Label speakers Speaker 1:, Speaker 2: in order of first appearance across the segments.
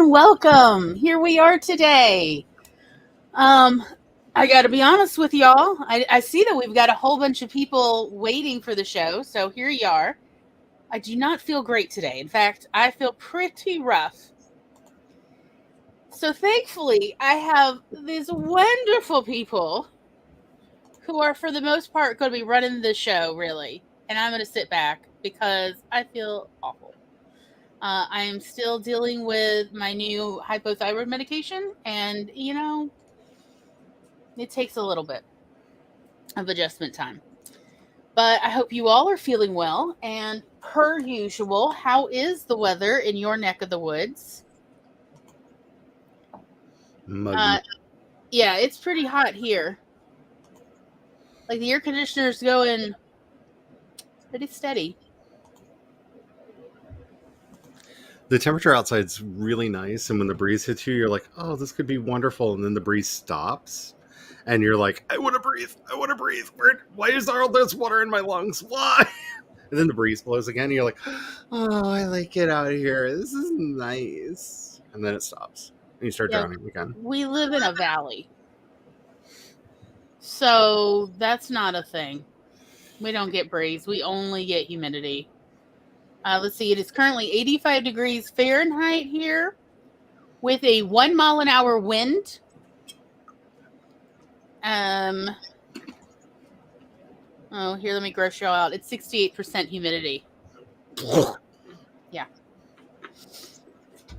Speaker 1: and welcome. Here we are today. I got to be honest with y'all. I see that we've got a whole bunch of people waiting for the show, so here you are. I do not feel great today. In fact, I feel pretty rough. So thankfully, I have these wonderful people who are, for the most part, going to be running the show, really. And I'm going to sit back because I feel awful. I am still dealing with my new hypothyroid medication, and, it takes a little bit of adjustment time. But I hope you all are feeling well, and per usual, how is the weather in your neck of the woods?
Speaker 2: Muggy.
Speaker 1: Yeah, it's pretty hot here. Like, the air conditioner's going pretty steady.
Speaker 2: The temperature outside's really nice, and when the breeze hits you, you're like, oh, this could be wonderful. And then the breeze stops, and you're like, I want to breathe. I want to breathe. Why is there all this water in my lungs? Why? And then the breeze blows again, and you're like, oh, I like it out here. This is nice. And then it stops, and you start drowning again.
Speaker 1: We live in a valley, so that's not a thing. We don't get breeze. We only get humidity. Let's see. It is currently 85 degrees Fahrenheit here with a 1 mile an hour wind. Here, let me gross y'all out. It's 68% humidity. Yeah.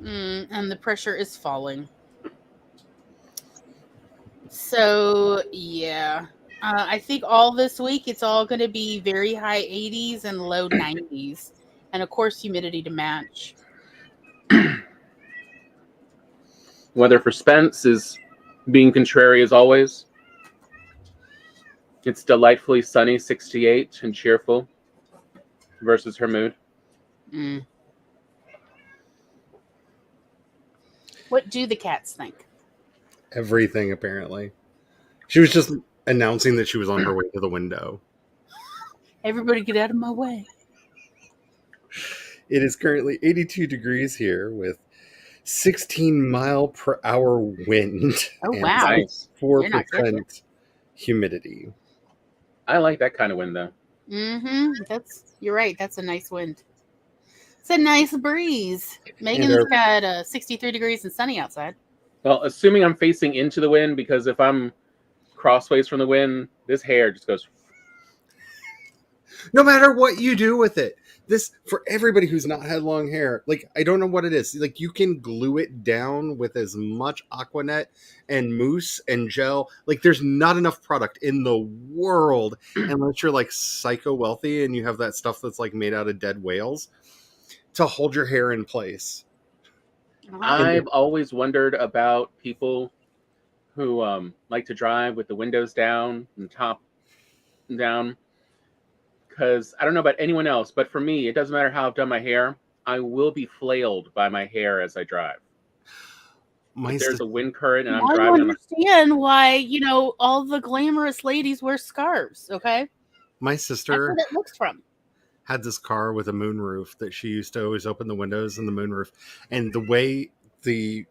Speaker 1: And the pressure is falling. So, yeah. I think all this week it's all going to be very high 80s and low 90s. And, of course, humidity to match.
Speaker 3: Weather for Spence is being contrary as always. It's delightfully sunny, 68, and cheerful versus her mood.
Speaker 1: What do the cats think?
Speaker 2: Everything, apparently. She was just announcing that she was on her way to the window.
Speaker 1: Everybody get out of my way.
Speaker 2: It is currently 82 degrees here with 16 mile per hour wind.
Speaker 1: Oh,
Speaker 2: and
Speaker 1: wow.
Speaker 3: Nice.
Speaker 2: 4% humidity.
Speaker 3: I like that kind of wind, though.
Speaker 1: You're right. That's a nice wind. It's a nice breeze. Megan's got 63 degrees and sunny outside.
Speaker 3: Well, assuming I'm facing into the wind, because if I'm crossways from the wind, this hair just goes.
Speaker 2: No matter what you do with it, this, for everybody who's not had long hair, like, I don't know what it is. Like, you can glue it down with as much Aquanet and mousse and gel. Like, there's not enough product in the world, unless you're like psycho wealthy and you have that stuff that's like made out of dead whales, to hold your hair in place.
Speaker 3: I've always wondered about people who like to drive with the windows down and top down. Because I don't know about anyone else, but for me, it doesn't matter how I've done my hair. I will be flailed by my hair as I drive. There's a wind current and I'm driving.
Speaker 1: I understand why, all the glamorous ladies wear scarves, okay?
Speaker 2: My sister
Speaker 1: That's where it looks from.
Speaker 2: Had this car with a moonroof that she used to always open the windows in the moonroof. And the way the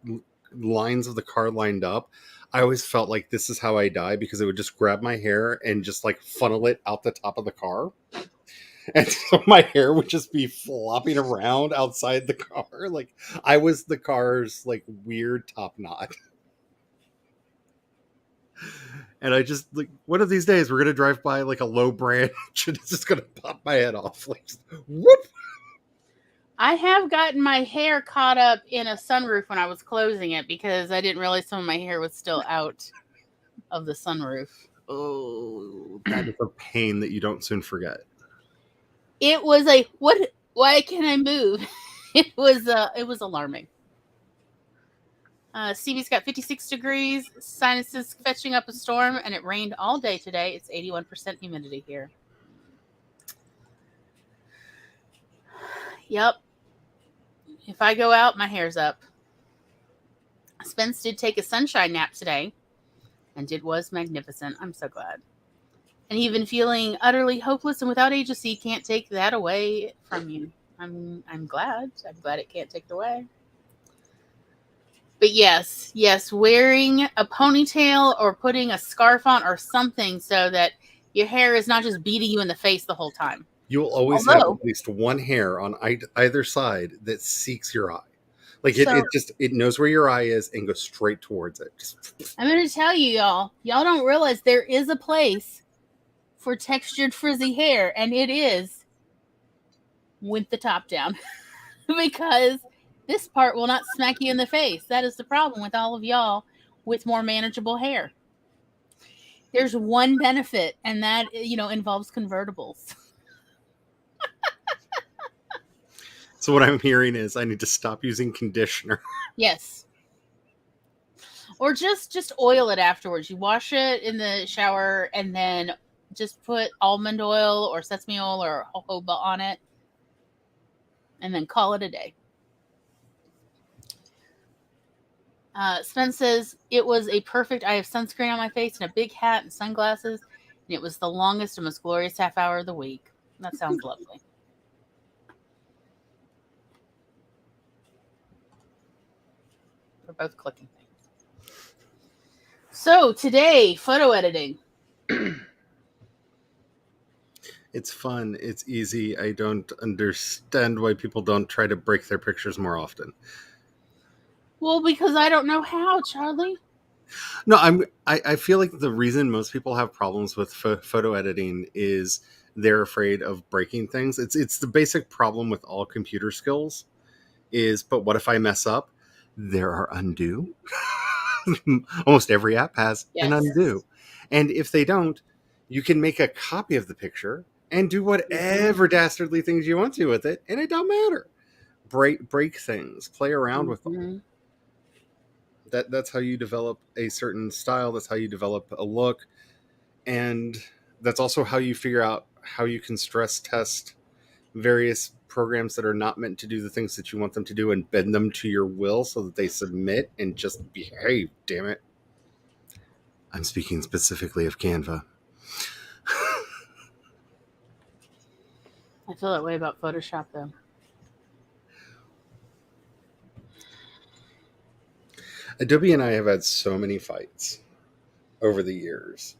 Speaker 2: lines of the car lined up, I always felt like this is how I die, because it would just grab my hair and just like funnel it out the top of the car. And so my hair would just be flopping around outside the car. Like, I was the car's like weird top knot. And I just, like, one of these days we're going to drive by like a low branch and it's just going to pop my head off. Like, just, whoop.
Speaker 1: I have gotten my hair caught up in a sunroof when I was closing it, because I didn't realize some of my hair was still out of the sunroof.
Speaker 2: Oh, that is a pain that you don't soon forget.
Speaker 1: It was like, what? Why can't I move? It was alarming. Stevie's got 56 degrees, sinuses fetching up a storm, and it rained all day today. It's 81% humidity here. Yep. If I go out, my hair's up. Spence did take a sunshine nap today, and it was magnificent. I'm so glad. And even feeling utterly hopeless and without agency can't take that away from you. I'm glad. I'm glad it can't take it away. But yes, wearing a ponytail or putting a scarf on or something so that your hair is not just beating you in the face the whole time.
Speaker 2: You'll always have at least one hair on either side that seeks your eye. Like it knows where your eye is and goes straight towards it.
Speaker 1: I'm going to tell you, y'all don't realize there is a place for textured frizzy hair, and it is with the top down. Because this part will not smack you in the face. That is the problem with all of y'all with more manageable hair. There's one benefit, and that, involves convertibles.
Speaker 2: So what I'm hearing is I need to stop using conditioner.
Speaker 1: Yes. Or just oil it afterwards. You wash it in the shower and then just put almond oil or sesame oil or jojoba on it. And then call it a day. Sven says, it was a perfect, I have sunscreen on my face and a big hat and sunglasses. And it was the longest and most glorious half hour of the week. That sounds lovely. We're both clicking things. So today, photo editing.
Speaker 2: It's fun. It's easy. I don't understand why people don't try to break their pictures more often.
Speaker 1: Well, because I don't know how, Charlie.
Speaker 2: No, I feel like the reason most people have problems with photo editing is they're afraid of breaking things. It's the basic problem with all computer skills is, but what if I mess up? There are undo. Almost every app has an undo. And if they don't, you can make a copy of the picture and do whatever dastardly things you want to with it, and it don't matter. Break things, play around with them. That's how you develop a certain style. That's how you develop a look. And that's also how you figure out how you can stress test various programs that are not meant to do the things that you want them to do and bend them to your will so that they submit and just behave, damn it. I'm speaking specifically of Canva.
Speaker 1: I feel that way about Photoshop, though.
Speaker 2: Adobe and I have had so many fights over the years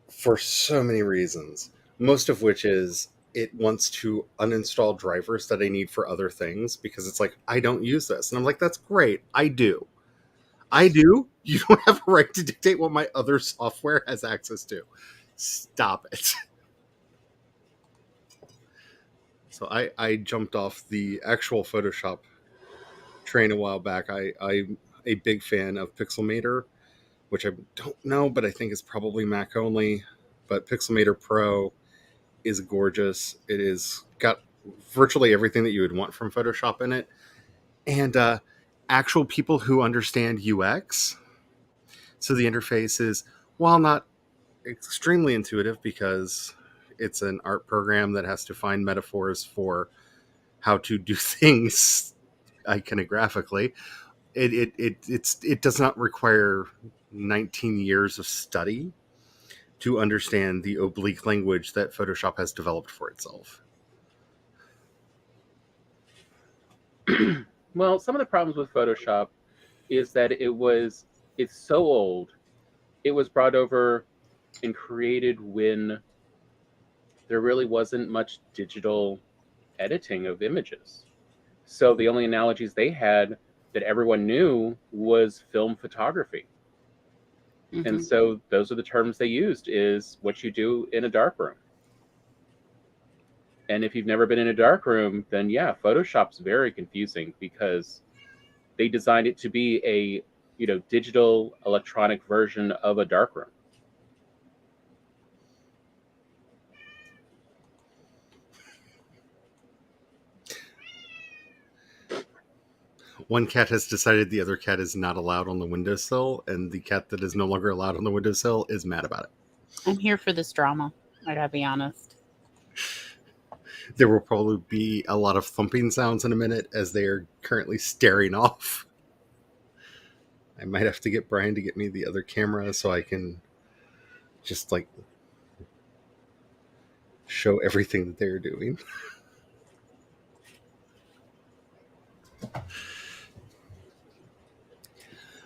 Speaker 2: for so many reasons, most of which is it wants to uninstall drivers that I need for other things because it's like, I don't use this. And I'm like, that's great. I do. You don't have a right to dictate what my other software has access to. Stop it. So I jumped off the actual Photoshop train a while back. I'm a big fan of Pixelmator, which I don't know, but I think is probably Mac only. But Pixelmator Pro is gorgeous. It is got virtually everything that you would want from Photoshop in it. And actual people who understand UX. So the interface is, while not extremely intuitive because it's an art program that has to find metaphors for how to do things iconographically, it does not require 19 years of study to understand the oblique language that Photoshop has developed for itself.
Speaker 3: Well, some of the problems with Photoshop is that it's so old. It was brought over and created when there really wasn't much digital editing of images. So the only analogies they had that everyone knew was film photography. Mm-hmm. And so those are the terms they used, is what you do in a darkroom. And if you've never been in a darkroom, then yeah, Photoshop's very confusing because they designed it to be a digital electronic version of a darkroom.
Speaker 2: One cat has decided the other cat is not allowed on the windowsill, and the cat that is no longer allowed on the windowsill is mad about it.
Speaker 1: I'm here for this drama, I gotta be honest.
Speaker 2: There will probably be a lot of thumping sounds in a minute as they are currently staring off. I might have to get Brian to get me the other camera so I can just show everything that they're doing.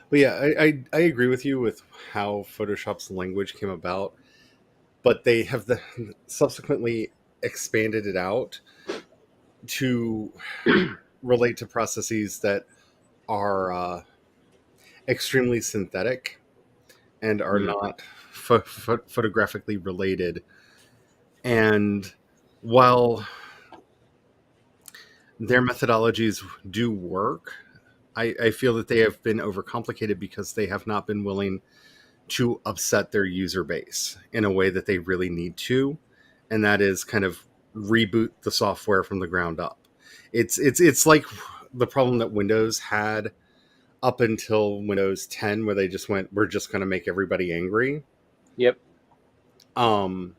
Speaker 2: But yeah, I agree with you with how Photoshop's language came about, but they have subsequently expanded it out to relate to processes that are extremely synthetic and are
Speaker 3: Mm.
Speaker 2: not photographically related. And while their methodologies do work, I feel that they have been overcomplicated because they have not been willing to upset their user base in a way that they really need to, and that is kind of reboot the software from the ground up. It's like the problem that Windows had up until Windows 10, where they just went, we're just going to make everybody angry.
Speaker 3: Yep.
Speaker 2: Because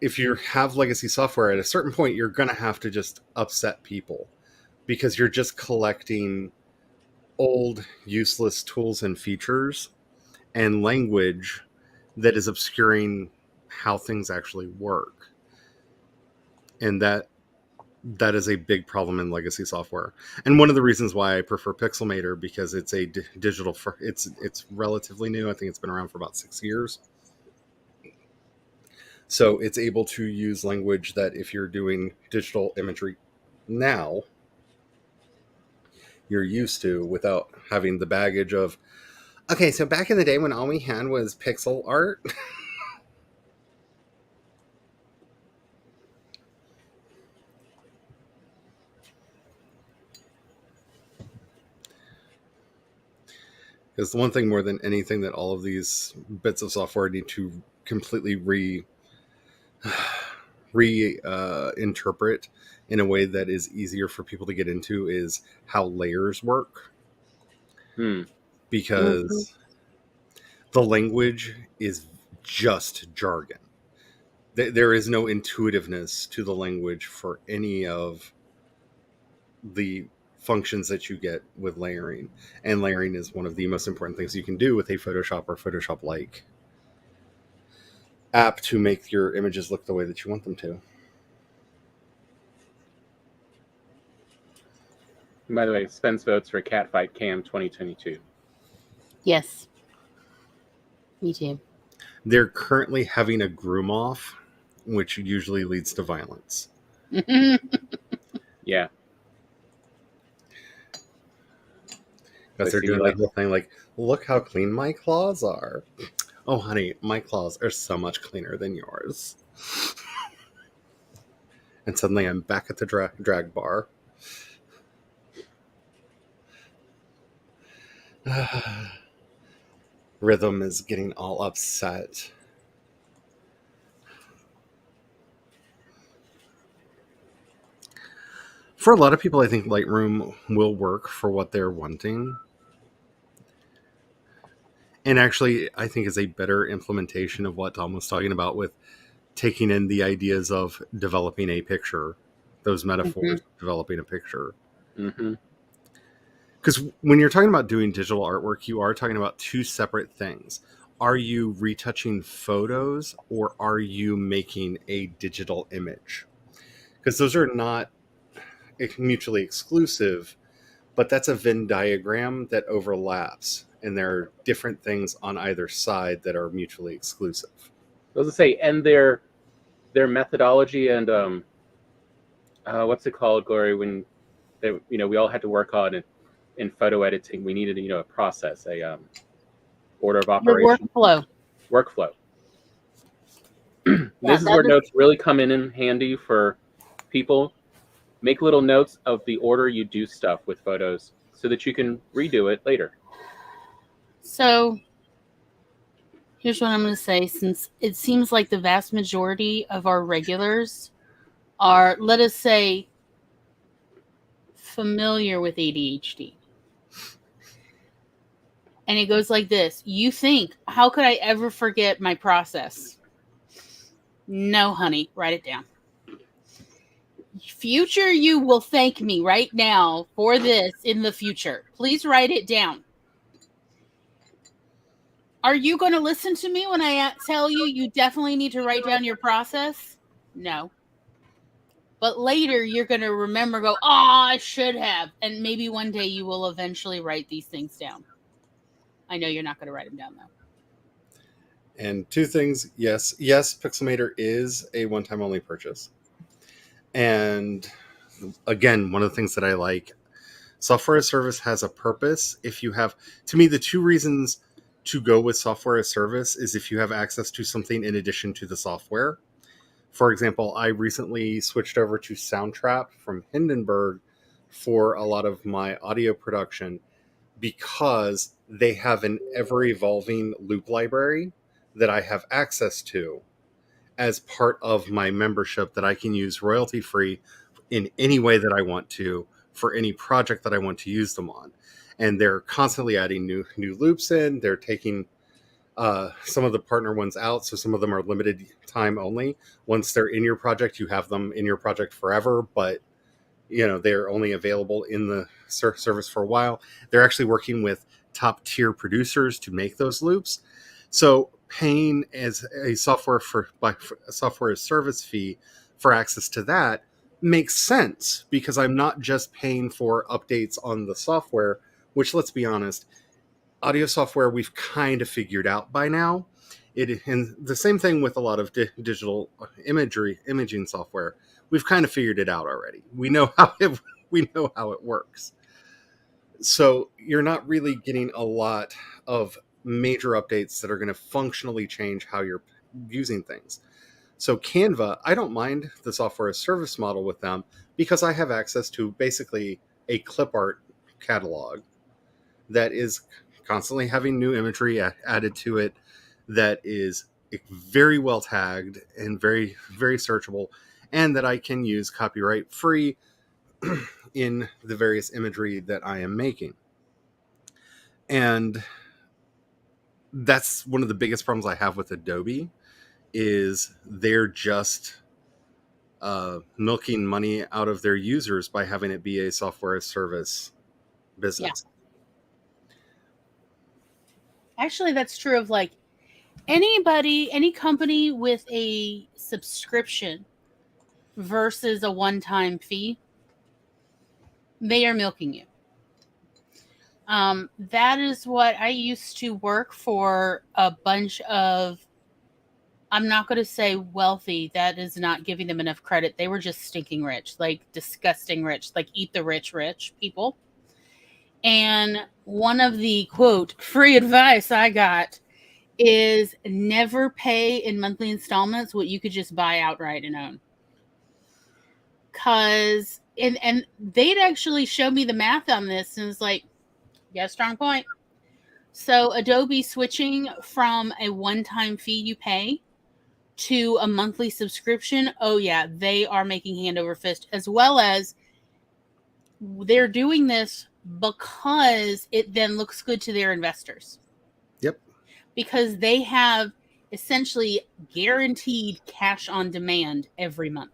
Speaker 2: if you have legacy software, at a certain point, you're going to have to just upset people because you're just collecting old, useless tools and features and language that is obscuring how things actually work. And that is a big problem in legacy software. And one of the reasons why I prefer Pixelmator, because it's a digital, it's relatively new. I think it's been around for about 6 years. So it's able to use language that if you're doing digital imagery now, you're used to, without having the baggage of, okay, so back in the day when all we had was pixel art. Because the one thing more than anything that all of these bits of software need to completely interpret in a way that is easier for people to get into is how layers work. Because the language is just jargon. There is no intuitiveness to the language for any of the functions that you get with layering. And layering is one of the most important things you can do with a Photoshop or Photoshop-like app to make your images look the way that you want them to.
Speaker 3: By the way, Spence votes for Catfight Cam 2022.
Speaker 1: Yes. Me too.
Speaker 2: They're currently having a groom off, which usually leads to violence.
Speaker 3: Yeah.
Speaker 2: Because they're doing that whole thing like, look how clean my claws are. Oh, honey, my claws are so much cleaner than yours. And suddenly I'm back at the drag bar. Rhythm is getting all upset. For a lot of people, I think Lightroom will work for what they're wanting. And actually, I think is a better implementation of what Tom was talking about with taking in the ideas of developing a picture, those metaphors of developing a picture. Because when you're talking about doing digital artwork, you are talking about two separate things. Are you retouching photos or are you making a digital image? Because those are not mutually exclusive, but that's a Venn diagram that overlaps. And there are different things on either side that are mutually exclusive.
Speaker 3: I was going to say, and their methodology and what's it called, Glory? When they, we all had to work on it in photo editing. We needed, a process, a order of operation. Workflow. This is where notes really come in handy for people. Make little notes of the order you do stuff with photos so that you can redo it later.
Speaker 1: So here's what I'm going to say. Since it seems like the vast majority of our regulars are, let us say, familiar with ADHD. And it goes like this. You think, how could I ever forget my process? No, honey, write it down. Future you will thank me right now for this in the future. Please write it down. Are you going to listen to me when I tell you definitely need to write down your process? No. But later you're going to remember, go, oh, I should have. And maybe one day you will eventually write these things down. I know you're not going to write them down, though.
Speaker 2: And two things. Yes, Pixelmator is a one-time only purchase. And again, one of the things that I like, software as a service has a purpose. If you have, to me, the two reasons to go with software as a service is if you have access to something in addition to the software. For example, I recently switched over to Soundtrap from Hindenburg for a lot of my audio production because they have an ever-evolving loop library that I have access to as part of my membership that I can use royalty-free in any way that I want to for any project that I want to use them on. And they're constantly adding new loops in. They're taking some of the partner ones out, so some of them are limited time only. Once they're in your project, you have them in your project forever, but they're only available in the service for a while. They're actually working with top tier producers to make those loops. So paying as a software as service fee for access to that makes sense, because I'm not just paying for updates on the software, which, let's be honest, audio software we've kind of figured out by now. And the same thing with a lot of digital imaging software. We've kind of figured it out already. We know how it works. So you're not really getting a lot of major updates that are going to functionally change how you're using things. So Canva, I don't mind the software as service model with them because I have access to basically a clip art catalog that is constantly having new imagery added to it, that is very well tagged and very, very searchable, and that I can use copyright free in the various imagery that I am making. And that's one of the biggest problems I have with Adobe, is they're just milking money out of their users by having it be a software as service business.
Speaker 1: Yeah. Actually, that's true of like any company with a subscription versus a one-time fee. They are milking you. That is what I used to work for a bunch of, I'm not going to say wealthy. That is not giving them enough credit. They were just stinking rich, like disgusting rich, like eat the rich people. And one of the, quote, free advice I got is never pay in monthly installments what you could just buy outright and own. Because, and they'd actually show me the math on this, and it's like, yeah, strong point. So Adobe switching from a one-time fee you pay to a monthly subscription, oh yeah, they are making hand over fist, as well as they're doing this because it then looks good to their investors.
Speaker 2: Yep.
Speaker 1: Because they have essentially guaranteed cash on demand every month.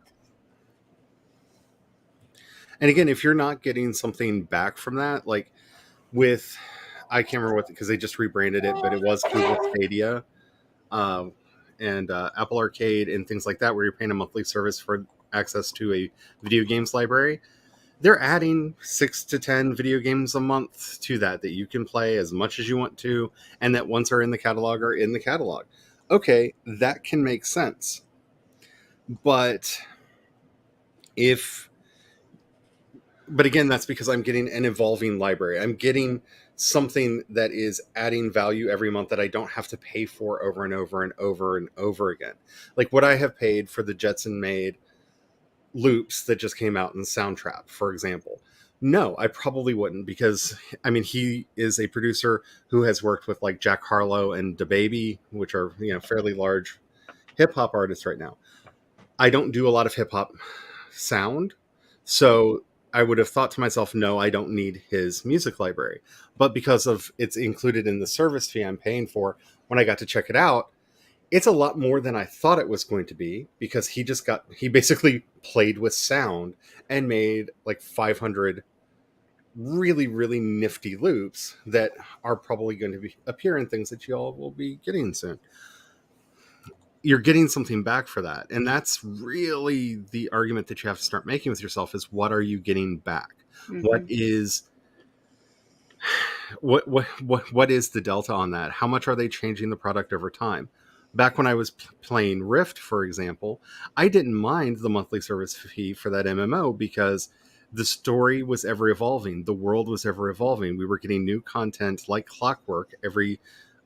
Speaker 2: And again, if you're not getting something back from that, like with, I can't remember what, because they just rebranded it, but it was Google Stadia and Apple Arcade and things like that, where you're paying a monthly service for access to a video games library. They're adding 6 to 10 video games a month to that you can play as much as you want to, and that once are in the catalog are in the catalog. Okay, that can make sense. But again, that's because I'm getting an evolving library. I'm getting something that is adding value every month that I don't have to pay for over and over and over and over again. Like what I have paid for the Jetson made loops that just came out in Soundtrap, for example. No, I probably wouldn't, because I mean, he is a producer who has worked with like Jack Harlow and DaBaby, which are, fairly large hip hop artists right now. I don't do a lot of hip hop sound, so I would have thought to myself, no, I don't need his music library. But because of it's included in the service fee I'm paying for, when I got to check it out, it's a lot more than I thought it was going to be, because he basically played with sound and made like 500 really, really nifty loops that are probably going to appear in things that you all will be getting soon. you're getting something back for that. And that's really the argument that you have to start making with yourself is, what are you getting back? What is what is the delta on that? How much are they changing the product over time? Back when I was playing Rift, for example, I didn't mind the monthly service fee for that MMO because the story was ever evolving. The world was ever evolving. We were getting new content like clockwork every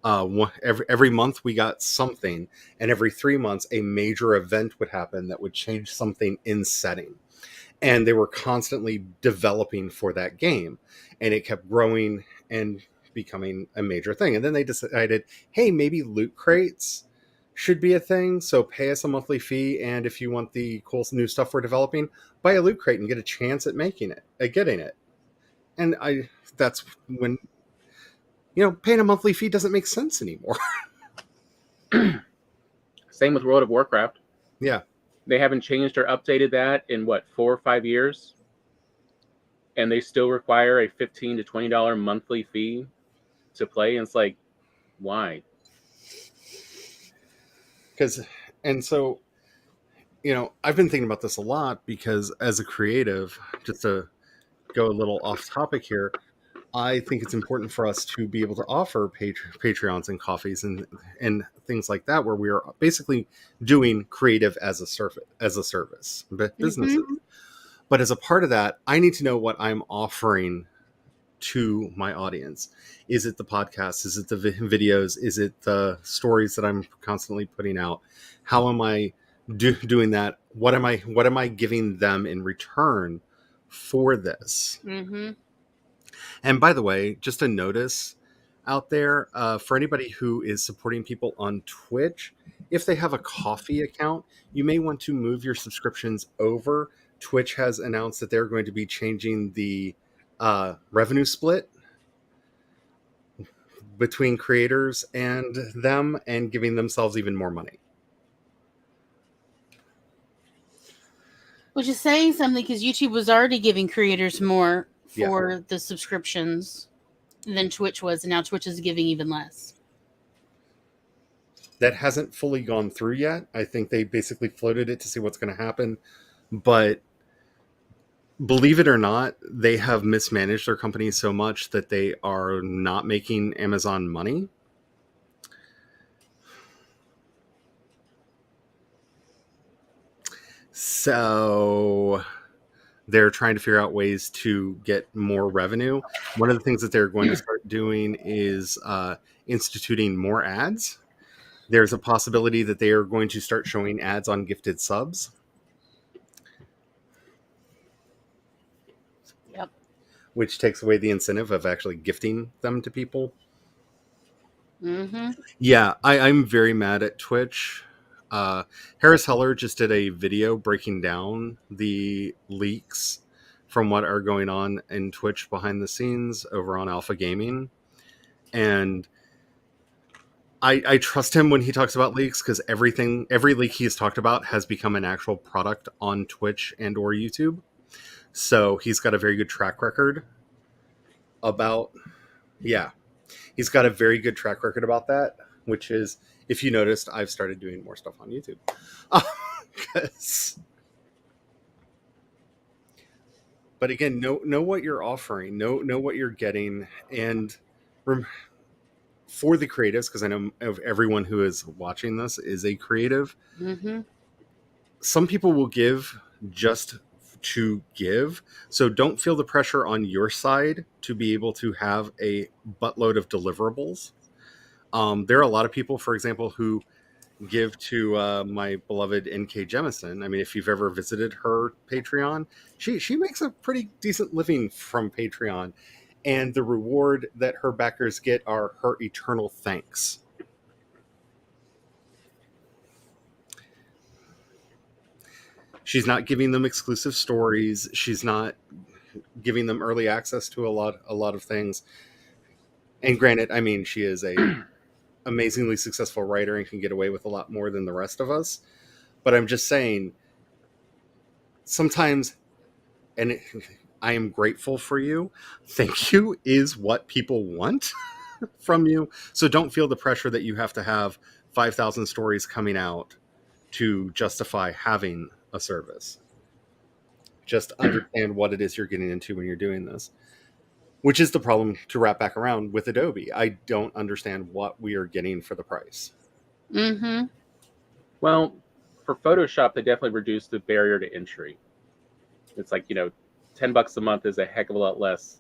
Speaker 2: month. We got something, and every 3 months a major event would happen that would change something in setting. And they were constantly developing for that game, and it kept growing and becoming a major thing. And then they decided, hey, maybe loot crates should be a thing. So pay us a monthly fee, and if you want the cool new stuff we're developing, buy a loot crate and get a chance at getting it. And that's when, paying a monthly fee doesn't make sense anymore.
Speaker 3: Same with World of Warcraft.
Speaker 2: Yeah.
Speaker 3: They haven't changed or updated that in 4 or 5 years, and they still require a $15 to $20 monthly fee to play. And it's like, why?
Speaker 2: So, I've been thinking about this a lot because as a creative, just to go a little off topic here, I think it's important for us to be able to offer Patreons and coffees and things like that, where we are basically doing creative as a service, businesses. Mm-hmm. But as a part of that, I need to know what I'm offering to my audience. Is it the podcast? Is it the videos? Is it the stories that I'm constantly putting out? How am I doing that? What am I giving them in return for this?
Speaker 1: Mm-hmm.
Speaker 2: And by the way, just a notice out there, for anybody who is supporting people on Twitch, if they have a coffee account, you may want to move your subscriptions over. Twitch has announced that they're going to be changing the revenue split between creators and them, and giving themselves even more money.
Speaker 1: Which is saying something, because YouTube was already giving creators more for the subscriptions than Twitch was, and now Twitch is giving even less.
Speaker 2: That hasn't fully gone through yet. I think they basically floated it to see what's going to happen. But believe it or not, they have mismanaged their company so much that they are not making Amazon money. So they're trying to figure out ways to get more revenue. One of the things that they're going to start doing is instituting more ads. There's a possibility that they are going to start showing ads on gifted subs.
Speaker 1: Yep.
Speaker 2: Which takes away the incentive of actually gifting them to people.
Speaker 1: Mm-hmm.
Speaker 2: Yeah, I'm very mad at Twitch. Harris Heller just did a video breaking down the leaks from what are going on in Twitch behind the scenes over on Alpha Gaming. And I trust him when he talks about leaks, because every leak he's talked about has become an actual product on Twitch and or YouTube. So he's got a very good track record about that, which is, if you noticed, I've started doing more stuff on YouTube. But again, know what you're offering, know what you're getting, and for the creatives, because I know of everyone who is watching this is a creative.
Speaker 1: Mm-hmm.
Speaker 2: Some people will give just to give, so don't feel the pressure on your side to be able to have a buttload of deliverables. There are a lot of people, for example, who give to my beloved NK Jemison. I mean, if you've ever visited her Patreon, she makes a pretty decent living from Patreon, and the reward that her backers get are her eternal thanks. She's not giving them exclusive stories. She's not giving them early access to a lot of things. And granted, I mean, she is a amazingly successful writer and can get away with a lot more than the rest of us. But I'm just saying, sometimes, and I am grateful for you, thank you is what people want from you. So don't feel the pressure that you have to have 5,000 stories coming out to justify having a service. Just understand what it is you're getting into when you're doing this, which is the problem, to wrap back around, with Adobe. I don't understand what we are getting for the price.
Speaker 1: Mm-hmm.
Speaker 3: Well, for Photoshop, they definitely reduced the barrier to entry. It's like, $10 a month is a heck of a lot less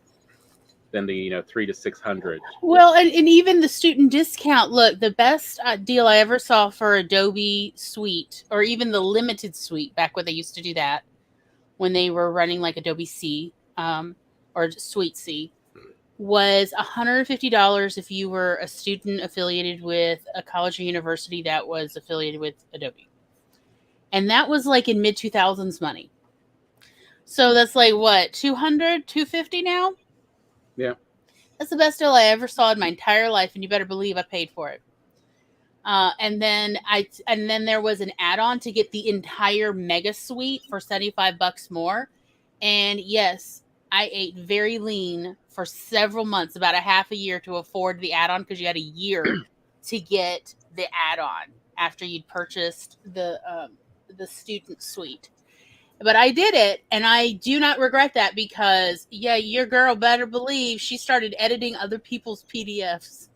Speaker 3: than the $300 to $600.
Speaker 1: Well, and even the student discount. Look, the best deal I ever saw for Adobe Suite, or even the limited suite, back when they used to do that, when they were running like Adobe C or Suite C, was $150 if you were a student affiliated with a college or university that was affiliated with Adobe. And that was like in mid 2000s money. So that's like what, $200, $250 now?
Speaker 3: Yeah.
Speaker 1: That's the best deal I ever saw in my entire life, and you better believe I paid for it. And then there was an add-on to get the entire mega suite for $75 more. And yes, I ate very lean for several months, about a half a year, to afford the add-on, because you had a year to get the add-on after you'd purchased the student suite. But I did it, and I do not regret that, because, yeah, your girl better believe she started editing other people's PDFs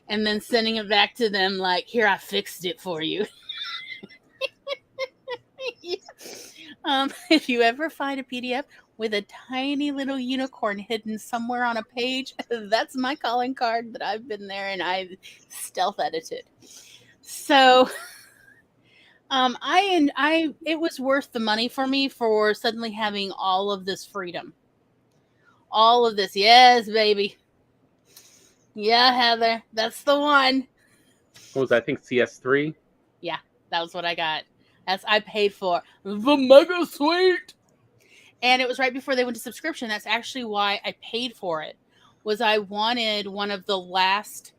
Speaker 1: and then sending it back to them like, here, I fixed it for you. If you ever find a PDF with a tiny little unicorn hidden somewhere on a page, that's my calling card that I've been there and I've stealth edited. So... it was worth the money for me, for suddenly having all of this freedom. All of this. Yes, baby. Yeah, Heather. That's the one.
Speaker 3: What was that? I think CS3?
Speaker 1: Yeah, that was what I got. I paid for the mega suite. And it was right before they went to subscription. That's actually why I paid for it. Was I wanted one of the last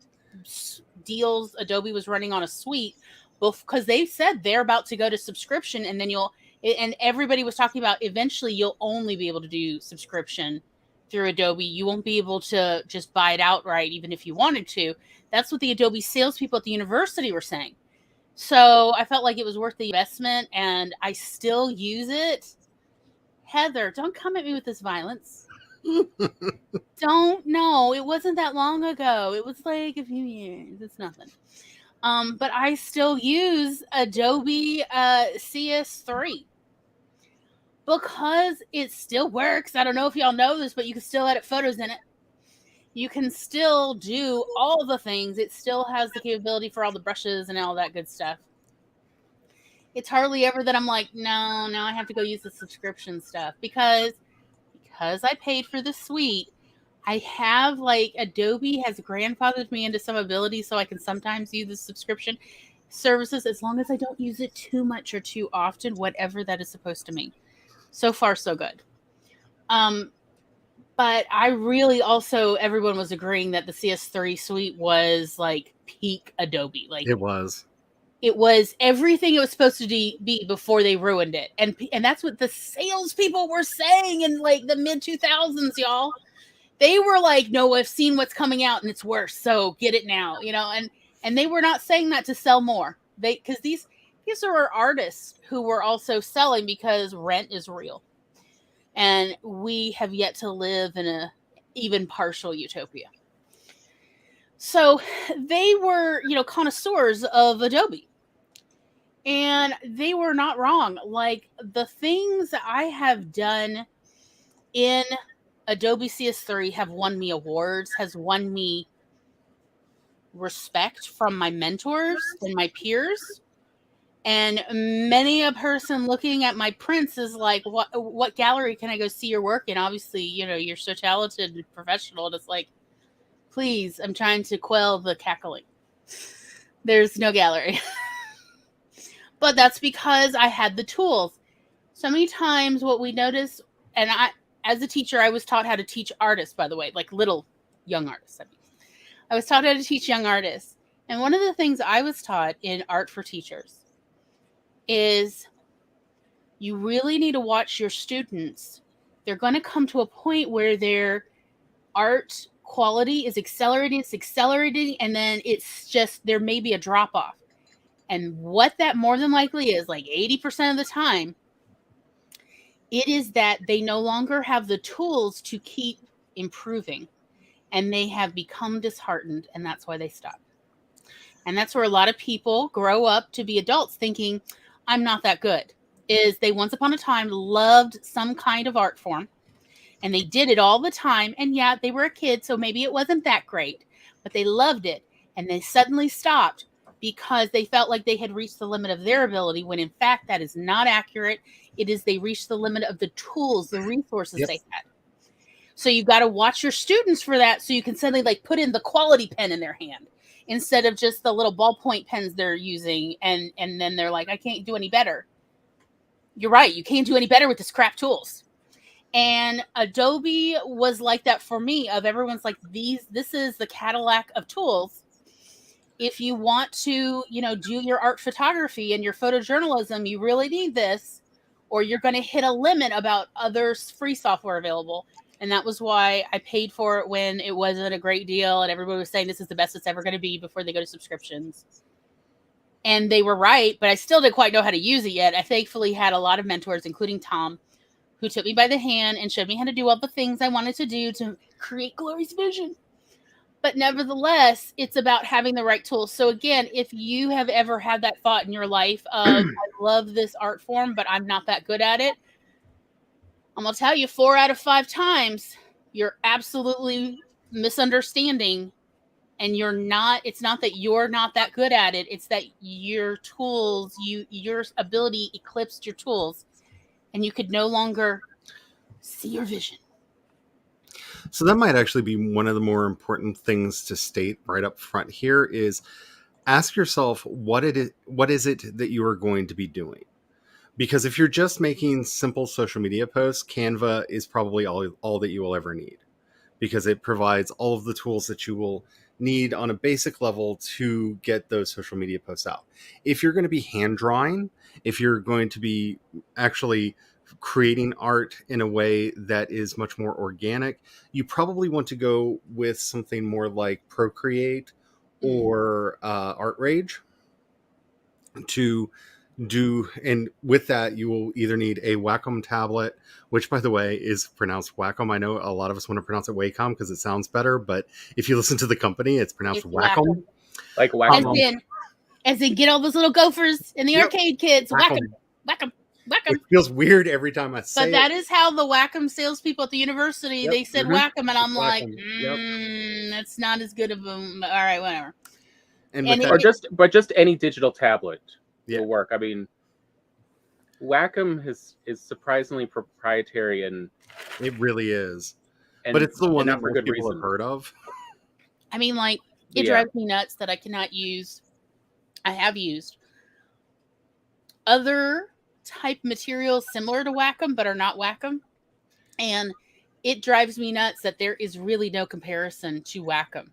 Speaker 1: deals Adobe was running on a suite, because they said they're about to go to subscription, and then and everybody was talking about eventually you'll only be able to do subscription through Adobe. You won't be able to just buy it outright, even if you wanted to. That's what the Adobe salespeople at the university were saying. So I felt like it was worth the investment, and I still use it. Heather, don't come at me with this violence. Don't. No, it wasn't that long ago. It was like a few years. It's nothing. But I still use Adobe CS3 because it still works. I don't know if y'all know this, but you can still edit photos in it. You can still do all the things. It still has the capability for all the brushes and all that good stuff. It's hardly ever that I'm like, no, I have to go use the subscription stuff, because I paid for the suite. I have, like, Adobe has grandfathered me into some abilities, so I can sometimes use the subscription services as long as I don't use it too much or too often, whatever that is supposed to mean. So far, so good. But I really also, everyone was agreeing that the CS3 suite was like peak Adobe. Like,
Speaker 2: It was
Speaker 1: everything it was supposed to be before they ruined it. And that's what the salespeople were saying in like the mid 2000s, y'all. They were like, no, I've seen what's coming out and it's worse, so get it now, and they were not saying that to sell more. Because these are artists who were also selling, because rent is real. And we have yet to live in a even partial utopia. So they were, connoisseurs of Adobe. And they were not wrong. Like, the things that I have done in Adobe CS3 have won me awards, has won me respect from my mentors and my peers. And many a person looking at my prints is like, what gallery can I go see your work in? Obviously, you're so talented and professional. And it's like, please, I'm trying to quell the cackling. There's no gallery. But that's because I had the tools. So many times what we notice, and as a teacher, I was taught how to teach artists, by the way, like little young artists. I was taught how to teach young artists. And one of the things I was taught in Art for Teachers is you really need to watch your students. They're going to come to a point where their art quality is accelerating, and then it's just, there may be a drop off. And what that more than likely is, like 80% of the time, it is that they no longer have the tools to keep improving, and they have become disheartened, and that's why they stop. And that's where a lot of people grow up to be adults thinking, I'm not that good. Is they once upon a time loved some kind of art form, and they did it all the time. And yeah, they were a kid, so maybe it wasn't that great, but they loved it. And they suddenly stopped because they felt like they had reached the limit of their ability, when in fact that is not accurate. It is they reached the limit of the tools, the resources they had. So you've got to watch your students for that, so you can suddenly like put in the quality pen in their hand instead of just the little ballpoint pens they're using, and then they're like, I can't do any better. You're right, you can't do any better with the scrap tools. And Adobe was like that for me. Of everyone's like, this is the Cadillac of tools. If you want to, do your art photography and your photojournalism, you really need this, or you're going to hit a limit about other free software available. And that was why I paid for it when it wasn't a great deal, and everybody was saying this is the best it's ever going to be before they go to subscriptions. And they were right, but I still didn't quite know how to use it yet. I thankfully had a lot of mentors, including Tom, who took me by the hand and showed me how to do all the things I wanted to do to create Glory's vision. But nevertheless, it's about having the right tools. So again, if you have ever had that thought in your life of, I love this art form, but I'm not that good at it, I'm going to tell you 4 out of 5 times, you're absolutely misunderstanding, and it's not that you're not that good at it. It's that your tools, your ability eclipsed your tools, and you could no longer see your vision.
Speaker 2: So that might actually be one of the more important things to state right up front here is ask yourself, what is it that you are going to be doing? Because if you're just making simple social media posts, Canva is probably all that you will ever need, because it provides all of the tools that you will need on a basic level to get those social media posts out. If you're going to be hand drawing, if you're going to be actually creating art in a way that is much more organic, you probably want to go with something more like Procreate or Art Rage to do. And with that, you will either need a Wacom tablet, which by the way is pronounced Wacom. I know a lot of us want to pronounce it Wacom because it sounds better, but if you listen to the company, it's pronounced Wacom.
Speaker 3: Like Wacom.
Speaker 1: As in get all those little gophers in the arcade kids. Wacom. Wacom. Wacom.
Speaker 2: It feels weird every time I say it.
Speaker 1: But that is how the Wacom salespeople at the university, they said Wacom, and I'm
Speaker 2: Wacom.
Speaker 1: like, that's not as good of a, all right, whatever.
Speaker 3: But just any digital tablet will work. I mean, Wacom is surprisingly proprietary, and
Speaker 2: it really is. But it's the one that most people have heard of.
Speaker 1: I mean, like, it drives me nuts that I cannot use. I have used other type materials similar to Wacom, but are not Wacom. And it drives me nuts that there is really no comparison to Wacom.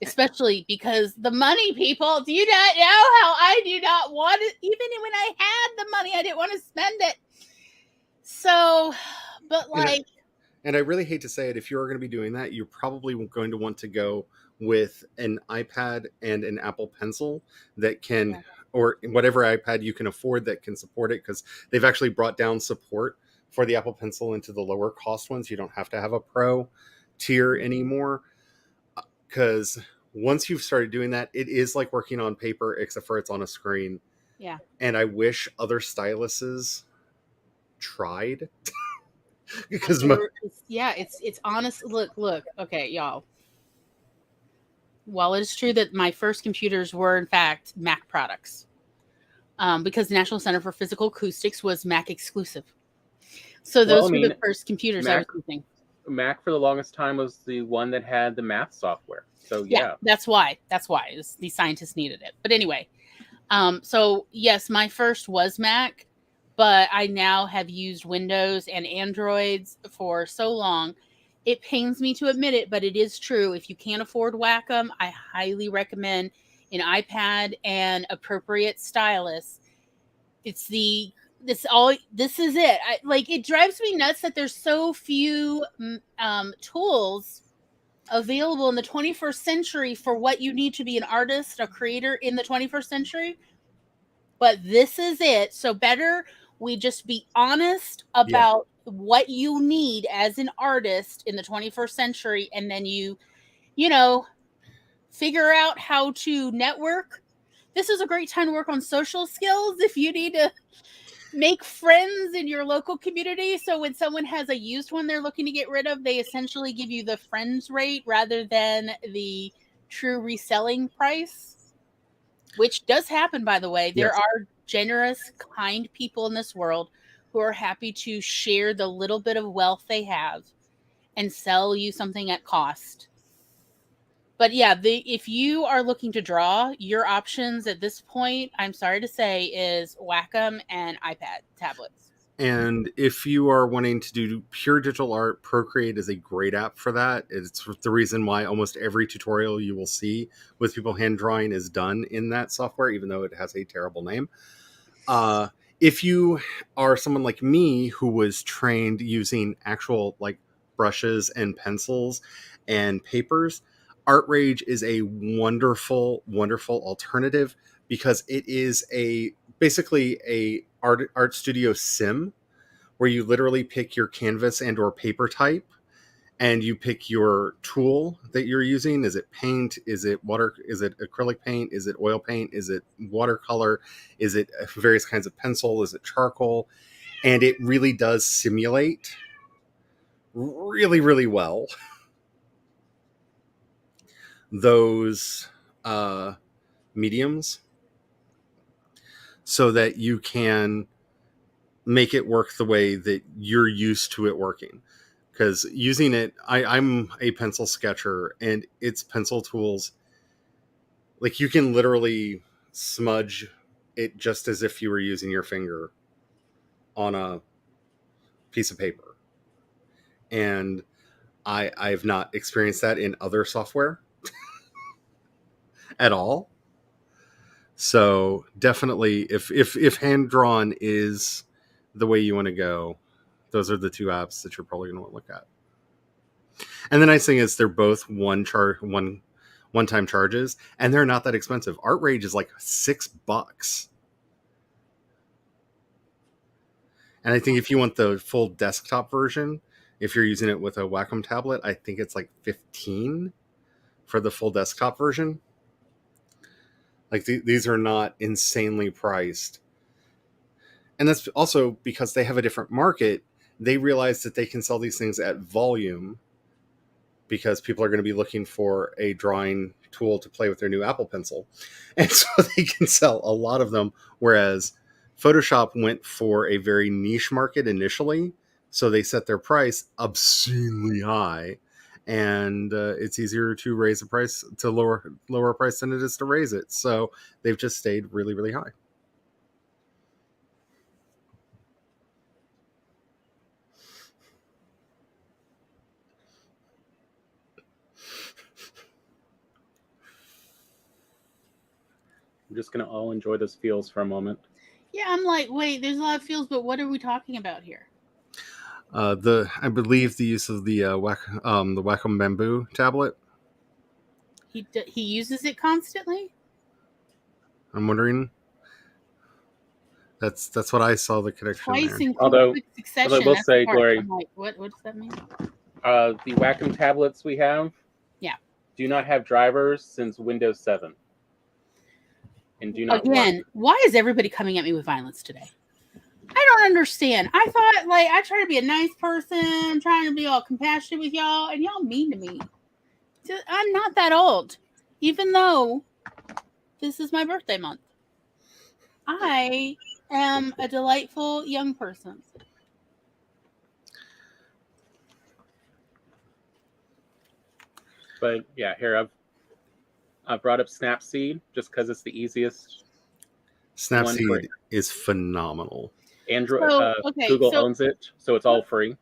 Speaker 1: Especially because the money, people, do you not know how I do not want it? Even when I had the money, I didn't want to spend it. So, but like...
Speaker 2: And I really hate to say it, if you're going to be doing that, you're probably going to want to go with an iPad and an Apple Pencil that can, or whatever iPad you can afford that can support it, because they've actually brought down support for the Apple Pencil into the lower cost ones. You don't have to have a Pro tier anymore, because once you've started doing that, it is like working on paper, except for it's on a screen.
Speaker 1: Yeah.
Speaker 2: And I wish other styluses tried. Because
Speaker 1: it's honest. Look. Okay, y'all. While it is true that my first computers were in fact Mac products, because the National Center for Physical Acoustics was Mac exclusive, so those were the first computers I was using.
Speaker 3: Mac for the longest time was the one that had the math software. So
Speaker 1: that's why the scientists needed it. But anyway, so yes, my first was Mac. But I now have used Windows and Androids for so long. It pains me to admit it, but it is true. If you can't afford Wacom, I highly recommend an iPad and appropriate stylus. This is it. It drives me nuts that there's so few tools available in the 21st century for what you need to be an artist, a creator in the 21st century. but this is it. So better we just be honest about what you need as an artist in the 21st century, and then you know, figure out how to network. This is a great time to work on social skills if you need to make friends in your local community. So when someone has a used one they're looking to get rid of, they essentially give you the friends rate rather than the true reselling price, which does happen, by the way. There are generous, kind people in this world who are happy to share the little bit of wealth they have and sell you something at cost. But yeah, if you are looking to draw, your options at this point, I'm sorry to say, is Wacom and iPad tablets.
Speaker 2: And if you are wanting to do pure digital art, Procreate is a great app for that. It's the reason why almost every tutorial you will see with people hand drawing is done in that software, even though it has a terrible name. If you are someone like me who was trained using actual like brushes and pencils and papers, ArtRage is a wonderful, wonderful alternative because it is basically a art studio sim where you literally pick your canvas and or paper type, and you pick your tool that you're using. Is it paint? Is it water? Is it acrylic paint? Is it oil paint? Is it watercolor? Is it various kinds of pencil? Is it charcoal? And it really does simulate really, really well those mediums so that you can make it work the way that you're used to it working. Because using it, I'm a pencil sketcher, and its pencil tools, like you can literally smudge it just as if you were using your finger on a piece of paper. And I've not experienced that in other software at all. So definitely, if hand drawn is the way you want to go, those are the two apps that you're probably going to want to look at. And the nice thing is they're both one-time charges, and they're not that expensive. ArtRage is like $6. And I think if you want the full desktop version, if you're using it with a Wacom tablet, I think it's like $15 for the full desktop version. Like these are not insanely priced. And that's also because they have a different market. They realize that they can sell these things at volume because people are going to be looking for a drawing tool to play with their new Apple Pencil. And so they can sell a lot of them, whereas Photoshop went for a very niche market initially, so they set their price obscenely high, and it's easier to raise the price to lower price than it is to raise it. So they've just stayed really, really high.
Speaker 3: I'm just going to all enjoy those feels for a moment.
Speaker 1: Yeah, I'm like, wait, there's a lot of feels, but what are we talking about here?
Speaker 2: I believe the use of the Wacom Bamboo tablet.
Speaker 1: He uses it constantly?
Speaker 2: I'm wondering. That's what I saw the connection
Speaker 1: Twice
Speaker 2: there.
Speaker 1: in quick succession.
Speaker 3: Although I will say, Glory,
Speaker 1: I'm like, what does that mean?
Speaker 3: The Wacom tablets we have, do not have drivers since Windows 7. And do not
Speaker 1: work. Why is everybody coming at me with violence today? I don't understand. I thought, like, I try to be a nice person, trying to be all compassionate with y'all, and y'all mean to me. I'm not that old, even though this is my birthday month. I am a delightful young person.
Speaker 3: But yeah, here I've brought up Snapseed just because it's the easiest.
Speaker 2: Snapseed is phenomenal.
Speaker 3: Android, Google owns it, so it's all free.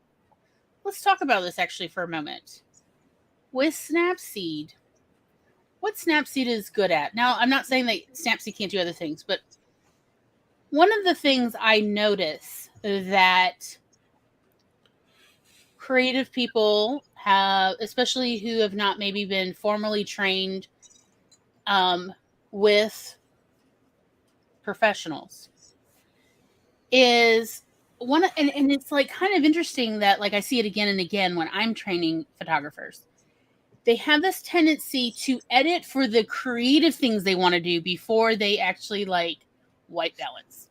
Speaker 1: Let's talk about this actually for a moment. With Snapseed, what Snapseed is good at. Now, I'm not saying that Snapseed can't do other things, but one of the things I notice that creative people have, especially who have not maybe been formally trained with professionals is one, and it's like kind of interesting that like I see it again and again when I'm training photographers. They have this tendency to edit for the creative things they want to do before they actually like white balance.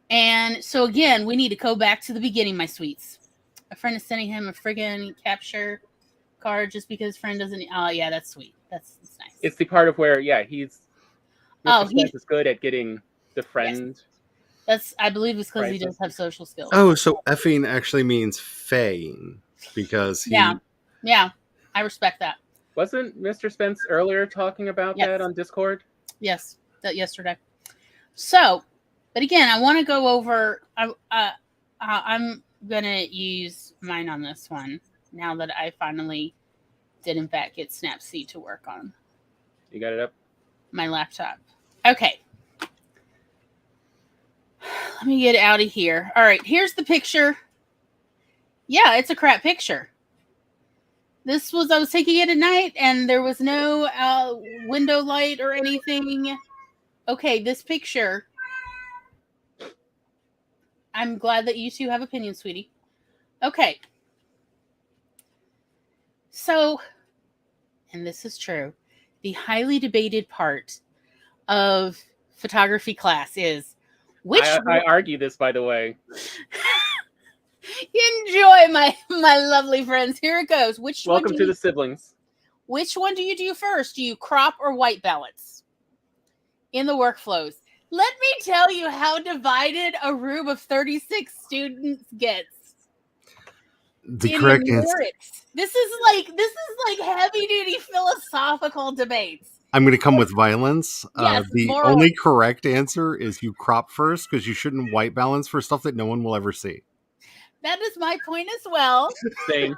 Speaker 1: And so again, we need to go back to the beginning, my sweets. A friend is sending him a friggin' capture card just because his friend doesn't. Oh yeah, that's sweet. That's nice.
Speaker 3: It's the part of where he's. Mr. Spence is good at getting the friend.
Speaker 1: Yes. That's, I believe it's because he does have social skills.
Speaker 2: Oh, so effing actually means faying because he.
Speaker 1: Yeah, I respect that.
Speaker 3: Wasn't Mr. Spence earlier talking about that on Discord?
Speaker 1: Yes, that yesterday. So, but again, I want to go over. I'm gonna use mine on this one now that I finally did in fact get Snapseed to work on.
Speaker 3: You got it up?
Speaker 1: My laptop. Okay. Let me get out of here. All right, here's the picture. Yeah, it's a crap picture. I was taking it at night and there was no window light or anything. Okay, this picture. I'm glad that you two have opinions, sweetie. Okay. So, and this is true, the highly debated part of photography class is which...
Speaker 3: I argue this, by the way.
Speaker 1: Enjoy, my lovely friends. Here it goes.
Speaker 3: Welcome to the siblings.
Speaker 1: Which one do you do first? Do you crop or white balance in the workflows? Let me tell you how divided a room of 36 students gets.
Speaker 2: The correct answer.
Speaker 1: This is like heavy duty philosophical debates.
Speaker 2: I'm going to come with violence.
Speaker 1: Yes,
Speaker 2: the only correct answer is you crop first because you shouldn't white balance for stuff that no one will ever see.
Speaker 1: That is my point as well.
Speaker 3: Same.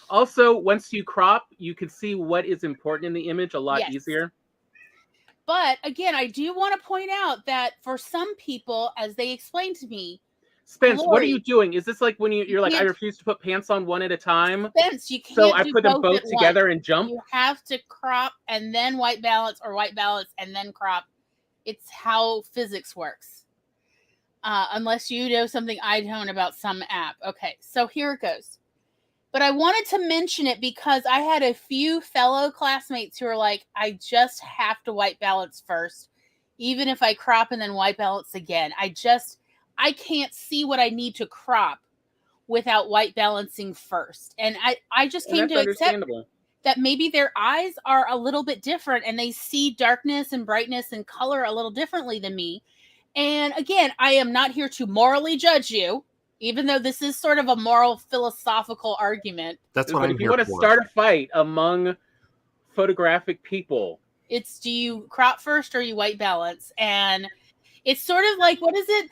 Speaker 3: Also, once you crop, you can see what is important in the image a lot easier.
Speaker 1: But again, I do want to point out that for some people, as they explained to me,
Speaker 3: Spence, what are you doing? Is this like when you're like, I refuse to put pants on one at a time?
Speaker 1: Spence, you can't.
Speaker 3: So I put them both together and jump?
Speaker 1: You have to crop and then white balance, or white balance and then crop. It's how physics works. Unless you know something I don't about some app. Okay, so here it goes. But I wanted to mention it because I had a few fellow classmates who are like, I just have to white balance first. Even if I crop and then white balance again. I can't see what I need to crop without white balancing first. And I just came to accept that maybe their eyes are a little bit different and they see darkness and brightness and color a little differently than me. And again, I am not here to morally judge you, even though this is sort of a moral philosophical argument.
Speaker 2: That's what I'm here for.
Speaker 3: If you want to start a fight among photographic people,
Speaker 1: it's do you crop first or you white balance? And it's sort of like, what is it?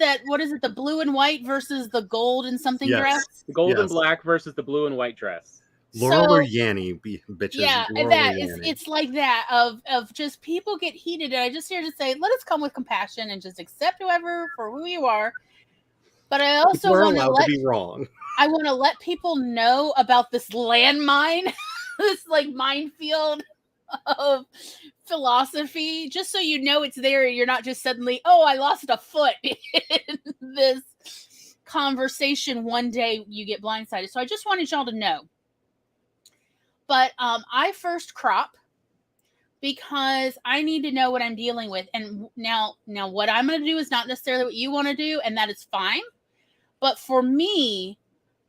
Speaker 1: The blue and white versus the gold and something dress?
Speaker 3: The gold and black versus the blue and white dress.
Speaker 2: Laurel or Yanny, bitches.
Speaker 1: Yeah, it's like that of just people get heated. And I just here to say, let us come with compassion and just accept whoever for who you are. But I also want to
Speaker 2: be wrong.
Speaker 1: I want to let people know about this landmine, this like minefield of philosophy, just so you know it's there. You're not just suddenly, oh, I lost a foot in this conversation one day you get blindsided. So I just wanted y'all to know. But I first crop because I need to know what I'm dealing with. And now what I'm going to do is not necessarily what you want to do, and that is fine. But for me,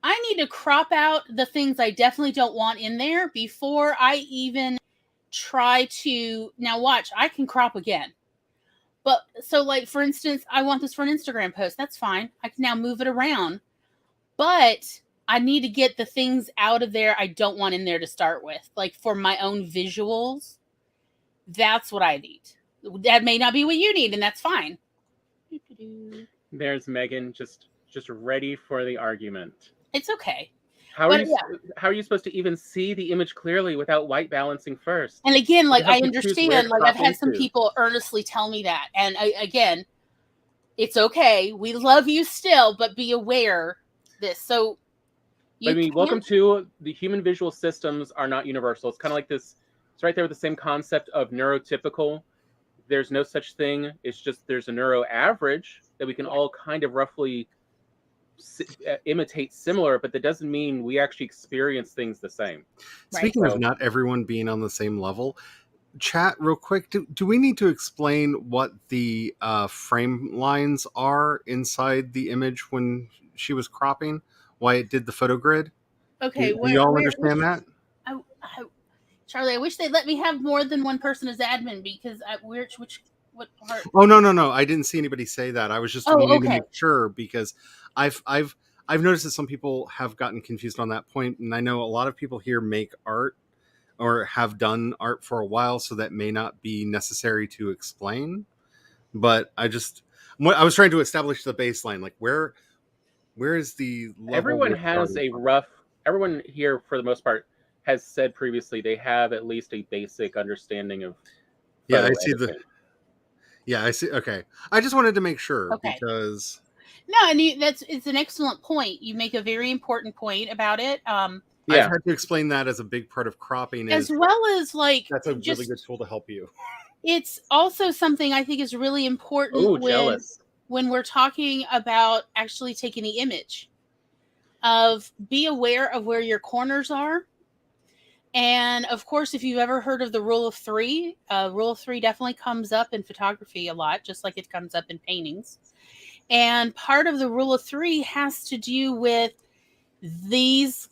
Speaker 1: I need to crop out the things I definitely don't want in there before I even try to... Now watch, I can crop again. But so like, for instance, I want this for an Instagram post. That's fine. I can now move it around. But I need to get the things out of there I don't want in there to start with. Like for my own visuals, that's what I need. That may not be what you need, and that's fine.
Speaker 3: There's Megan just ready for the argument.
Speaker 1: It's okay.
Speaker 3: How are you supposed to even see the image clearly without white balancing first?
Speaker 1: And again, like I understand, like I've had some people earnestly tell me that. And again, it's okay. We love you still, but be aware this. So
Speaker 3: welcome to the human visual systems are not universal. It's kind of like this It's right there with the same concept of neurotypical. There's no such thing. It's just there's a neuro average that we can all kind of roughly imitate similar, but that doesn't mean we actually experience things the same.
Speaker 2: Speaking of not everyone being on the same level, chat real quick, do we need to explain what the frame lines are inside the image when she was cropping? Why it did the photo grid?
Speaker 1: Okay,
Speaker 2: do you all understand that?
Speaker 1: Charlie, I wish they'd let me have more than one person as admin, because what part?
Speaker 2: Oh no, I didn't see anybody say that. I was just needing to make sure, because I've noticed that some people have gotten confused on that point, and I know a lot of people here make art or have done art for a while, so that may not be necessary to explain. But I was trying to establish the baseline, like where is the level?
Speaker 3: Everyone has a rough. Everyone here, for the most part, has said previously they have at least a basic understanding of.
Speaker 2: Yeah, I see editing. I see. Okay, I just wanted to make sure because.
Speaker 1: No, and it's an excellent point. You make a very important point about it.
Speaker 2: I've had to explain that as a big part of cropping,
Speaker 1: as well as like
Speaker 2: that's a really good tool to help you.
Speaker 1: It's also something I think is really important when we're talking about actually taking the image. Be aware of where your corners are. And of course, if you've ever heard of the rule of three definitely comes up in photography a lot, just like it comes up in paintings. And part of the rule of three has to do with these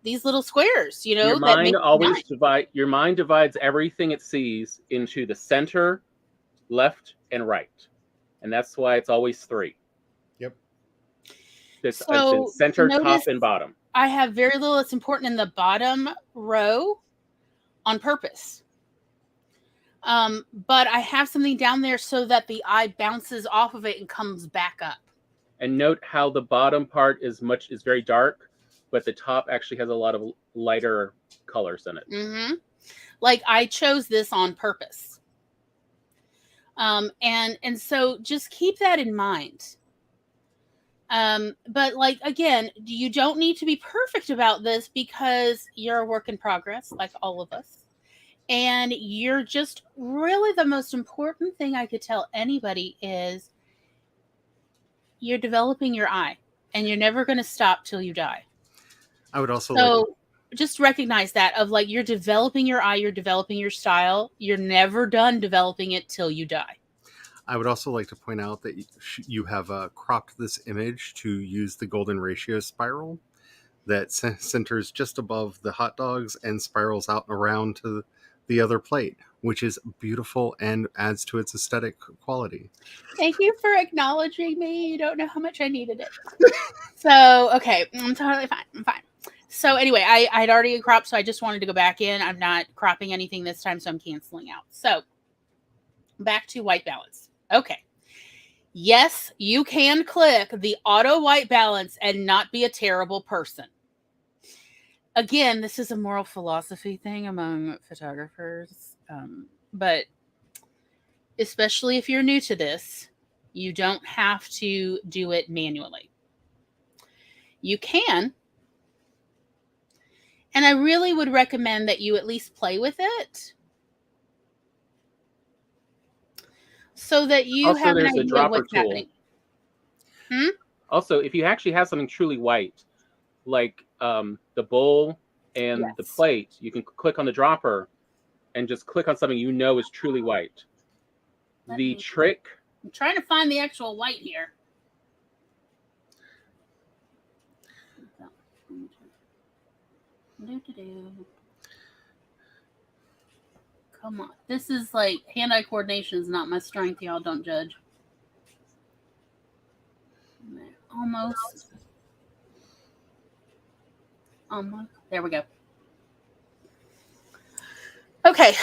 Speaker 1: little squares,
Speaker 3: Your mind divides everything it sees into the center, left, and right. And that's why it's always three.
Speaker 2: Yep.
Speaker 3: It's center, top, and bottom.
Speaker 1: I have very little that's important in the bottom row on purpose. But I have something down there so that the eye bounces off of it and comes back up.
Speaker 3: And note how the bottom part is very dark, but the top actually has a lot of lighter colors in it.
Speaker 1: Mm-hmm. Like I chose this on purpose. And so just keep that in mind. But like, again, you don't need to be perfect about this because you're a work in progress, like all of us. And you're just really the most important thing I could tell anybody is you're developing your eye and you're never going to stop till you die.
Speaker 2: I would also
Speaker 1: just recognize that of like, you're developing your eye, you're developing your style. You're never done developing it till you die.
Speaker 2: I would also like to point out that you have cropped this image to use the golden ratio spiral that centers just above the hot dogs and spirals out and around to the other plate, which is beautiful and adds to its aesthetic quality.
Speaker 1: Thank you for acknowledging me. You don't know how much I needed it. So, okay, I'm totally fine. I'm fine. So anyway, I had already cropped, so I just wanted to go back in. I'm not cropping anything this time, so I'm canceling out. So back to white balance. Okay. Yes, you can click the auto white balance and not be a terrible person. Again, this is a moral philosophy thing among photographers. But especially if you're new to this, you don't have to do it manually. You can. And I really would recommend that you at least play with it so that you
Speaker 3: also,
Speaker 1: have an
Speaker 3: there's a
Speaker 1: idea
Speaker 3: dropper
Speaker 1: of what's
Speaker 3: tool.
Speaker 1: Happening.
Speaker 3: Also, if you actually have something truly white, like the bowl and the plate, you can click on the dropper and just click on something you know is truly white. The trick...
Speaker 1: I'm trying to find the actual white here. Come on. This is like hand-eye coordination is not my strength. Y'all don't judge. Almost. There we go. Okay.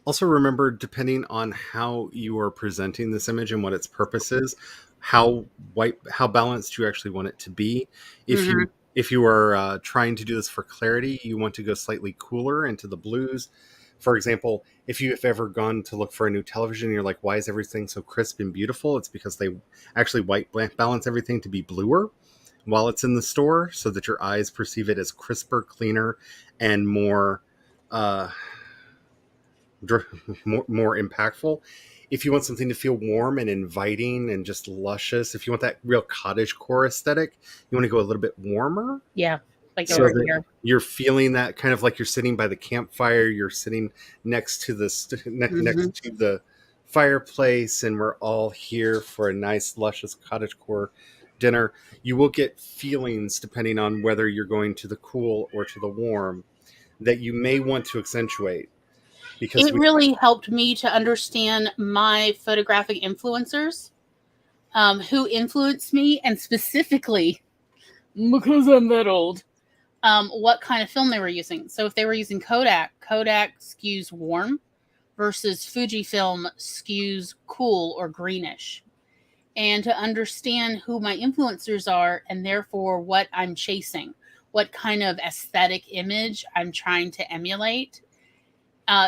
Speaker 2: Also remember, depending on how you are presenting this image and what its purpose is, how balanced you actually want it to be. If you are trying to do this for clarity, you want to go slightly cooler into the blues. For example, if you've ever gone to look for a new television, you're like, why is everything so crisp and beautiful? It's because they actually white balance everything to be bluer while it's in the store so that your eyes perceive it as crisper, cleaner, and more uh, more impactful. If you want something to feel warm and inviting and just luscious, if you want that real cottagecore aesthetic, you want to go a little bit warmer.
Speaker 1: Yeah, like
Speaker 2: So
Speaker 1: over
Speaker 2: that
Speaker 1: here.
Speaker 2: you're feeling that kind of like you're sitting by the campfire, you're sitting next to the next to the fireplace, and we're all here for a nice, luscious cottagecore dinner. You will get feelings depending on whether you're going to the cool or to the warm that you may want to accentuate. Because
Speaker 1: It really helped me to understand my photographic influencers, who influenced me, and specifically, because I'm that old, what kind of film they were using. So if they were using Kodak skews warm versus Fujifilm skews cool or greenish. And to understand who my influencers are and therefore what I'm chasing, what kind of aesthetic image I'm trying to emulate.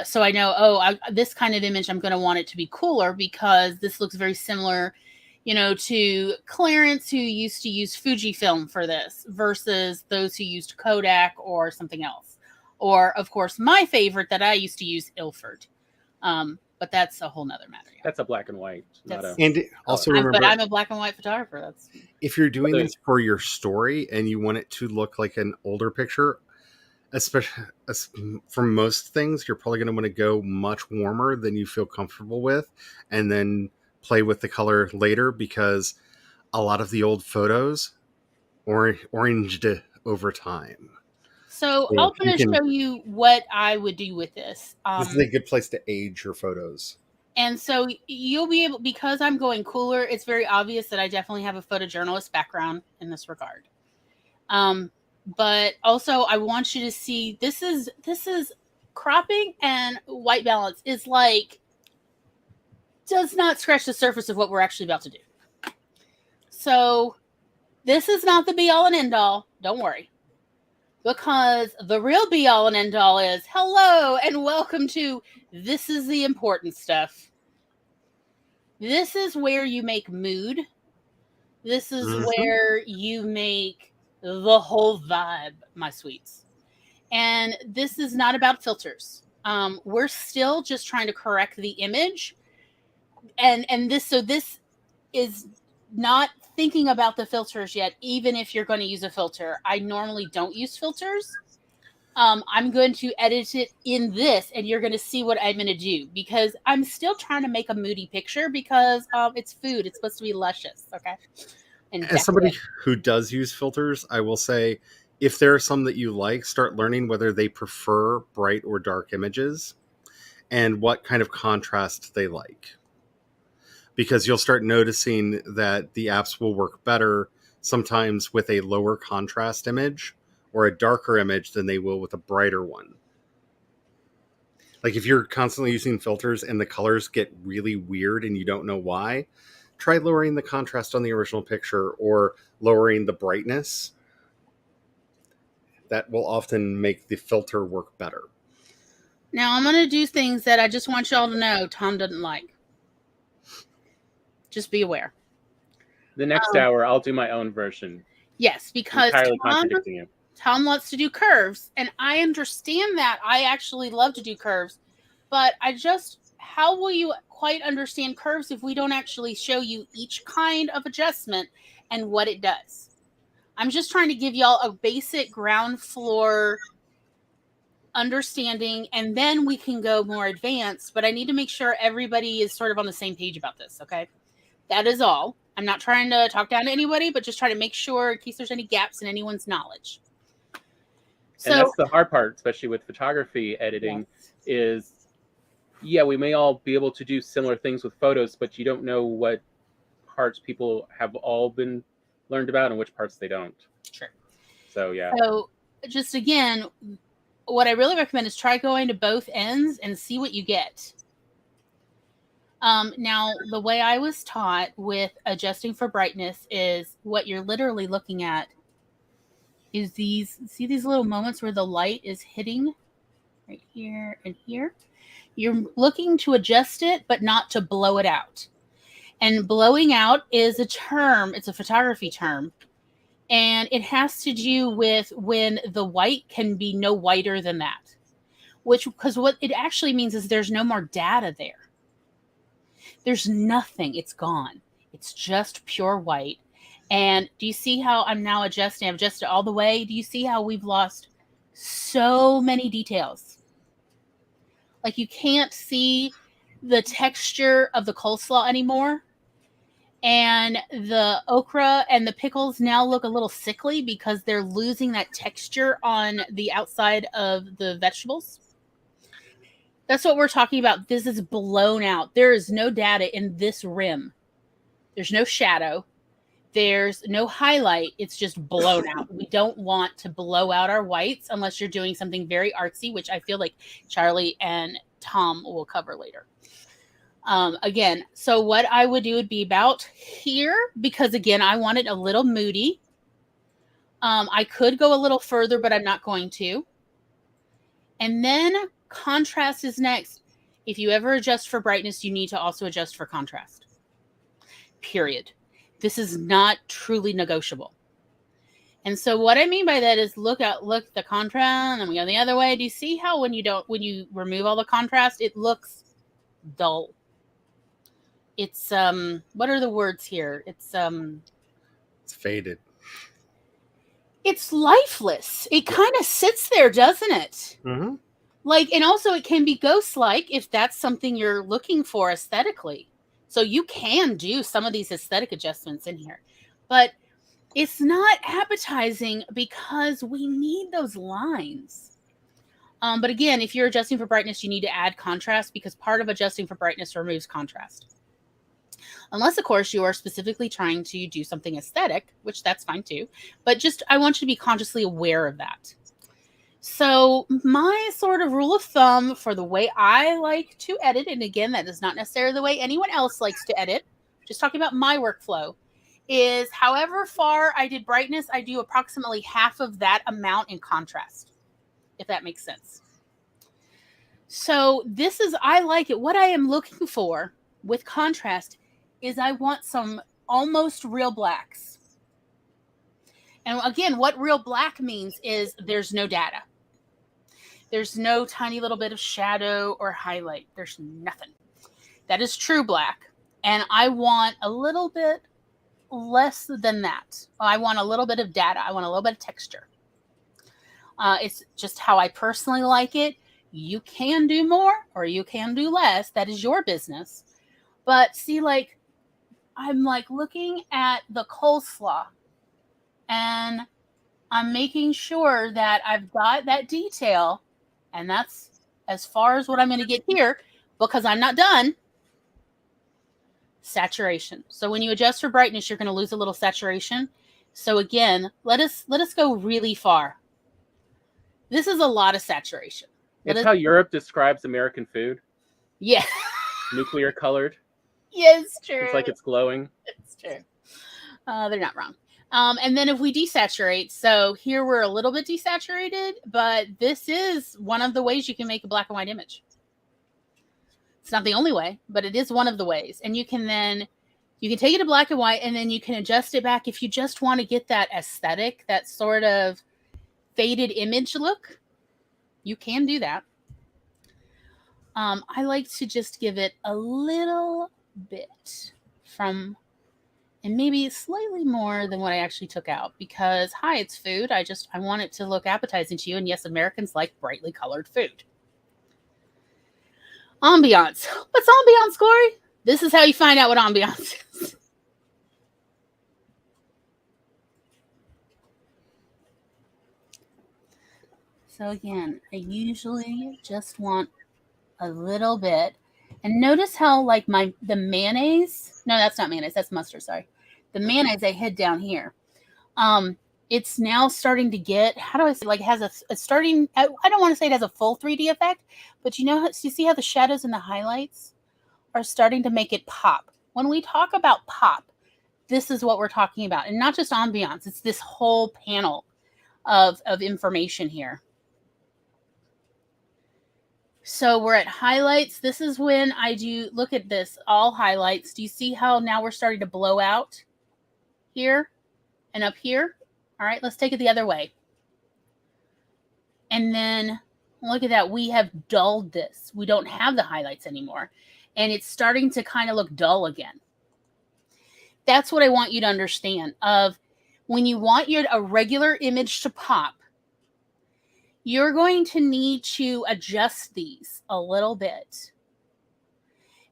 Speaker 1: So I know, this kind of image, I'm going to want it to be cooler because this looks very similar, to Clarence, who used to use Fujifilm for this versus those who used Kodak or something else. Or, of course, my favorite that I used to use, Ilford. But that's a whole nother matter. Yeah.
Speaker 3: That's a black and white.
Speaker 2: And also remember,
Speaker 1: but I'm a black and white photographer.
Speaker 2: If you're doing this for your story and you want it to look like an older picture, especially for most things, you're probably going to want to go much warmer than you feel comfortable with, and then play with the color later, because a lot of the old photos oranged over time.
Speaker 1: So I'm going to show you what I would do with this.
Speaker 2: This is a good place to age your photos.
Speaker 1: And so you'll be able, because I'm going cooler, it's very obvious that I definitely have a photojournalist background in this regard. But also I want you to see, this is cropping and white balance is like, does not scratch the surface of what we're actually about to do. So this is not the be all and end all. Don't worry. Because the real be all and end all is hello and welcome to This Is the Important Stuff. This is where you make mood. This is where you make the whole vibe, my sweets. And this is not about filters. We're still just trying to correct the image. And this is not thinking about the filters yet, even if you're going to use a filter. I normally don't use filters. I'm going to edit it in this, and you're going to see what I'm going to do, because I'm still trying to make a moody picture, because it's food. It's supposed to be luscious, okay? And
Speaker 2: as somebody who does use filters, I will say, if there are some that you like, start learning whether they prefer bright or dark images and what kind of contrast they like. Because you'll start noticing that the apps will work better sometimes with a lower contrast image or a darker image than they will with a brighter one. Like if you're constantly using filters and the colors get really weird and you don't know why, try lowering the contrast on the original picture or lowering the brightness. That will often make the filter work better.
Speaker 1: Now I'm going to do things that I just want y'all to know Tom doesn't like. Just be aware.
Speaker 3: The next hour, I'll do my own version.
Speaker 1: Yes, because
Speaker 3: contradicting you.
Speaker 1: Tom loves to do curves, and I understand that. I actually love to do curves, but how will you quite understand curves if we don't actually show you each kind of adjustment and what it does? I'm just trying to give y'all a basic ground floor understanding, and then we can go more advanced, but I need to make sure everybody is sort of on the same page about this, okay? That is all. I'm not trying to talk down to anybody, but just trying to make sure in case there's any gaps in anyone's knowledge.
Speaker 3: So, and that's the hard part, especially with photography editing, is, we may all be able to do similar things with photos, but you don't know what parts people have all been learned about and which parts they don't.
Speaker 1: Sure.
Speaker 3: So, yeah.
Speaker 1: So, just again, what I really recommend is try going to both ends and see what you get. Now, the way I was taught with adjusting for brightness is what you're literally looking at is these little moments where the light is hitting right here and here. You're looking to adjust it, but not to blow it out. And blowing out is a term. It's a photography term. And it has to do with when the white can be no whiter than that. because what it actually means is there's no more data there. There's nothing. It's gone. It's just pure white. And do you see how I'm now adjusting? I've adjusted all the way. Do you see how we've lost so many details? Like you can't see the texture of the coleslaw anymore. And the okra and the pickles now look a little sickly because they're losing that texture on the outside of the vegetables. That's what we're talking about. This is blown out. There is no data in this rim. There's no shadow. There's no highlight. It's just blown out. We don't want to blow out our whites unless you're doing something very artsy, which I feel like Charlie and Tom will cover later. Again, so what I would do would be about here, because again, I want it a little moody. I could go a little further, but I'm not going to. And then contrast is next. If you ever adjust for brightness, you need to also adjust for contrast. Period. This is not truly negotiable. And so what I mean by that is look at the contrast, and we go the other way. Do you see how when you remove all the contrast, it looks dull? It's what are the words here? It's
Speaker 2: faded.
Speaker 1: It's lifeless. It kind of sits there, doesn't it?
Speaker 2: Mm-hmm.
Speaker 1: Like, and also it can be ghost-like if that's something you're looking for aesthetically. So you can do some of these aesthetic adjustments in here, but it's not appetizing because we need those lines. But again, if you're adjusting for brightness, you need to add contrast because part of adjusting for brightness removes contrast. Unless, of course, you are specifically trying to do something aesthetic, which that's fine too. But just, I want you to be consciously aware of that. So my sort of rule of thumb for the way I like to edit, and again, that is not necessarily the way anyone else likes to edit, just talking about my workflow, is however far I did brightness, I do approximately half of that amount in contrast, if that makes sense. So this is, I like it. What I am looking for with contrast is I want some almost real blacks. And again, what real black means is there's no data. There's no tiny little bit of shadow or highlight. There's nothing. That is true black. And I want a little bit less than that. I want a little bit of data. I want a little bit of texture. It's just how I personally like it. You can do more or you can do less. That is your business. But see, like, I'm like looking at the coleslaw and I'm making sure that I've got that detail, and that's as far as what I'm going to get here because I'm not done. Saturation. So when you adjust for brightness, you're going to lose a little saturation. So again, let us go really far. This is a lot of saturation.
Speaker 3: It's how Europe describes American food.
Speaker 1: Yeah.
Speaker 3: Nuclear colored.
Speaker 1: Yeah, it's true.
Speaker 3: It's like it's glowing.
Speaker 1: It's true. They're not wrong. And then if we desaturate, so here we're a little bit desaturated, but this is one of the ways you can make a black and white image. It's not the only way, but it is one of the ways. And you can take it to black and white, and then you can adjust it back if you just want to get that aesthetic, that sort of faded image look. You can do that. I like to just give it a little bit from, and maybe slightly more than what I actually took out because, hi, it's food. I want it to look appetizing to you. And yes, Americans like brightly colored food. Ambience. What's ambience, Corey? This is how you find out what ambience is. So again, I usually just want a little bit. And notice how like the mayonnaise, no, that's not mayonnaise, that's mustard, sorry. The mayonnaise I hid down here. It's now starting to get, how do I say, like it has a starting, I don't want to say it has a full 3D effect, but you see how the shadows and the highlights are starting to make it pop. When we talk about pop, this is what we're talking about. And not just ambiance, it's this whole panel of information here. So we're at highlights. This is when I do, look at this, all highlights. Do you see how now we're starting to blow out here and up here? All right, let's take it the other way. And then Look at that. We have dulled this. We don't have the highlights anymore. And it's starting to kind of look dull again. That's what I want you to understand. Of when you want a regular image to pop, you're going to need to adjust these a little bit.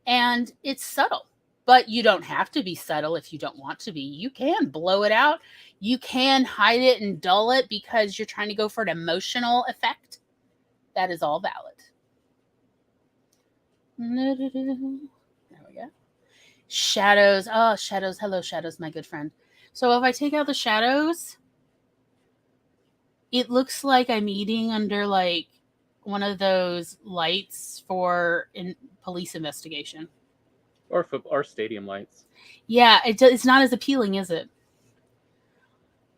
Speaker 1: And it's subtle, but you don't have to be subtle if you don't want to be. You can blow it out. You can hide it and dull it because you're trying to go for an emotional effect. That is all valid. There we go. Shadows. Oh, shadows. Hello, shadows, my good friend. So if I take out the shadows, it looks like I'm eating under like one of those lights for police investigation.
Speaker 3: Or stadium lights.
Speaker 1: Yeah, it's not as appealing, is it?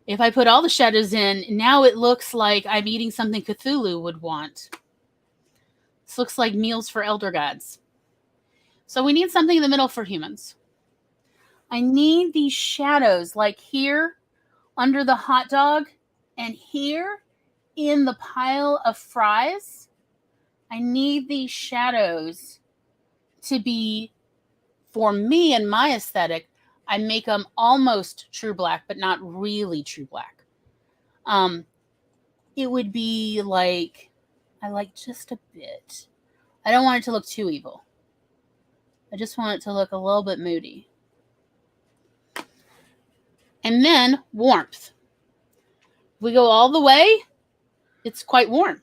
Speaker 1: If I put all the shadows in, now it looks like I'm eating something Cthulhu would want. This looks like meals for elder gods. So we need something in the middle for humans. I need these shadows like here under the hot dog and here in the pile of fries. I need these shadows to be, for me and my aesthetic, I make them almost true black, but not really true black. It would be like, I like just a bit. I don't want it to look too evil. I just want it to look a little bit moody. And then warmth. If we go all the way, it's quite warm.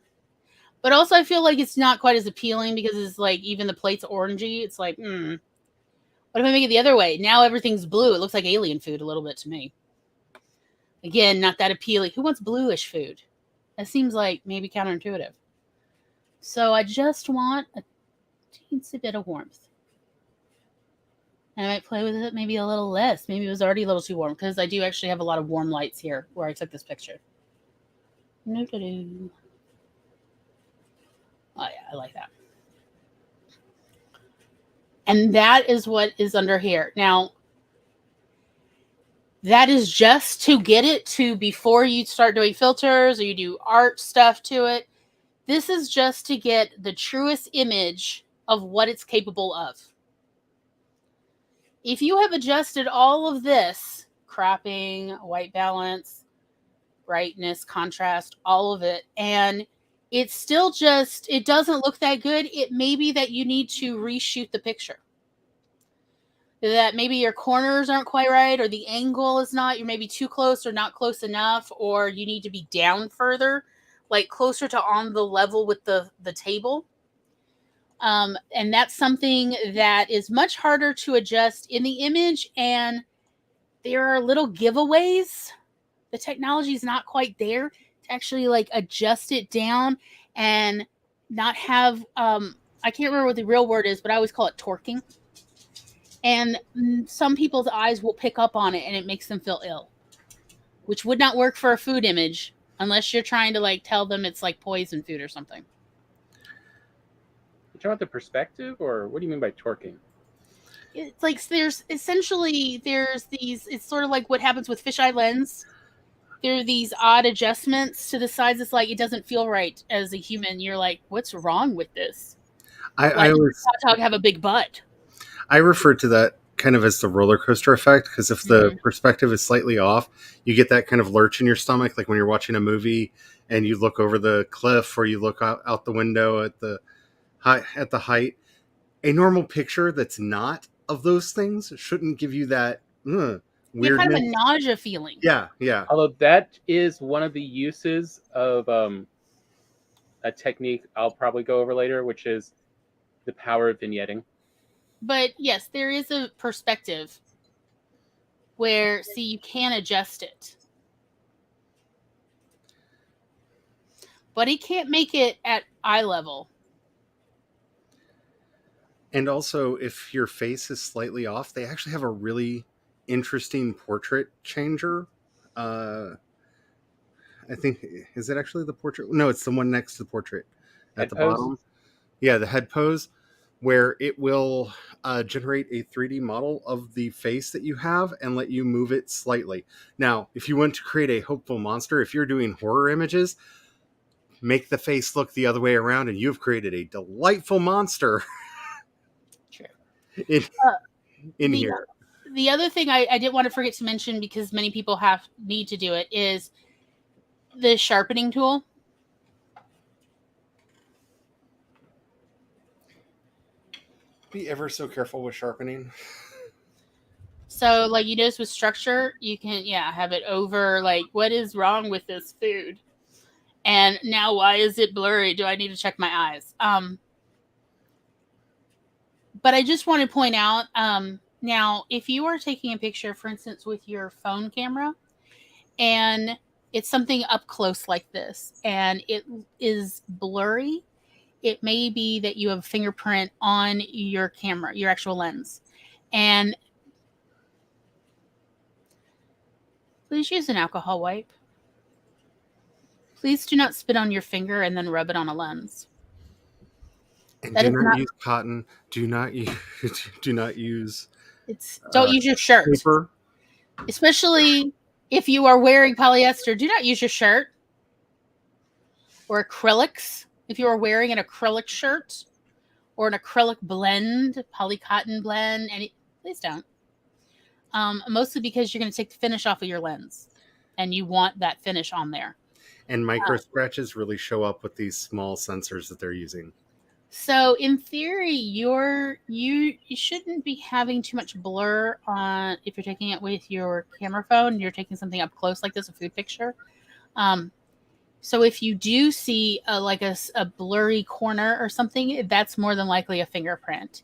Speaker 1: But also I feel like it's not quite as appealing because it's like even the plate's orangey. It's like, What if I make it the other way? Now everything's blue. It looks like alien food a little bit to me. Again, not that appealing. Who wants bluish food? That seems like maybe counterintuitive. So I just want a teensy bit of warmth. And I might play with it maybe a little less. Maybe it was already a little too warm because I do actually have a lot of warm lights here where I took this picture. Oh, yeah, I like that. And that is what is under here. Now, that is just to get it to before you start doing filters or you do art stuff to it. This is just to get the truest image of what it's capable of. If you have adjusted all of this, cropping, white balance, brightness, contrast, all of it, and it's still just, it doesn't look that good, it may be that you need to reshoot the picture. That maybe your corners aren't quite right, or the angle is not, you're maybe too close or not close enough, or you need to be down further, like closer to on the level with the table. And that's something that is much harder to adjust in the image, and there are little giveaways. The technology is not quite there to actually like adjust it down and not have, I can't remember what the real word is, but I always call it torquing. And some people's eyes will pick up on it and it makes them feel ill, which would not work for a food image unless you're trying to like tell them it's like poison food or something.
Speaker 3: You talking about the perspective, or what do you mean by torquing?
Speaker 1: It's like there's these, it's sort of like what happens with fisheye lens. There are these odd adjustments to the sides. It's like it doesn't feel right as a human. You're like, what's wrong with this?
Speaker 2: I always
Speaker 1: hot dog have a big butt.
Speaker 2: I refer to that kind of as the roller coaster effect, because if the perspective is slightly off, you get that kind of lurch in your stomach, like when you're watching a movie and you look over the cliff or you look out the window at the height. A normal picture that's not of those things shouldn't give you that weirdness.
Speaker 1: Kind of a nausea feeling.
Speaker 2: Yeah.
Speaker 3: Although that is one of the uses of a technique I'll probably go over later, which is the power of vignetting.
Speaker 1: But yes, there is a perspective where, see, you can adjust it. But he can't make it at eye level.
Speaker 2: And also, if your face is slightly off, they actually have a really interesting portrait changer. I think, is it actually the portrait? No, it's the one next to the portrait at
Speaker 3: Head
Speaker 2: the
Speaker 3: pose?
Speaker 2: bottom. Yeah, the head pose, where it will generate a 3D model of the face that you have and let you move it slightly. Now, if you want to create a hopeful monster, if you're doing horror images, make the face look the other way around, and you've created a delightful monster
Speaker 1: True.
Speaker 2: in here.
Speaker 1: The other thing I didn't want to forget to mention, because many people need to do it, is the sharpening tool.
Speaker 2: Be ever so careful with sharpening.
Speaker 1: So, like, you notice with structure, you can, have it over, like, what is wrong with this food? And now, why is it blurry? Do I need to check my eyes? But I just want to point out, now, if you are taking a picture, for instance, with your phone camera, and it's something up close like this, and it is blurry, it may be that you have a fingerprint on your camera, your actual lens. And please use an alcohol wipe. Please do not spit on your finger and then rub it on a lens.
Speaker 2: And do not use cotton. Do not use.
Speaker 1: Don't use your shirt.
Speaker 2: Paper.
Speaker 1: Especially if you are wearing polyester. Do not use your shirt. Or acrylics. If you are wearing an acrylic shirt or an acrylic blend, polycotton blend, please don't. Mostly because you're going to take the finish off of your lens, and you want that finish on there.
Speaker 2: And micro scratches really show up with these small sensors that they're using.
Speaker 1: So in theory, you shouldn't be having too much blur on if you're taking it with your camera phone. You're taking something up close like this, a food picture. So if you do see a blurry corner or something, that's more than likely a fingerprint.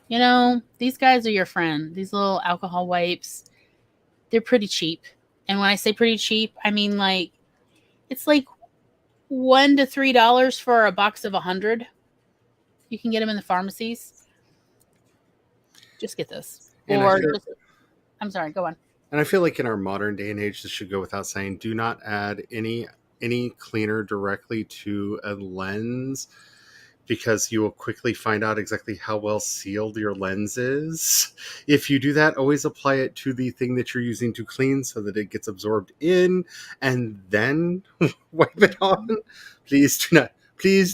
Speaker 1: These guys are your friend. These little alcohol wipes, they're pretty cheap. And when I say pretty cheap, I mean it's like $1 to $3 for a box of 100. You can get them in the pharmacies. Just get this. I'm sorry, go on.
Speaker 2: And I feel like in our modern day and age, this should go without saying, do not add any cleaner directly to a lens, because you will quickly find out exactly how well sealed your lens is. If you do that, always apply it to the thing that you're using to clean so that it gets absorbed in, and then wipe it on. Please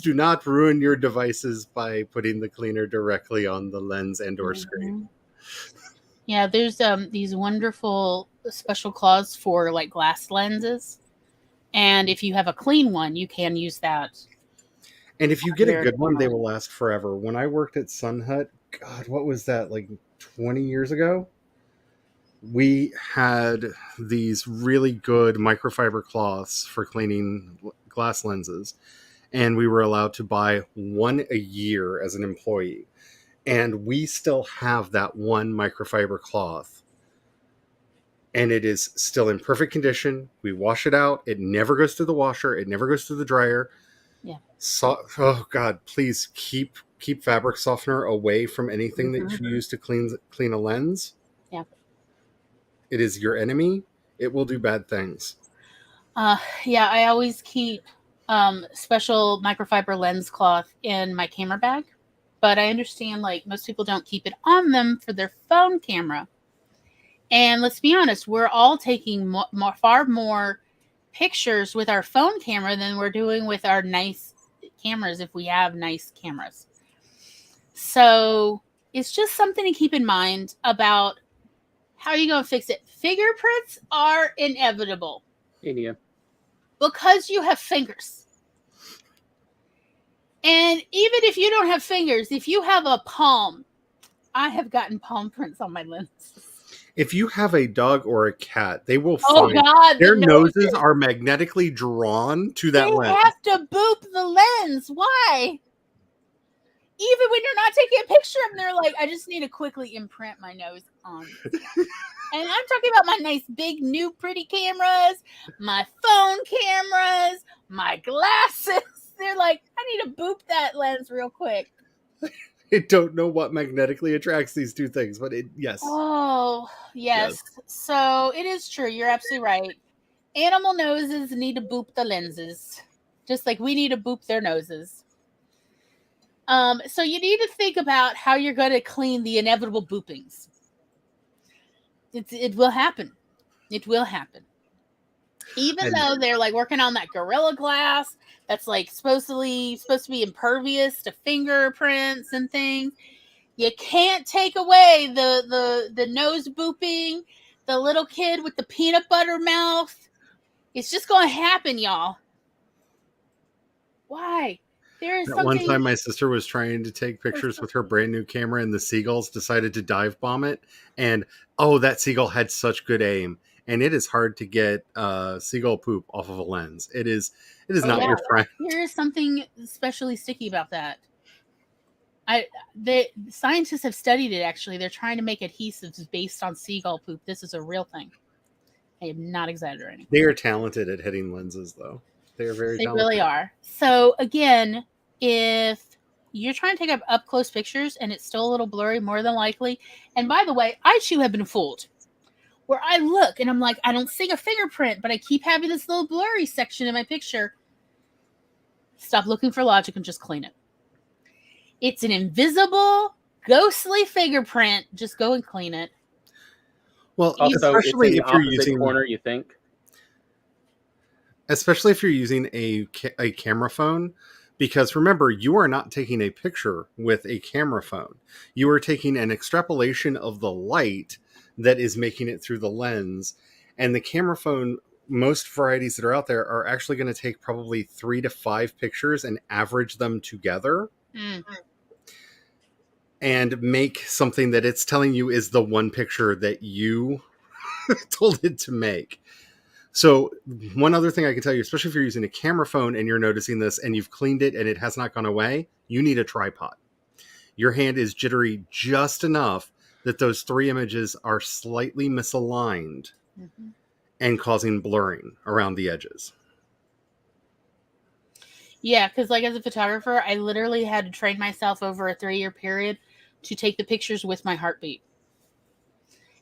Speaker 2: do not ruin your devices by putting the cleaner directly on the lens and or screen.
Speaker 1: Yeah, there's these wonderful special cloths for like glass lenses. And if you have a clean one, you can use that.
Speaker 2: And if you get a good one, they will last forever. When I worked at Sun Hut, God, what was that, like 20 years ago? We had these really good microfiber cloths for cleaning glass lenses. And we were allowed to buy one a year as an employee. And we still have that one microfiber cloth. And it is still in perfect condition. We wash it out. It never goes to the washer. It never goes to the dryer.
Speaker 1: Yeah.
Speaker 2: So, oh God, please keep fabric softener away from anything that you use to clean a lens.
Speaker 1: Yeah.
Speaker 2: It is your enemy. It will do bad things.
Speaker 1: Yeah, I always keep special microfiber lens cloth in my camera bag, but I understand like most people don't keep it on them for their phone camera. And let's be honest, we're all taking far more pictures with our phone camera than we're doing with our nice cameras if we have nice cameras. So it's just something to keep in mind about how you're going to fix it. Fingerprints are inevitable.
Speaker 3: Yeah.
Speaker 1: Because you have fingers. And even if you don't have fingers, if you have a palm, I have gotten palm prints on my lenses.
Speaker 2: If you have a dog or a cat, they will
Speaker 1: find
Speaker 2: their noses are magnetically drawn to that lens.
Speaker 1: They have to boop the lens. Why? Even when you're not taking a picture of them, they're like, I just need to quickly imprint my nose on it. And I'm talking about my nice, big, new, pretty cameras, my phone cameras, my glasses. They're like, I need to boop that lens real quick.
Speaker 2: I don't know what magnetically attracts these two things, but yes.
Speaker 1: Oh, yes. So it is true. You're absolutely right. Animal noses need to boop the lenses, just like we need to boop their noses. So you need to think about how you're going to clean the inevitable boopings. It will happen. It will happen. Even though they're like working on that Gorilla Glass that's like supposed to be impervious to fingerprints and things, you can't take away the nose booping, the little kid with the peanut butter mouth. It's just going to happen, y'all. Why? There is
Speaker 2: That
Speaker 1: something.
Speaker 2: one time my sister was trying to take pictures with her brand new camera and the seagulls decided to dive bomb it. And that seagull had such good aim. And it is hard to get seagull poop off of a lens. It is not your friend.
Speaker 1: There is something especially sticky about that. The scientists have studied it, actually. They're trying to make adhesives based on seagull poop. This is a real thing. I am not exaggerating.
Speaker 2: They are talented at hitting lenses, though. They are very talented.
Speaker 1: They really are. So, again, if you're trying to take up close pictures and it's still a little blurry, more than likely. And by the way, I too have been fooled. Where I look and I'm like, I don't see a fingerprint, but I keep having this little blurry section in my picture. Stop looking for logic and just clean it. It's an invisible, ghostly fingerprint. Just go and clean it.
Speaker 3: Well, also, especially if you're using corner, you think.
Speaker 2: Especially if you're using a camera phone, because remember, you are not taking a picture with a camera phone. You are taking an extrapolation of the light that is making it through the lens. And the camera phone, most varieties that are out there, are actually going to take probably 3 to 5 pictures and average them together. And make something that it's telling you is the one picture that you told it to make. So one other thing I can tell you, especially if you're using a camera phone and you're noticing this and you've cleaned it and it has not gone away, you need a tripod. Your hand is jittery just enough that those 3 images are slightly misaligned and causing blurring around the edges.
Speaker 1: Yeah, because like as a photographer, I literally had to train myself over a 3-year period to take the pictures with my heartbeat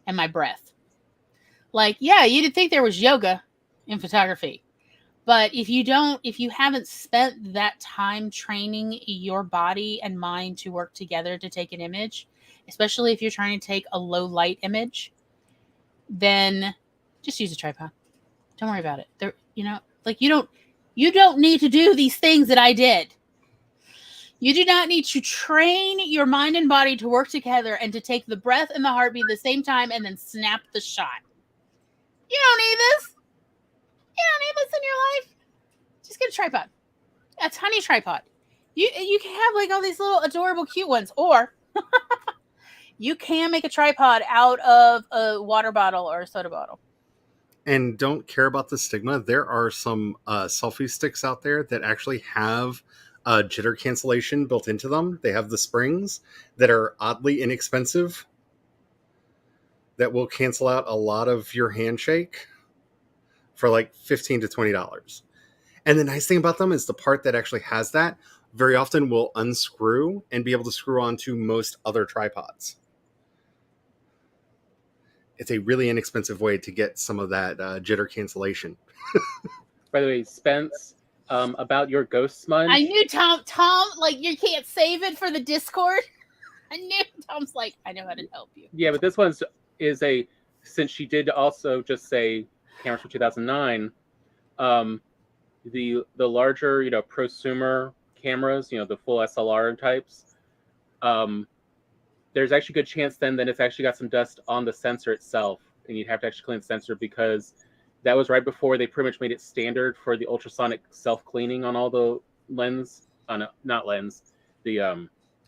Speaker 1: and my breath. Like, yeah, you'd think there was yoga in photography, but if you haven't spent that time training your body and mind to work together to take an image, especially if you're trying to take a low light image, then just use a tripod. Don't worry about it. You don't need to do these things that I did. You do not need to train your mind and body to work together and to take the breath and the heartbeat at the same time and then snap the shot. You don't need this. You don't need this in your life. Just get a tripod. A tiny tripod. You can have like all these little adorable cute ones, or you can make a tripod out of a water bottle or a soda bottle.
Speaker 2: And don't care about the stigma. There are some selfie sticks out there that actually have jitter cancellation built into them. They have the springs that are oddly inexpensive that will cancel out a lot of your handshake for like $15 to $20. And the nice thing about them is the part that actually has that very often will unscrew and be able to screw onto most other tripods. It's a really inexpensive way to get some of that jitter cancellation.
Speaker 3: By the way, Spence, about your ghost smudge.
Speaker 1: I knew Tom, like, you can't save it for the Discord. I knew Tom's like, I know how to help you.
Speaker 3: Yeah, but this one is since she did also just say cameras from 2009, the larger, prosumer cameras, the full SLR types, there's actually a good chance then that it's actually got some dust on the sensor itself, and you'd have to actually clean the sensor because that was right before they pretty much made it standard for the ultrasonic self-cleaning on all the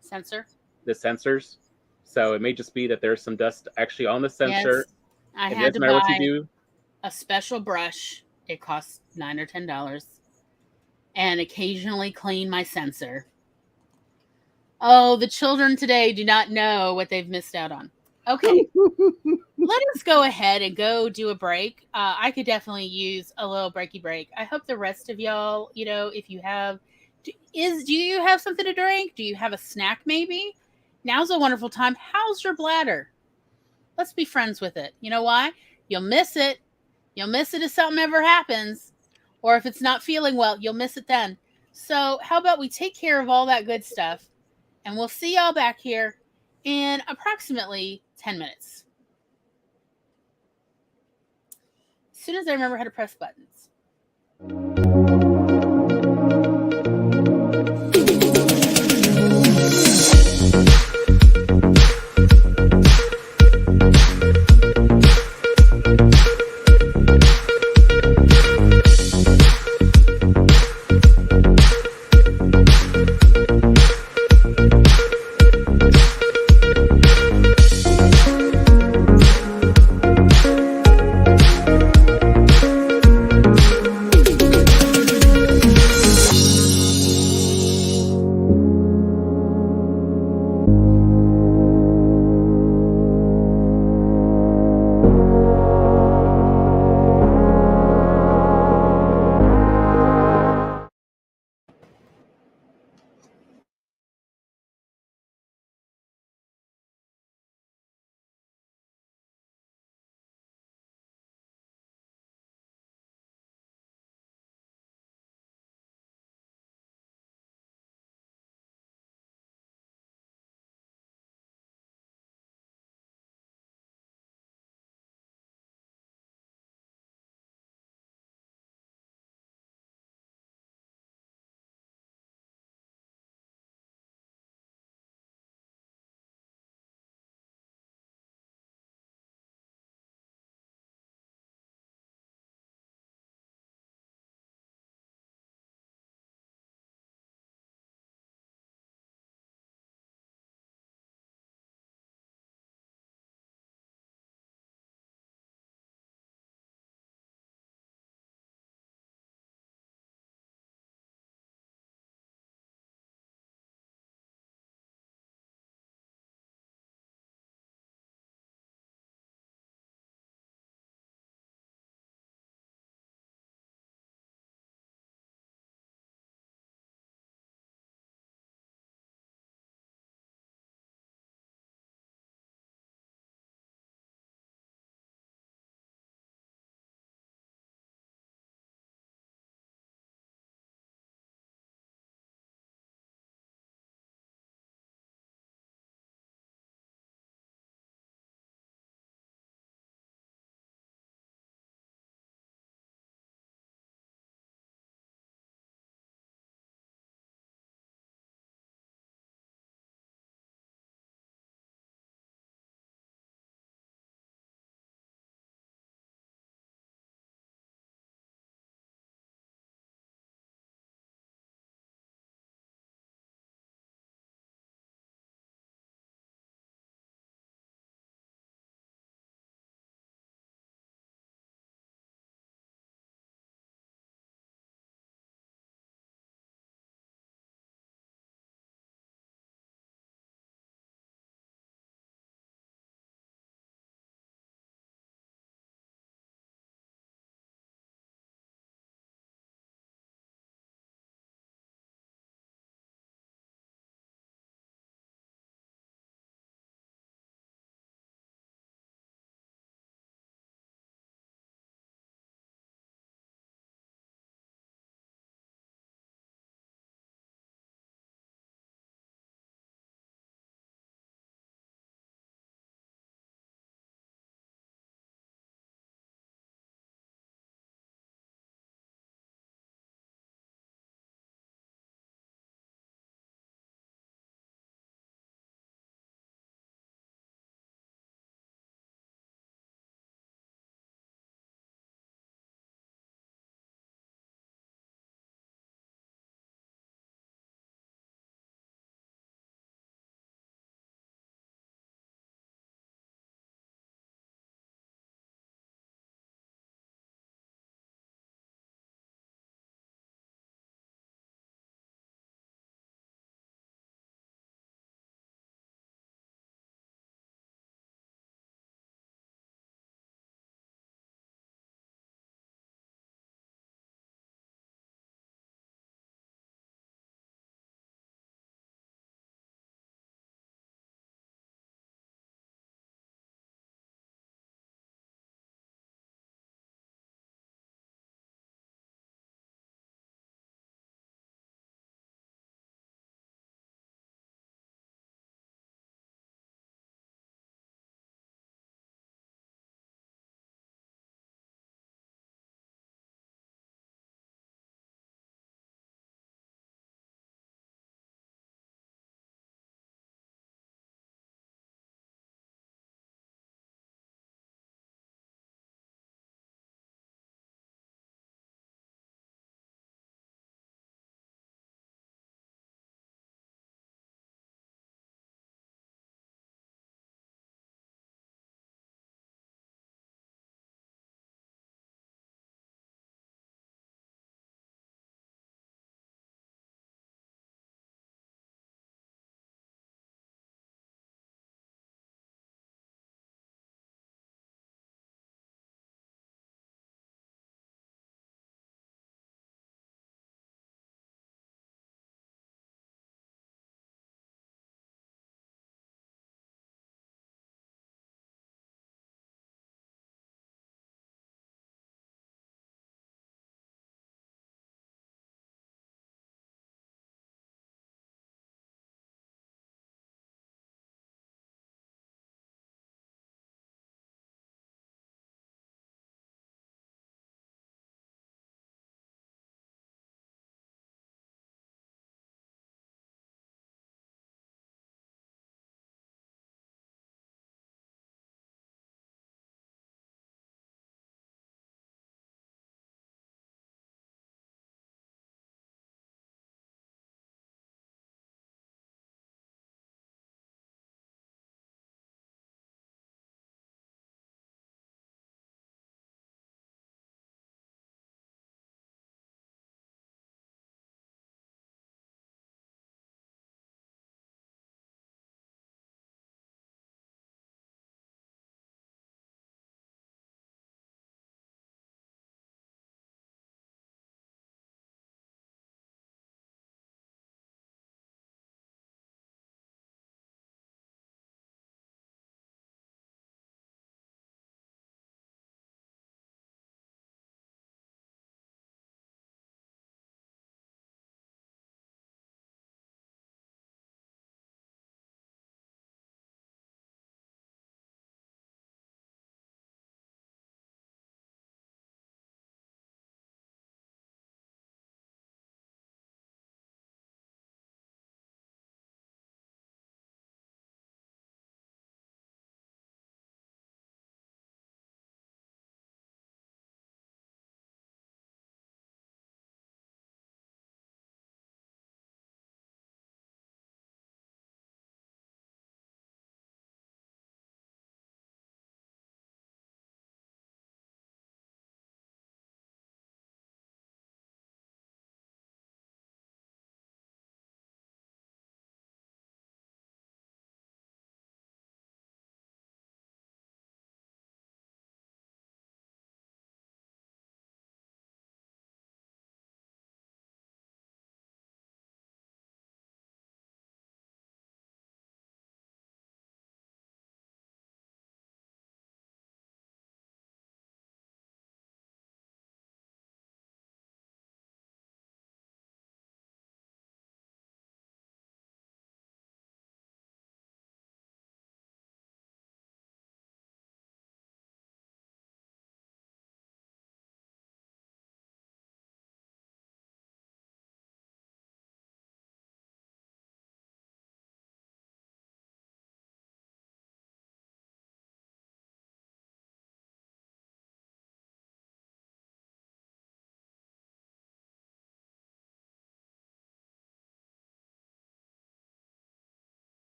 Speaker 1: Sensor?
Speaker 3: The sensors. So it may just be that there's some dust actually on the sensor.
Speaker 1: Yes, I
Speaker 3: it
Speaker 1: had to
Speaker 3: matter
Speaker 1: buy
Speaker 3: what you do.
Speaker 1: a special brush. It costs $9 or $10, and occasionally clean my sensor. Oh, the children today do not know what they've missed out on. Okay, let us go ahead and go do a break. I could definitely use a little breaky break. I hope the rest of y'all, if you have, do you have something to drink? Do you have a snack maybe? Now's a wonderful time. How's your bladder? Let's be friends with it. You know why? You'll miss it. You'll miss it if something ever happens. Or if it's not feeling well, you'll miss it then. So how about we take care of all that good stuff, and we'll see y'all back here in approximately 10 minutes. soon as I remember how to press buttons.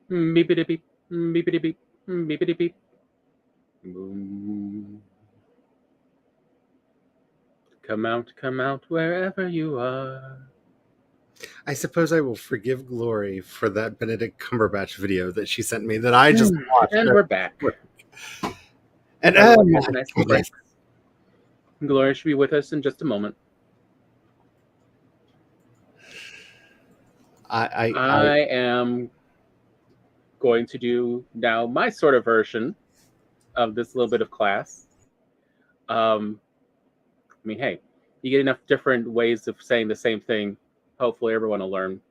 Speaker 3: Beepity beep, beepity beep, beepity beep. Boom. Come out wherever you are.
Speaker 2: I suppose I will forgive Glory for that Benedict Cumberbatch video that she sent me that I just watched.
Speaker 3: And we're back.
Speaker 2: And
Speaker 3: Everyone has a nice little break. Glory should be with us in just a moment. I am going to do now my sort of version of this little bit of class. I mean, hey, you get enough different ways of saying the same thing. Hopefully everyone will learn.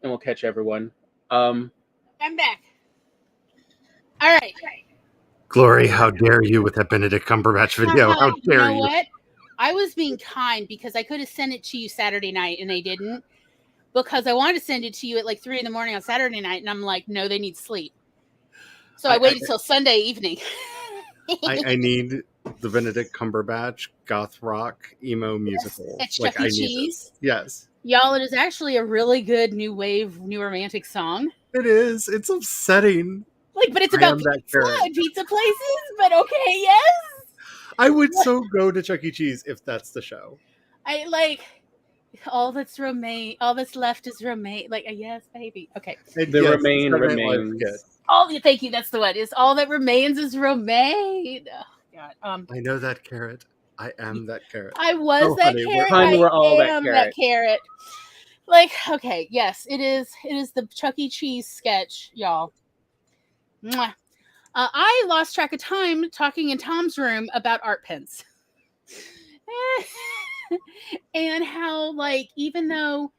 Speaker 3: And we'll catch everyone.
Speaker 1: I'm back. All right.
Speaker 2: Glory, how dare you with that Benedict Cumberbatch video? How dare you?
Speaker 1: You know what? I was being kind because I could have sent it to you Saturday night and they didn't. Because I wanted to send it to you at like 3 a.m. on Saturday night. And I'm like, no, they need sleep. So I waited till Sunday evening.
Speaker 2: I need the Benedict Cumberbatch goth rock emo musical.
Speaker 1: It's Chuck E. Cheese.
Speaker 2: Yes.
Speaker 1: Y'all, it is actually a really good new wave, new romantic song.
Speaker 2: It is. It's upsetting.
Speaker 1: Like, but it's about pizza places. But okay, yes.
Speaker 2: I would so go to Chuck E. Cheese if that's the show.
Speaker 1: I like all that's left is remain. Like, yes, baby. Okay.
Speaker 3: Remains.
Speaker 1: Thank you. That's the one. Is all that remains is remain. Oh, God.
Speaker 2: I know that carrot. I am that carrot.
Speaker 1: I was that
Speaker 2: honey,
Speaker 1: carrot.
Speaker 3: We're all
Speaker 1: that carrot. Like, okay, yes, it is. It is the Chuck E. Cheese sketch, y'all. Mwah. I lost track of time talking in Tom's room about art pens. And how, like, even though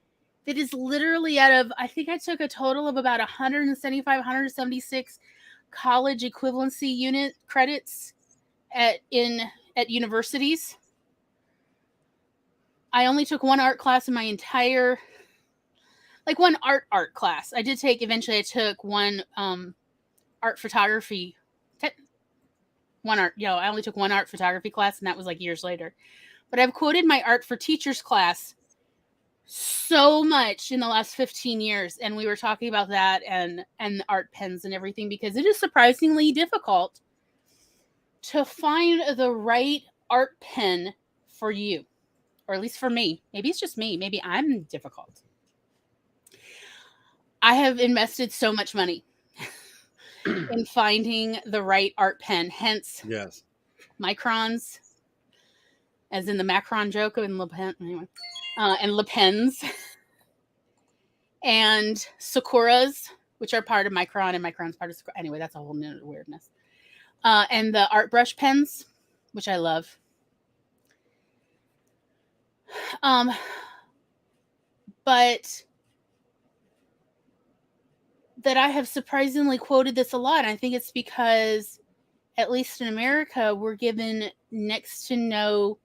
Speaker 1: it is literally out of, I think I took a total of about 175, 176 college equivalency unit credits at universities. I only took one art class in my entire, like one art class. I took one art photography. I only took one art photography class, and that was like years later. But I've quoted my art for teachers class so much in the last 15 years. And we were talking about that and art pens and everything, because it is surprisingly difficult to find the right art pen for you, or at least for me. Maybe it's just me. Maybe I'm difficult. I have invested so much money in finding the right art pen. Hence,
Speaker 2: yes,
Speaker 1: microns, as in the Macron joke in Le Pen, anyway, and Le Pens, and Sakuras, which are part of Micron, and Micron's part of Sakura. Anyway, that's a whole nother weirdness. And the art brush pens, which I love. But that I have surprisingly quoted this a lot. I think it's because, at least in America, we're given next to no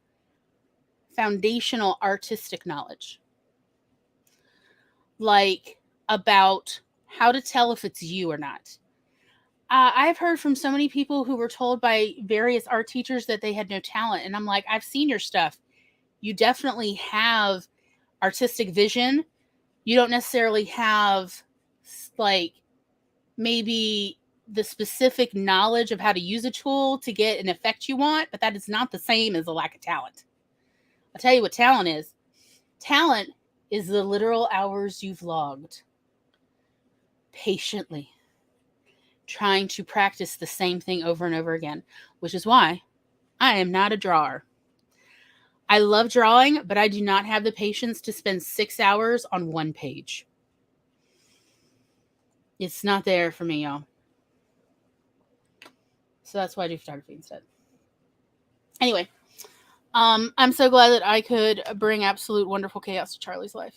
Speaker 1: foundational artistic knowledge. Like, about how to tell if it's you or not. I've heard from so many people who were told by various art teachers that they had no talent. And I'm like, I've seen your stuff. You definitely have artistic vision. You don't necessarily have, like, maybe the specific knowledge of how to use a tool to get an effect you want, but that is not the same as a lack of talent. I'll tell you what talent is. Talent is the literal hours you've logged patiently trying to practice the same thing over and over again, which is why I am not a drawer. I love drawing, but I do not have the patience to spend 6 hours on one page. It's not there for me, y'all. So that's why I do photography instead. Anyway, I'm so glad that I could bring absolute wonderful chaos to Charlie's life.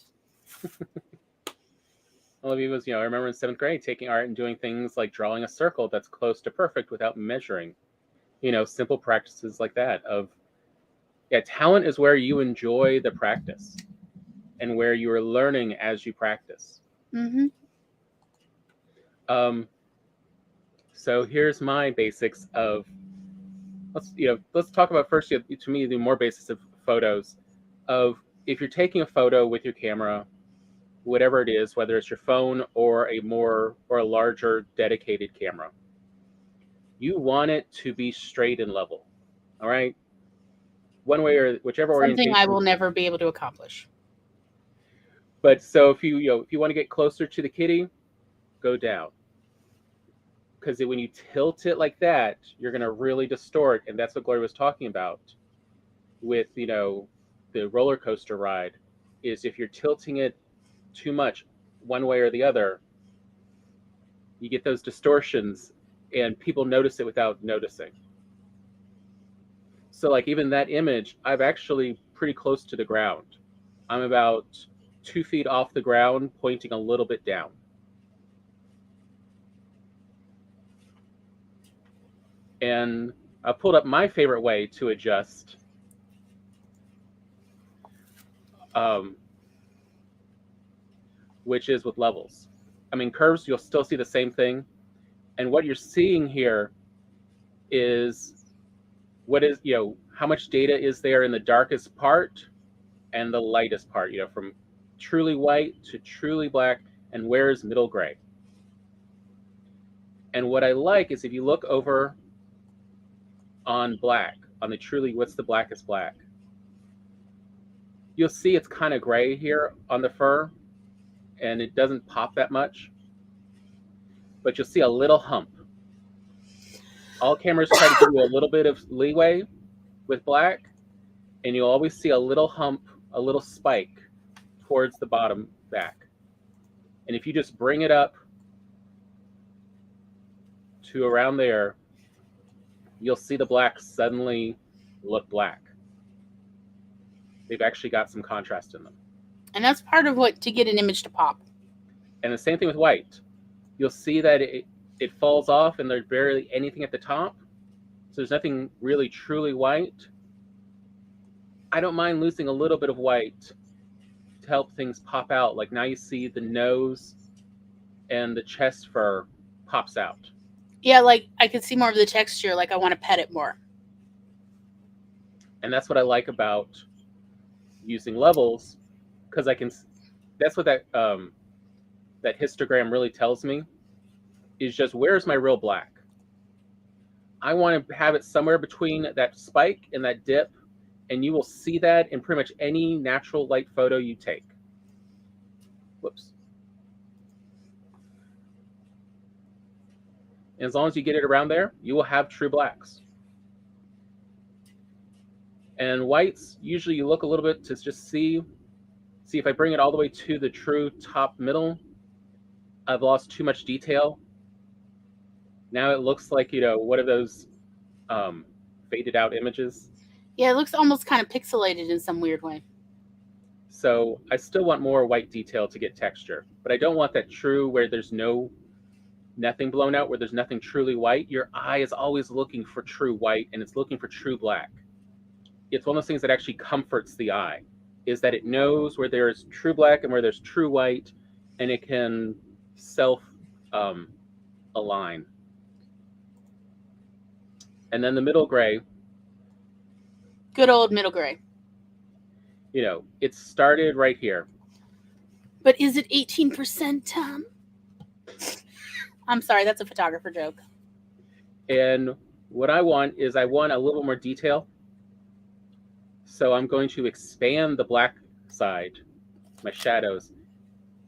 Speaker 3: Olivia was, I remember in 7th grade taking art and doing things like drawing a circle that's close to perfect without measuring. Simple practices like that talent is where you enjoy the practice and where you are learning as you practice.
Speaker 1: Mm-hmm.
Speaker 3: So here's my basics of, let's talk about first, to me, the more basics of photos of if you're taking a photo with your camera, whatever it is, whether it's your phone or a larger dedicated camera. You want it to be straight and level. All right? One way or whichever orientation.
Speaker 1: Something I will never be able to accomplish.
Speaker 3: But so if you want to get closer to the kitty, go down. Because when you tilt it like that, you're going to really distort, and that's what Gloria was talking about with the roller coaster ride. Is if you're tilting it too much one way or the other, you get those distortions, and people notice it without noticing. So like even that image, I'm actually pretty close to the ground. I'm about 2 feet off the ground, pointing a little bit down. And I pulled up my favorite way to adjust. Which is with levels. I mean, curves, you'll still see the same thing. And what you're seeing here is how much data is there in the darkest part and the lightest part, from truly white to truly black, and where is middle gray. And what I like is if you look over on black, on the truly, what's the blackest black? You'll see it's kind of gray here on the fur, and it doesn't pop that much, but you'll see a little hump. All cameras try to give you a little bit of leeway with black, and you'll always see a little hump, a little spike towards the bottom back. And if you just bring it up to around there, you'll see the black suddenly look black. They've actually got some contrast in them.
Speaker 1: And that's part of what to get an image to pop.
Speaker 3: And the same thing with white. You'll see that it falls off and there's barely anything at the top. So there's nothing really truly white. I don't mind losing a little bit of white to help things pop out. Like now you see the nose and the chest fur pops out.
Speaker 1: Yeah, like I could see more of the texture, like I want to pet it more.
Speaker 3: And that's what I like about using levels, because that's what that histogram really tells me, is just where's my real black. I want to have it somewhere between that spike and that dip, and you will see that in pretty much any natural light photo you take. Whoops. And as long as you get it around there, you will have true blacks. And whites, usually you look a little bit to just see if I bring it all the way to the true top middle, I've lost too much detail. Now it looks like, one of those faded out images.
Speaker 1: Yeah, it looks almost kind of pixelated in some weird way.
Speaker 3: So I still want more white detail to get texture, but I don't want that true where there's nothing blown out, where there's nothing truly white. Your eye is always looking for true white, and it's looking for true black. It's one of those things that actually comforts the eye, is that it knows where there's true black and where there's true white, and it can self-align. And then the middle gray.
Speaker 1: Good old middle gray.
Speaker 3: It started right here.
Speaker 1: But is it 18%, Tom? I'm sorry, that's a photographer joke.
Speaker 3: And what I want is a little more detail. So I'm going to expand the black side, my shadows,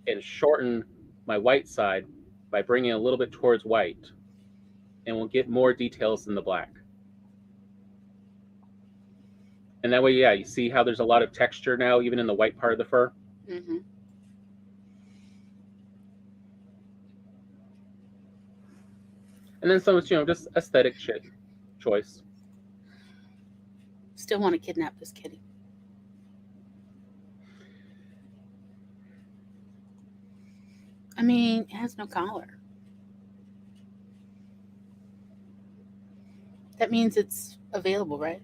Speaker 3: and shorten my white side by bringing a little bit towards white. And we'll get more details in the black. And that way, yeah, you see how there's a lot of texture now, even in the white part of the fur?
Speaker 1: Mm-hmm.
Speaker 3: And then some, just aesthetic choice.
Speaker 1: Still want to kidnap this kitty. I mean, it has no collar. That means it's available, right?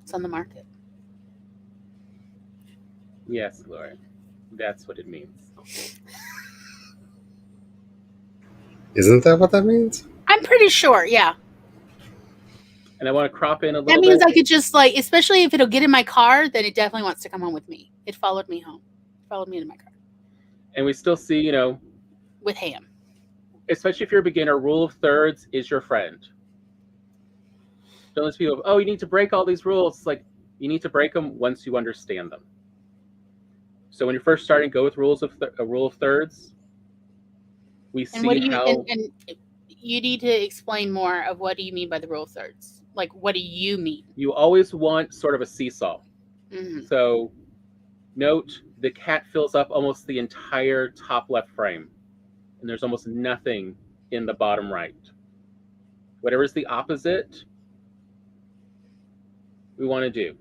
Speaker 1: It's on the market.
Speaker 3: Yes, Gloria. That's what it means.
Speaker 2: Isn't that what that means?
Speaker 1: I'm pretty sure, yeah.
Speaker 3: And I want to crop in a little
Speaker 1: That means
Speaker 3: bit.
Speaker 1: I could just especially if it'll get in my car, then it definitely wants to come home with me. It followed me home. It followed me into my car.
Speaker 3: And we still see, you know,
Speaker 1: with ham.
Speaker 3: especially if you're a beginner, rule of thirds is your friend. Don't let people, oh, you need to break all these rules. It's like, you need to break them once you understand them. So when you're first starting, go with a rule of thirds. We
Speaker 1: And what
Speaker 3: see
Speaker 1: do you
Speaker 3: how
Speaker 1: and you need to explain more of what do you mean by the rule of thirds? Like, what do you mean?
Speaker 3: you always want sort of a seesaw.
Speaker 1: Mhm.
Speaker 3: So note the cat fills up almost the entire top left frame, and there's almost nothing in the bottom right. Whatever's the opposite, we want to do.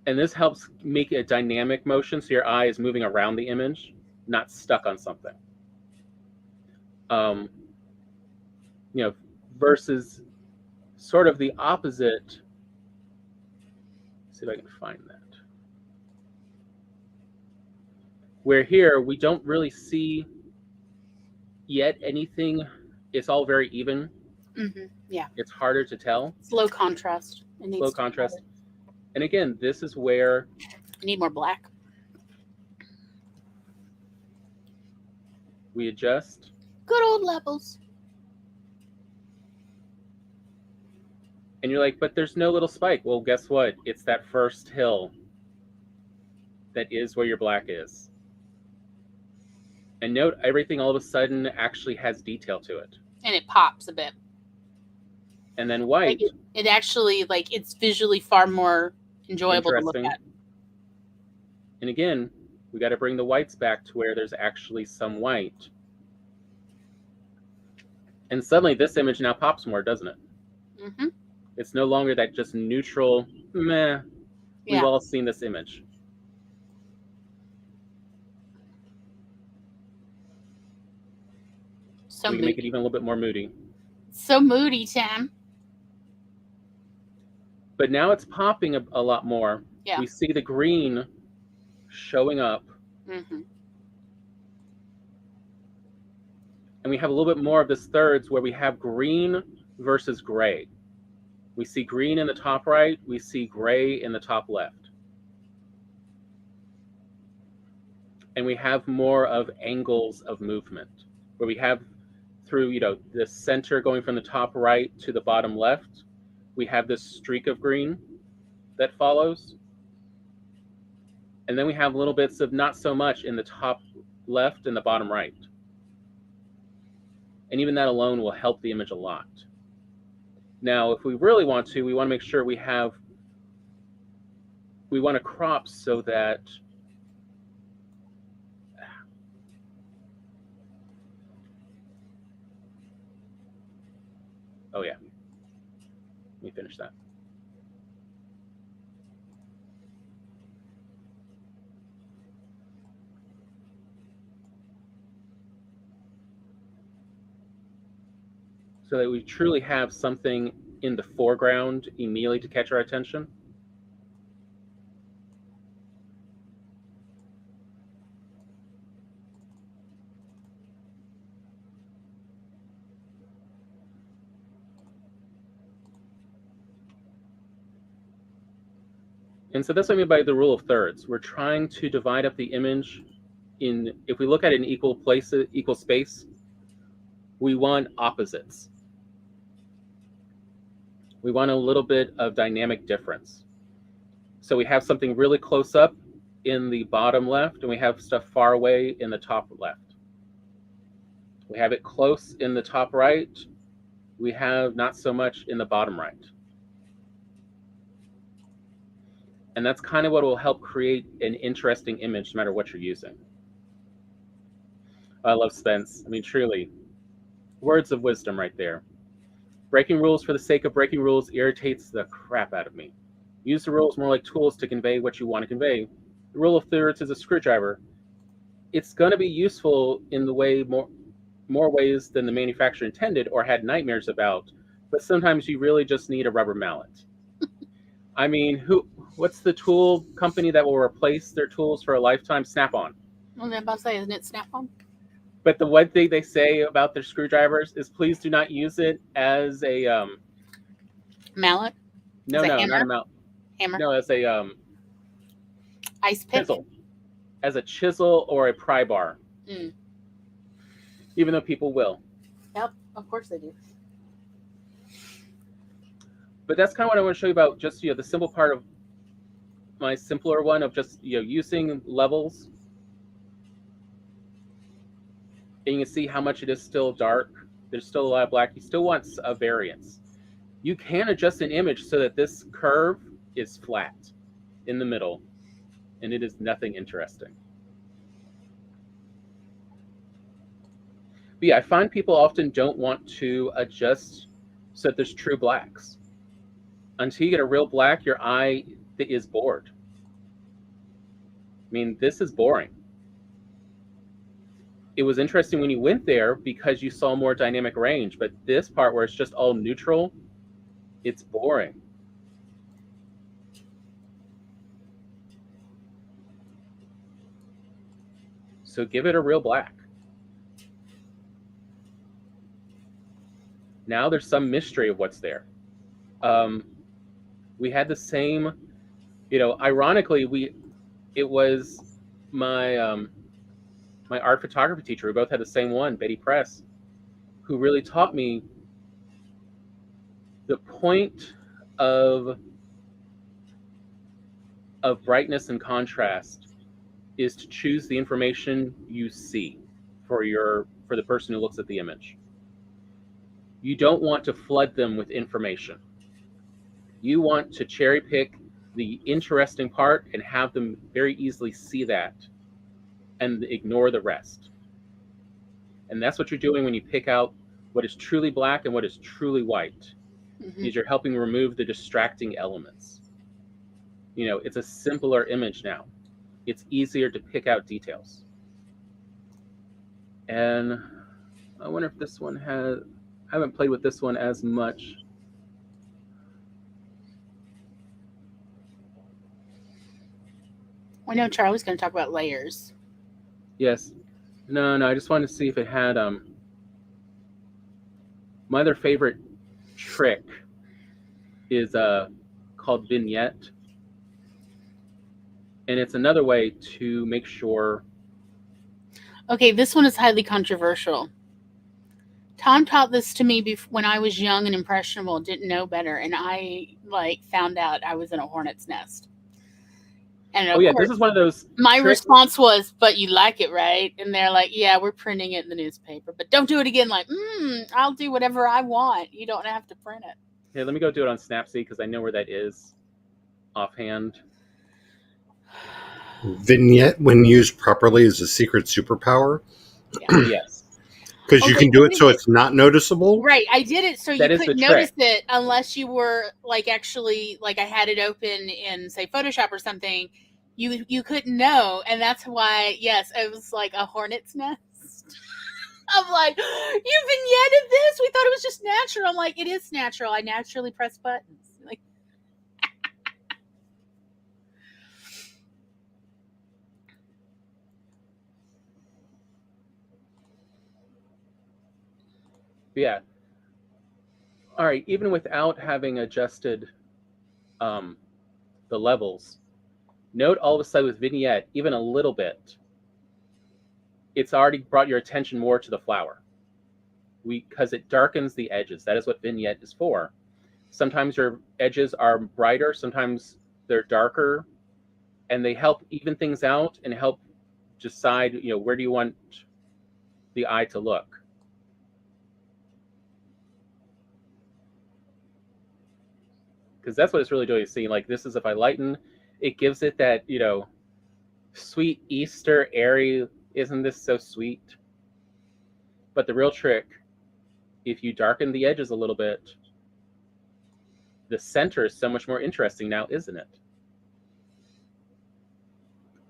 Speaker 3: And this helps make a dynamic motion so your eye is moving around the image, not stuck on something. You know, versus sort of the opposite. Let's see if I can find that. Where here we don't really see yet anything. It's all very even.
Speaker 1: Mhm. Yeah.
Speaker 3: It's harder to tell.
Speaker 1: It's low contrast. It needs
Speaker 3: Low
Speaker 1: to be
Speaker 3: contrast.
Speaker 1: better.
Speaker 3: And again, this is where
Speaker 1: You need more black.
Speaker 3: we adjust.
Speaker 1: Good old levels.
Speaker 3: And you're like, but there's no little spike. Well, guess what? It's that first hill that is where your black is. And note, everything all of a sudden actually has detail to it.
Speaker 1: And it pops a bit.
Speaker 3: And then white.
Speaker 1: Like it actually, like, it's visually far more enjoyable to look
Speaker 3: Interesting.
Speaker 1: at.
Speaker 3: And again, we got to bring the whites back to where there's actually some white. And suddenly this image now pops more, doesn't it?
Speaker 1: Mm-hmm.
Speaker 3: It's no longer that just neutral, meh. We've
Speaker 1: Yeah.
Speaker 3: all seen this image.
Speaker 1: So
Speaker 3: We can make it
Speaker 1: moody.
Speaker 3: even a little bit more moody.
Speaker 1: So moody, Tim.
Speaker 3: But now it's popping a lot more.
Speaker 1: Yeah.
Speaker 3: We see the green showing up.
Speaker 1: Mm-hmm.
Speaker 3: And we have a little bit more of this thirds where we have green versus gray. We see green in the top right. We see gray in the top left. And we have more of angles of movement where we have through, you know, the center going from the top right to the bottom left. We have this streak of green that follows. And then we have little bits of not so much in the top left and the bottom right. And even that alone will help the image a lot. Now, if we really want to, we want to make sure we want to crop so that oh yeah, let me finish that. So that we truly have something in the foreground immediately to catch our attention. And so that's what I mean by the rule of thirds. We're trying to divide up the image in, if we look at it in equal places, equal space, we want opposites. We want a little bit of dynamic difference. So we have something really close up in the bottom left, and we have stuff far away in the top left. We have it close in the top right. We have not so much in the bottom right. And that's kind of what will help create an interesting image no matter what you're using. I love Spence. I mean, truly, words of wisdom right there. Breaking rules for the sake of breaking rules irritates the crap out of me. Use the rules more like tools to convey what you want to convey. The rule of thirds is a screwdriver. It's going to be useful in the way more ways than the manufacturer intended or had nightmares about, but sometimes you really just need a rubber mallet. I mean, what's the tool company that will replace their tools for a lifetime? Snap-on.
Speaker 1: Well, I'm about to say, isn't it Snap-on?
Speaker 3: But the one thing they say about their screwdrivers is please do not use it as a
Speaker 1: Mallet?
Speaker 3: no,
Speaker 1: As a
Speaker 3: no,
Speaker 1: hammer?
Speaker 3: not a mallet.
Speaker 1: Hammer?
Speaker 3: No, as a
Speaker 1: Ice pick?
Speaker 3: pencil. as a chisel or a pry bar.
Speaker 1: Mm.
Speaker 3: Even though people will.
Speaker 1: Yep, of course they do.
Speaker 3: But that's kind of what I want to show you about just, the simple part of my simpler one of just, using levels. And you can see how much it is still dark. There's still a lot of black. You still want a variance. You can adjust an image so that this curve is flat in the middle, and it is nothing interesting. But yeah, I find people often don't want to adjust so that there's true blacks. Until you get a real black, your eye is bored. I mean, this is boring. It was interesting when you went there because you saw more dynamic range, but this part where it's just all neutral, it's boring. So give it a real black. Now there's some mystery of what's there. We had the same, ironically, it was my my art photography teacher. We both had the same one, Betty Press, who really taught me the point of brightness and contrast is to choose the information you see for the person who looks at the image. You don't want to flood them with information. You want to cherry pick the interesting part and have them very easily see that and ignore the rest. And that's what you're doing when you pick out what is truly black and what is truly white. Mm-hmm. Is you're helping remove the distracting elements. It's a simpler image now. It's easier to pick out details. And I wonder if this one I haven't played with this one as much.
Speaker 1: I know Charlie's going to talk about layers.
Speaker 3: Yes. No, I just wanted to see if it had my other favorite trick is called Vignette. And it's another way to make sure.
Speaker 1: Okay, this one is highly controversial. Tom taught this to me when I was young and impressionable, didn't know better, and I found out I was in a hornet's nest. And of course,
Speaker 3: this is one of those.
Speaker 1: My response was, "But you like it, right?" And they're like, "Yeah, we're printing it in the newspaper, but don't do it again." I'll do whatever I want. You don't have to print it.
Speaker 3: Hey, let me go do it on Snapseed because I know where that is offhand.
Speaker 2: Vignette, when used properly, is a secret superpower.
Speaker 1: Yeah.
Speaker 3: Yes.
Speaker 2: Because you can do it so it's not noticeable.
Speaker 1: Right. I did it so you couldn't notice it unless you were actually I had it open in, say, Photoshop or something. You couldn't know. And that's why, yes, it was like a hornet's nest. I'm like, you vignetted this? We thought it was just natural. I'm like, it is natural. I naturally press buttons.
Speaker 3: Yeah. All right. Even without having adjusted the levels, note all of a sudden with Vignette, even a little bit, it's already brought your attention more to the flower. Because it darkens the edges. That is what Vignette is for. Sometimes your edges are brighter, sometimes they're darker, and they help even things out and help decide, where do you want the eye to look. Because that's what it's really doing. Is seeing this is, if I lighten, it gives it that, sweet Easter airy, isn't this so sweet? But the real trick, if you darken the edges a little bit, the center is so much more interesting now, isn't it?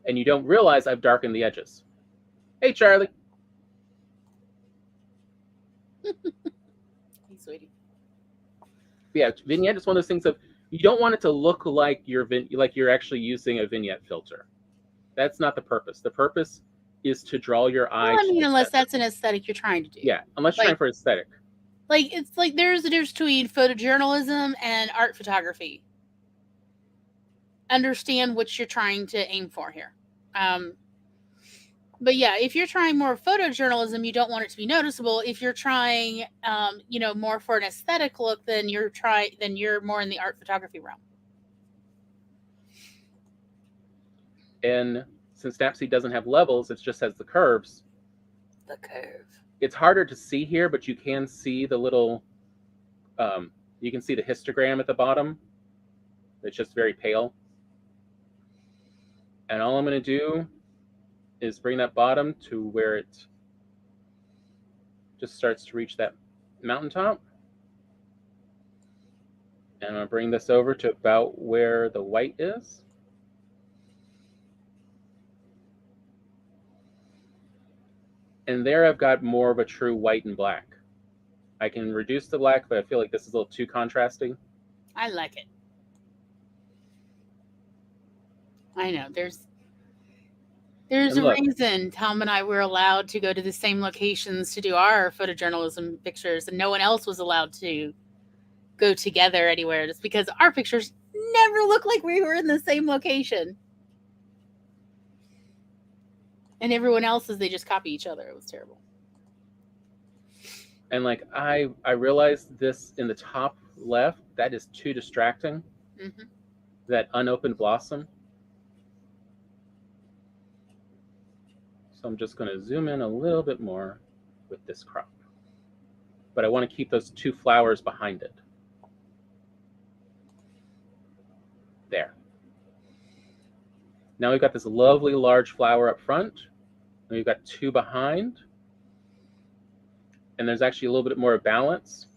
Speaker 3: And you don't realize I've darkened the edges. Hey, Charlie.
Speaker 1: Hey, sweetie.
Speaker 3: Yeah, Vignette is one of those things of you don't want it to look like you're actually using a Vignette filter. That's not the purpose. The purpose is to draw your eye.
Speaker 1: Well, I mean, unless that's an aesthetic you're trying to do.
Speaker 3: Yeah, unless you're trying for aesthetic.
Speaker 1: It's there's a difference between photojournalism and art photography. Understand what you're trying to aim for here. But yeah, if you're trying more photojournalism, you don't want it to be noticeable. If you're trying, more for an aesthetic look, then you're more in the art photography realm.
Speaker 3: And since Snapseed doesn't have levels, it just has the curves.
Speaker 1: The curve.
Speaker 3: It's harder to see here, but you can see the little, you can see the histogram at the bottom. It's just very pale. And all I'm going to do is bring that bottom to where it just starts to reach that mountaintop. And I'm going to bring this over to about where the white is. And there I've got more of a true white and black. I can reduce the black, but I feel like this is a little too contrasting.
Speaker 1: I like it. I know. There's a reason Tom and I were allowed to go to the same locations to do our photojournalism pictures, and no one else was allowed to go together anywhere. Just because our pictures never looked like we were in the same location. And everyone else's, they just copy each other. It was terrible.
Speaker 3: And like I realized this in the top left, that is too distracting.
Speaker 1: Mm-hmm.
Speaker 3: That unopened blossom. So I'm just going to zoom in a little bit more with this crop. But I want to keep those two flowers behind it. There. Now we've got this lovely large flower up front. And we've got two behind. And there's actually a little bit more balance,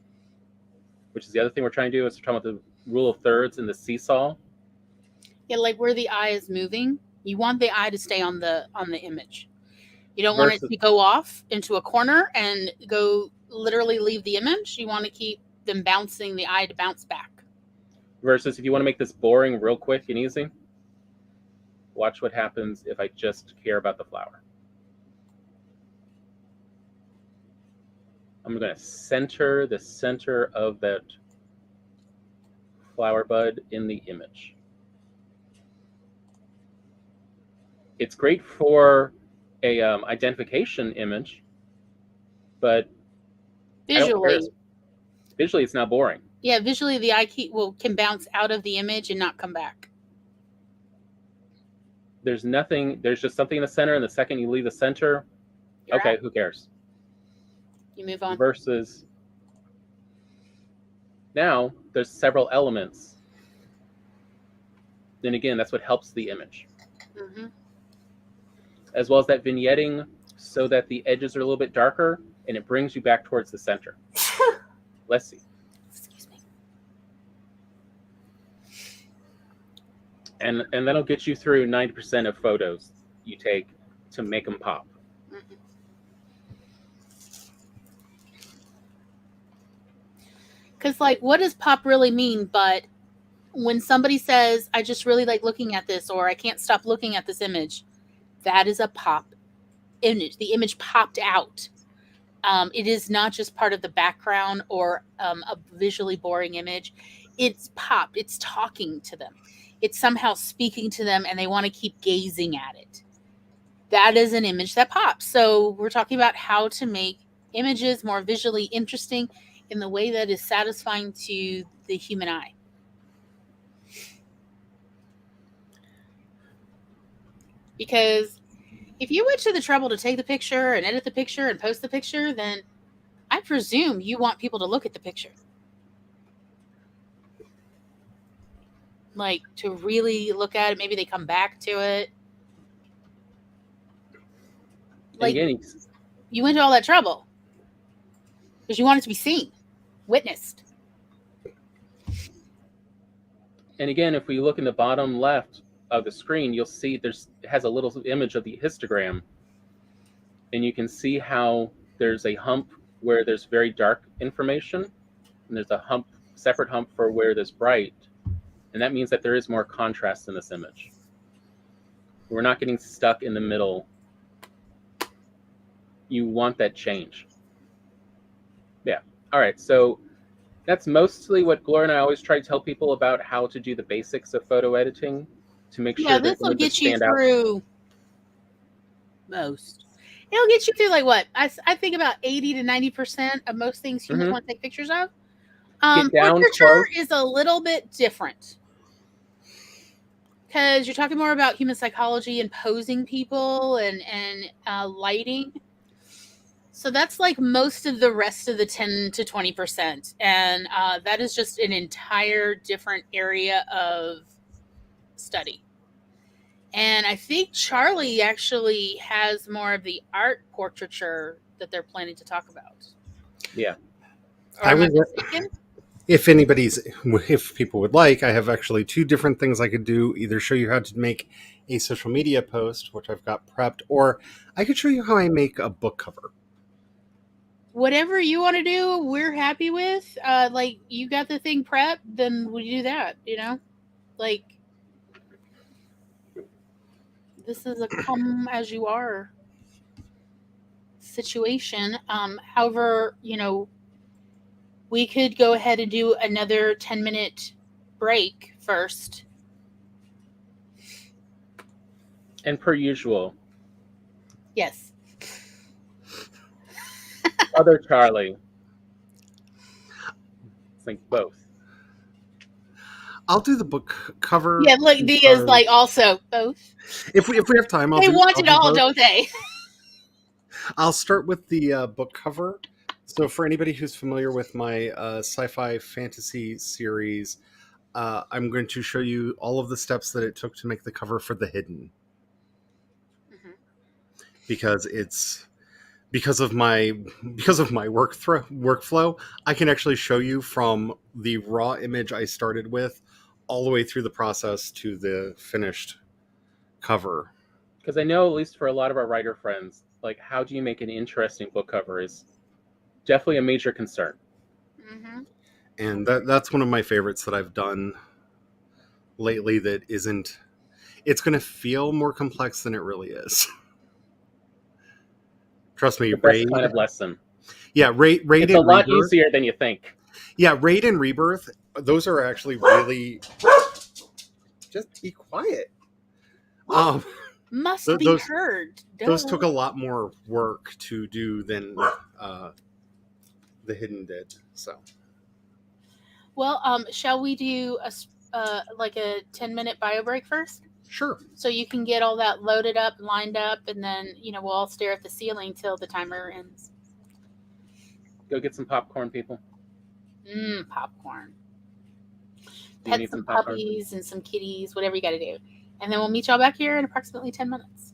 Speaker 3: which is the other thing we're trying to do, is we're talking about the rule of thirds and the seesaw.
Speaker 1: Yeah, like where the eye is moving, you want the eye to stay on the image. You don't want it to go off into a corner and go literally leave the image. You want to keep them bouncing, the eye to bounce back.
Speaker 3: Versus if you want to make this boring real quick and easy, watch what happens if I just care about the flower. I'm going to center the center of that flower bud in the image. It's great for a identification image, but visually it's not boring.
Speaker 1: Yeah, visually the eye can bounce out of the image and not come back.
Speaker 3: There's just something in the center, and the second you leave the center,
Speaker 1: You're
Speaker 3: okay,
Speaker 1: out.
Speaker 3: who cares?
Speaker 1: You move on.
Speaker 3: Versus now there's several elements. Then again, that's what helps the image.
Speaker 1: Mm-hmm.
Speaker 3: As well as that vignetting so that the edges are a little bit darker and it brings you back towards the center. Let's see.
Speaker 1: Excuse me.
Speaker 3: And that'll get you through 90% of photos you take to make them pop.
Speaker 1: Mm-hmm. Because, like, what does pop really mean? But when somebody says, I just really like looking at this, or I can't stop looking at this image, that is a pop image. The image popped out. It is not just part of the background or a visually boring image. It's popped. It's talking to them. It's somehow speaking to them, and they want to keep gazing at it. That is an image that pops. So we're talking about how to make images more visually interesting in the way that is satisfying to the human eye. Because if you went to the trouble to take the picture and edit the picture and post the picture, then I presume you want people to look at the picture. Like, to really look at it. Maybe they come back to it. Like,
Speaker 3: again,
Speaker 1: you went to all that trouble because you want it to be seen, witnessed.
Speaker 3: And again, if we look in the bottom left of the screen, you'll see it has a little image of the histogram. And you can see how there's a hump where there's very dark information. And there's a separate hump for where there's bright. And that means that there is more contrast in this image. We're not getting stuck in the middle. You want that change. Yeah. All right. So that's mostly what Gloria and I always try to tell people about, how to do the basics of photo editing to make sure that
Speaker 1: this will get you through Most. It'll get you through like what? I think about 80 to 90% of most things humans want to take pictures of.
Speaker 3: Get down
Speaker 1: Portraiture
Speaker 3: close.
Speaker 1: is a little bit different because you're talking more about human psychology and posing people and lighting. So that's like most of the rest of the 10 to 20%. And that is just an entire different area of study. And I think Charlie actually has more of the art portraiture that they're planning to talk about.
Speaker 3: Yeah.
Speaker 1: Or am I mistaken?
Speaker 2: If people would like, I have actually 2 different things I could do. Either show you how to make a social media post, which I've got prepped, or I could show you how I make a book cover.
Speaker 1: Whatever you want to do, we're happy with. Like, you got the thing prepped, then we do that, you know? Like, this is a come as you are situation. However, you know, we could go ahead and do another 10-minute break first.
Speaker 3: And per usual,
Speaker 1: Yes.
Speaker 3: other Charlie. Think both.
Speaker 2: I'll do the book cover.
Speaker 1: Yeah, look, Dia's like also both.
Speaker 2: If we have time,
Speaker 1: They want it all, don't they?
Speaker 2: I'll start with the book cover. So for anybody who's familiar with my sci-fi fantasy series, I'm going to show you all of the steps that it took to make the cover for The Hidden.
Speaker 1: Mm-hmm.
Speaker 2: Because of my workflow, I can actually show you from the raw image I started with all the way through the process to the finished cover.
Speaker 3: Because I know, at least for a lot of our writer friends, like, how do you make an interesting book cover is definitely a major concern.
Speaker 1: Mm-hmm.
Speaker 2: And that's one of my favorites that I've done lately that isn't... It's going to feel more complex than it really is. Trust me,
Speaker 3: the best kind of lesson.
Speaker 2: Yeah, Raid
Speaker 3: it's a lot easier than you think.
Speaker 2: Yeah, Raid and Rebirth, those are actually really... Just be quiet.
Speaker 1: Must be heard.
Speaker 2: Those took a lot more work to do than The Hidden did. So,
Speaker 1: well, shall we do like a 10-minute bio break first?
Speaker 2: Sure.
Speaker 1: So you can get all that loaded up, lined up, and then we'll all stare at the ceiling till the timer ends.
Speaker 3: Go get some popcorn, people.
Speaker 1: Popcorn. Pet some puppies and some kitties, whatever you got to do. And then we'll meet y'all back here in approximately 10 minutes.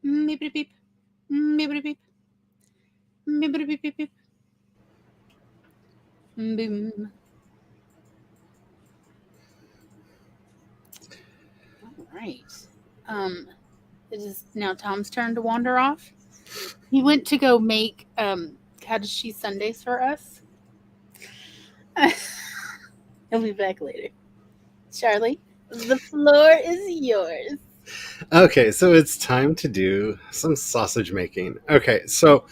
Speaker 1: Beep beep. Beep beep. Beep beep beep beep. Boom. All right. It is now Tom's turn to wander off. He went to go make cottage sundaes for us. He'll be back later. Charlie, the floor is yours.
Speaker 2: Okay, so it's time to do some sausage making. Okay, so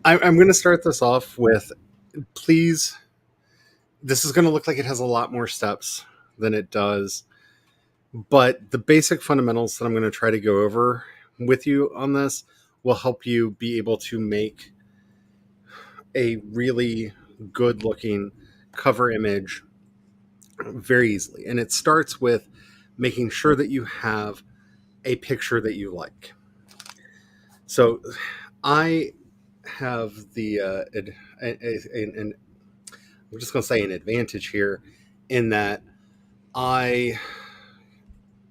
Speaker 2: I'm going to start this off with, please, this is going to look like it has a lot more steps than it does, but the basic fundamentals that I'm going to try to go over with you on this will help you be able to make a really good looking cover image very easily. And it starts with making sure that you have a picture that you like. So I have the I'm just going to say an advantage here in that I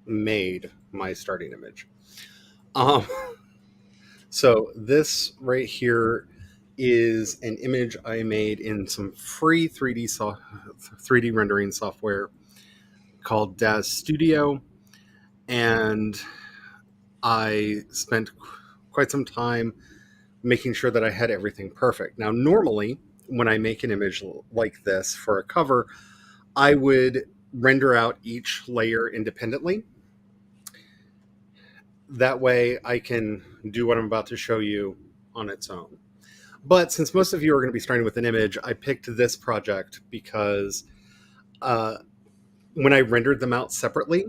Speaker 2: made my starting image. So this right here is an image I made in some free 3D rendering software called DAZ Studio, and I spent quite some time making sure that I had everything perfect. Now, normally, when I make an image like this for a cover, I would render out each layer independently. That way I can do what I'm about to show you on its own. But since most of you are going to be starting with an image, I picked this project because when I rendered them out separately,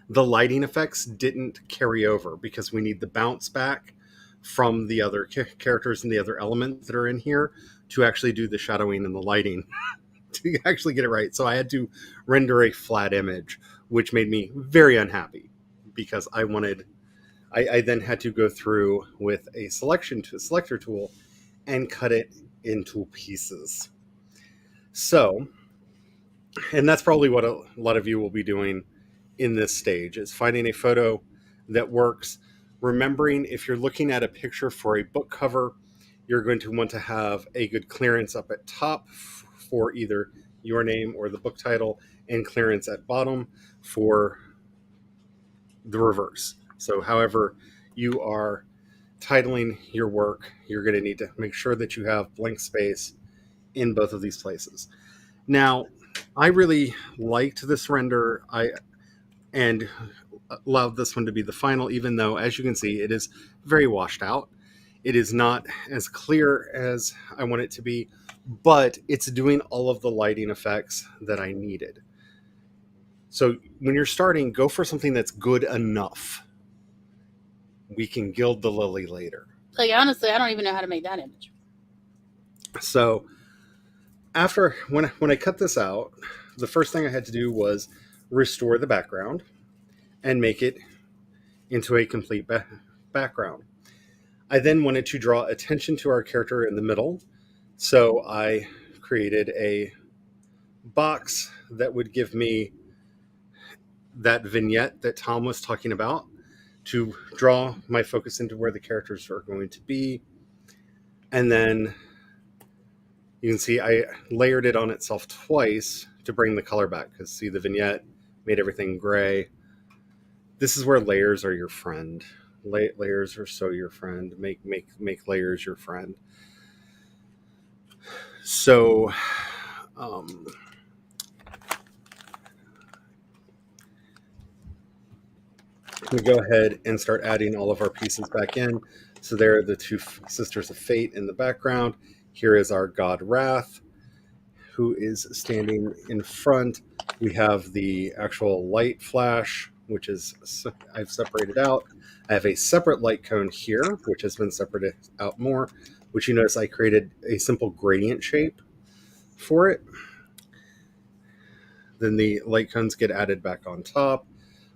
Speaker 2: the lighting effects didn't carry over because we need the bounce back from the other characters and the other elements that are in here to actually do the shadowing and the lighting to actually get it right. So I had to render a flat image, which made me very unhappy because I then had to go through with a selector tool and cut it into pieces. So, and that's probably what a lot of you will be doing in this stage, is finding a photo that works. Remembering, if you're looking at a picture for a book cover, you're going to want to have a good clearance up at top for either your name or the book title, and clearance at bottom for the reverse. So however you are titling your work, you're going to need to make sure that you have blank space in both of these places. Now, I really liked this render and allowed this one to be the final, even though, as you can see, it is very washed out. It is not as clear as I want it to be, but it's doing all of the lighting effects that I needed. So when you're starting, go for something that's good enough. We can gild the lily later.
Speaker 1: Like, honestly, I don't even know how to make that image.
Speaker 2: So after, when I cut this out, the first thing I had to do was restore the background and make it into a complete background. I then wanted to draw attention to our character in the middle, so I created a box that would give me that vignette that Tom was talking about to draw my focus into where the characters are going to be. And then you can see I layered it on itself twice to bring the color back, because see, the vignette made everything gray. This is where layers are your friend. Layers are so your friend. Make layers your friend. So we go ahead and start adding all of our pieces back in. So there are the two sisters of fate in the background. Here is our god Wrath, who is standing in front. We have the actual light flash, which is I've separated out. I have a separate light cone here, which has been separated out more, which you notice I created a simple gradient shape for it. Then the light cones get added back on top.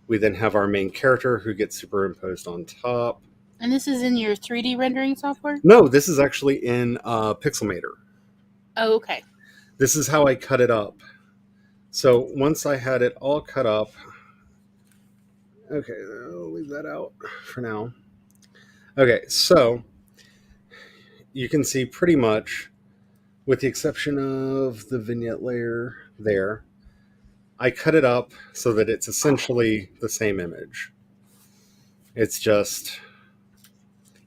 Speaker 2: We then have our main character who gets superimposed on top.
Speaker 1: And this is in your 3D rendering software?
Speaker 2: No, this is actually in Pixelmator.
Speaker 1: Oh, okay.
Speaker 2: This is how I cut it up. So once I had it all cut up, Okay, I'll leave that out for now. Okay, so you can see pretty much, with the exception of the vignette layer there, I cut it up so that it's essentially the same image. It's just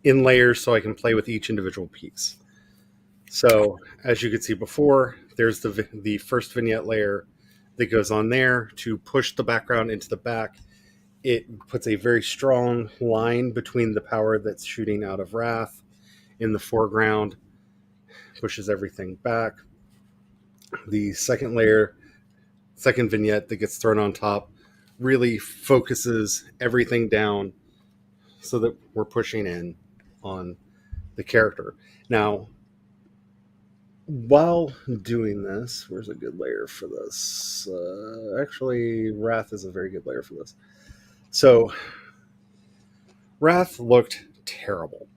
Speaker 2: in layers so I can play with each individual piece. So as you could see before, there's the first vignette layer that goes on there to push the background into the back. It puts a very strong line between the power that's shooting out of Wrath in the foreground, pushes everything back. The second layer, second vignette that gets thrown on top, really focuses everything down so that we're pushing in on the character. Now, while doing this, where's a good layer for this? Actually, Wrath is a very good layer for this. So, Wrath looked terrible.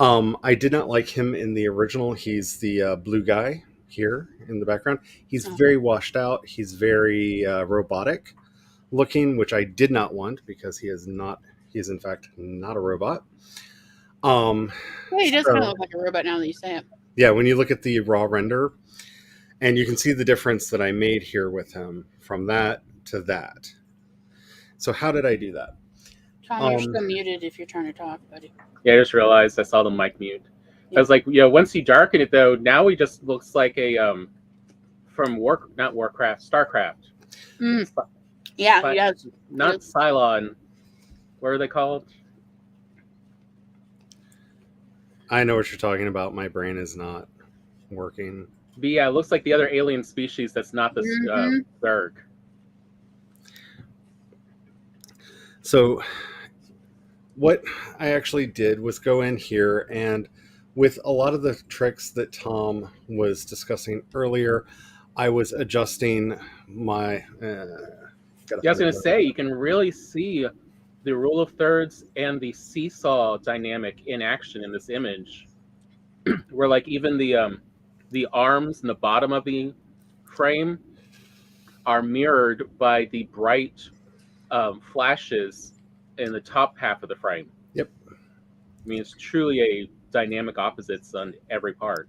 Speaker 2: I did not like him in the original. He's the blue guy here in the background. He's very washed out. He's very robotic looking, which I did not want because he is not. He is in fact not a robot.
Speaker 1: Yeah, he does kind of look like a robot now that you say it.
Speaker 2: Yeah, when you look at the raw render, and you can see the difference that I made here with him from that to that. So how did I do that?
Speaker 1: Tom, you're still muted if you're trying to talk, buddy.
Speaker 3: Yeah, I just realized I saw the mic mute. Yeah. I was like, once you darken it though, now he just looks like a from StarCraft.
Speaker 1: Yeah, he does.
Speaker 3: Not Cylon. What are they called?
Speaker 2: I know what you're talking about. My brain is not working.
Speaker 3: But yeah, it looks like the other alien species that's not the Zerg.
Speaker 2: So what I actually did was go in here, and with a lot of the tricks that Tom was discussing earlier, I was adjusting my...
Speaker 3: I was going to say, you can really see the rule of thirds and the seesaw dynamic in action in this image, where like even the arms and the bottom of the frame are mirrored by the bright flashes in the top half of the frame.
Speaker 2: Yep.
Speaker 3: I mean, it's truly a dynamic opposites on every part.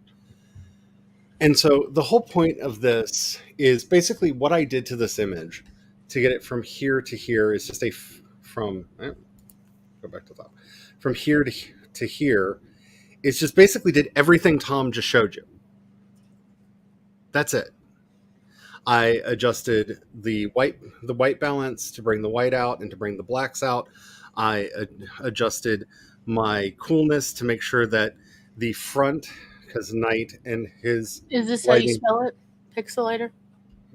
Speaker 2: And so the whole point of this is basically what I did to this image to get it from here to here is just go back to the top. From here to here, it's just basically did everything Tom just showed you. That's it. I adjusted the white balance to bring the white out and to bring the blacks out. I adjusted my coolness to make sure that the front, because Knight and his...
Speaker 1: Is this how you spell it? Pixelator?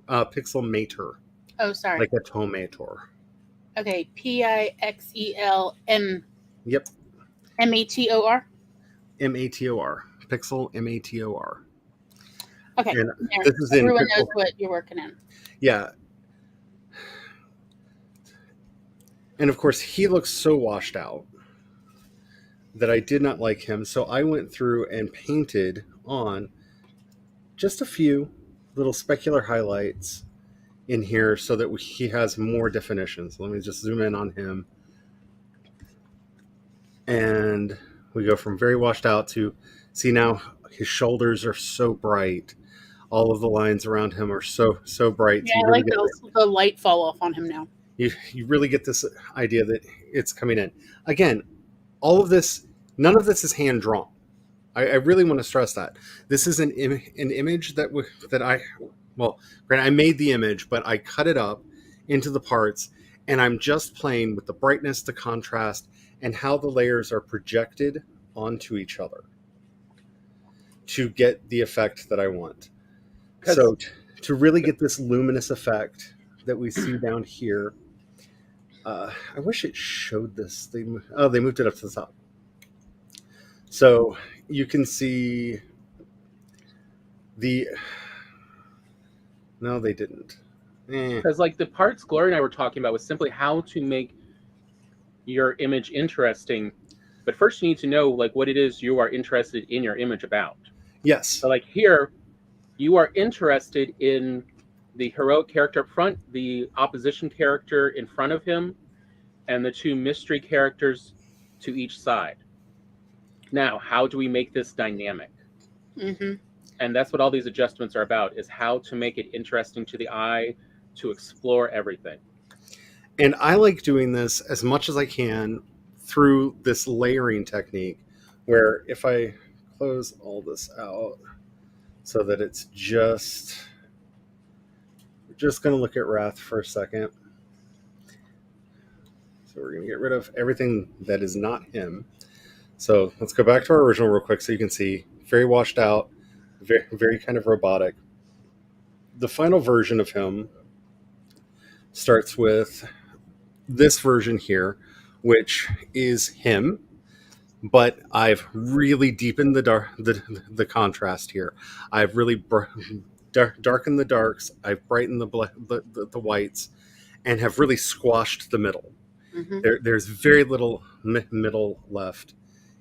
Speaker 2: Pixelmator.
Speaker 1: Oh, sorry.
Speaker 2: Like a tomator.
Speaker 1: Okay, Pixelm.
Speaker 2: Yep.
Speaker 1: Mator?
Speaker 2: Mator. Pixel Mator.
Speaker 1: Okay.
Speaker 2: And this is
Speaker 1: everyone knows what you're working in.
Speaker 2: Yeah. And of course, he looks so washed out that I did not like him. So I went through and painted on just a few little specular highlights in here so that he has more definition. So let me just zoom in on him. And we go from very washed out to, see now his shoulders are so bright. All of the lines around him are so bright.
Speaker 1: Yeah, I like the light fall off on him now.
Speaker 2: You really get this idea that it's coming in. Again, all of this, none of this is hand drawn. I really want to stress that. This is an image that I made the image, but I cut it up into the parts, and I'm just playing with the brightness, the contrast, and how the layers are projected onto each other to get the effect that I want. So to really get this luminous effect that we see down here, I wish it showed this. They moved it up to the top. So you can see no, they didn't.
Speaker 3: Because like the parts Gloria and I were talking about was simply how to make your image interesting. But first you need to know like what it is you are interested in your image about.
Speaker 2: Yes.
Speaker 3: So like here, you are interested in the heroic character up front, the opposition character in front of him, and the two mystery characters to each side. Now, how do we make this dynamic?
Speaker 1: Mm-hmm.
Speaker 3: And that's what all these adjustments are about, is how to make it interesting to the eye, to explore everything.
Speaker 2: And I like doing this as much as I can through this layering technique, where if I close all this out so that it's just going to look at Wrath for a second. So we're going to get rid of everything that is not him. So let's go back to our original real quick so you can see. Very washed out, very, very kind of robotic. The final version of him starts with this version here, which is him, but I've really deepened the contrast here. I've really darkened the darks. I've brightened the whites, and have really squashed the middle.
Speaker 1: Mm-hmm.
Speaker 2: There's very little middle left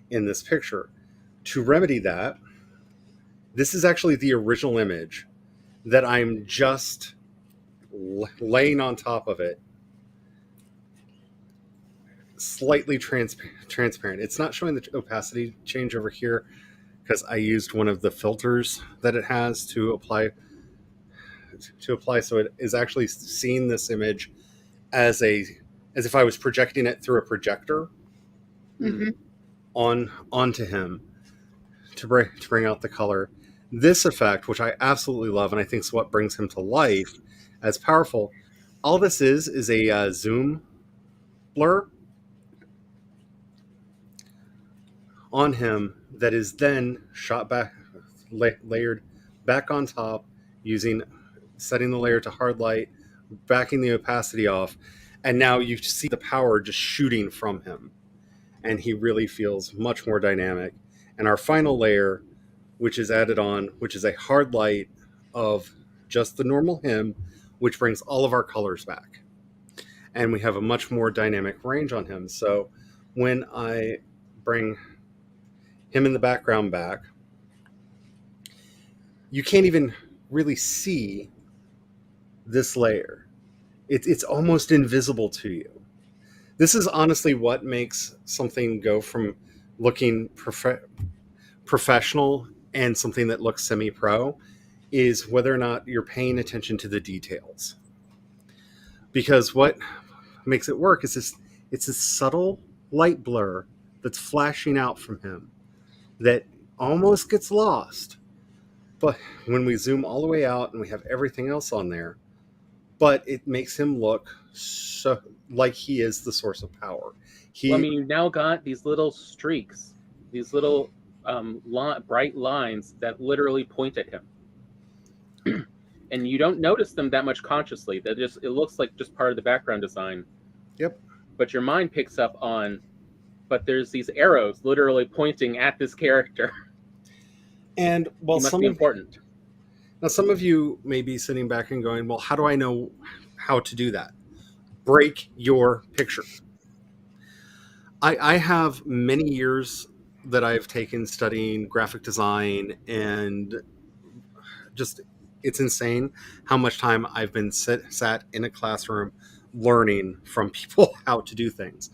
Speaker 2: in this picture. To remedy that, this is actually the original image that I'm just laying on top of it, slightly transparent. It's not showing the opacity change over here because I used one of the filters that it has to apply. So it is actually seeing this image as if I was projecting it through a projector
Speaker 1: Mm-hmm.
Speaker 2: onto him to bring out the color. This effect, which I absolutely love, and I think is what brings him to life as powerful. All this is a zoom blur on him that is then shot back, layered back on top, setting the layer to hard light, backing the opacity off, and now you see the power just shooting from him, and he really feels much more dynamic. And our final layer, which is added on, which is a hard light of just the normal him, which brings all of our colors back, and we have a much more dynamic range on him. So when I bring him in the background back, you can't even really see this layer. It's almost invisible to you. This is honestly what makes something go from looking professional and something that looks semi-pro, is whether or not you're paying attention to the details. Because what makes it work is it's this subtle light blur that's flashing out from him that almost gets lost. But when we zoom all the way out and we have everything else on there, but it makes him look so like he is the source of power.
Speaker 3: You've now got these little streaks, these little bright lines that literally point at him. And you don't notice them that much consciously. It looks like just part of the background design.
Speaker 2: Yep.
Speaker 3: But your mind picks up on, but there's these arrows literally pointing at this character.
Speaker 2: And well,
Speaker 3: he must be important.
Speaker 2: Now, some of you may be sitting back and going, well, how do I know how to do that? Break your picture. I have many years that I've taken studying graphic design, and just it's insane how much time I've been sat in a classroom learning from people how to do things.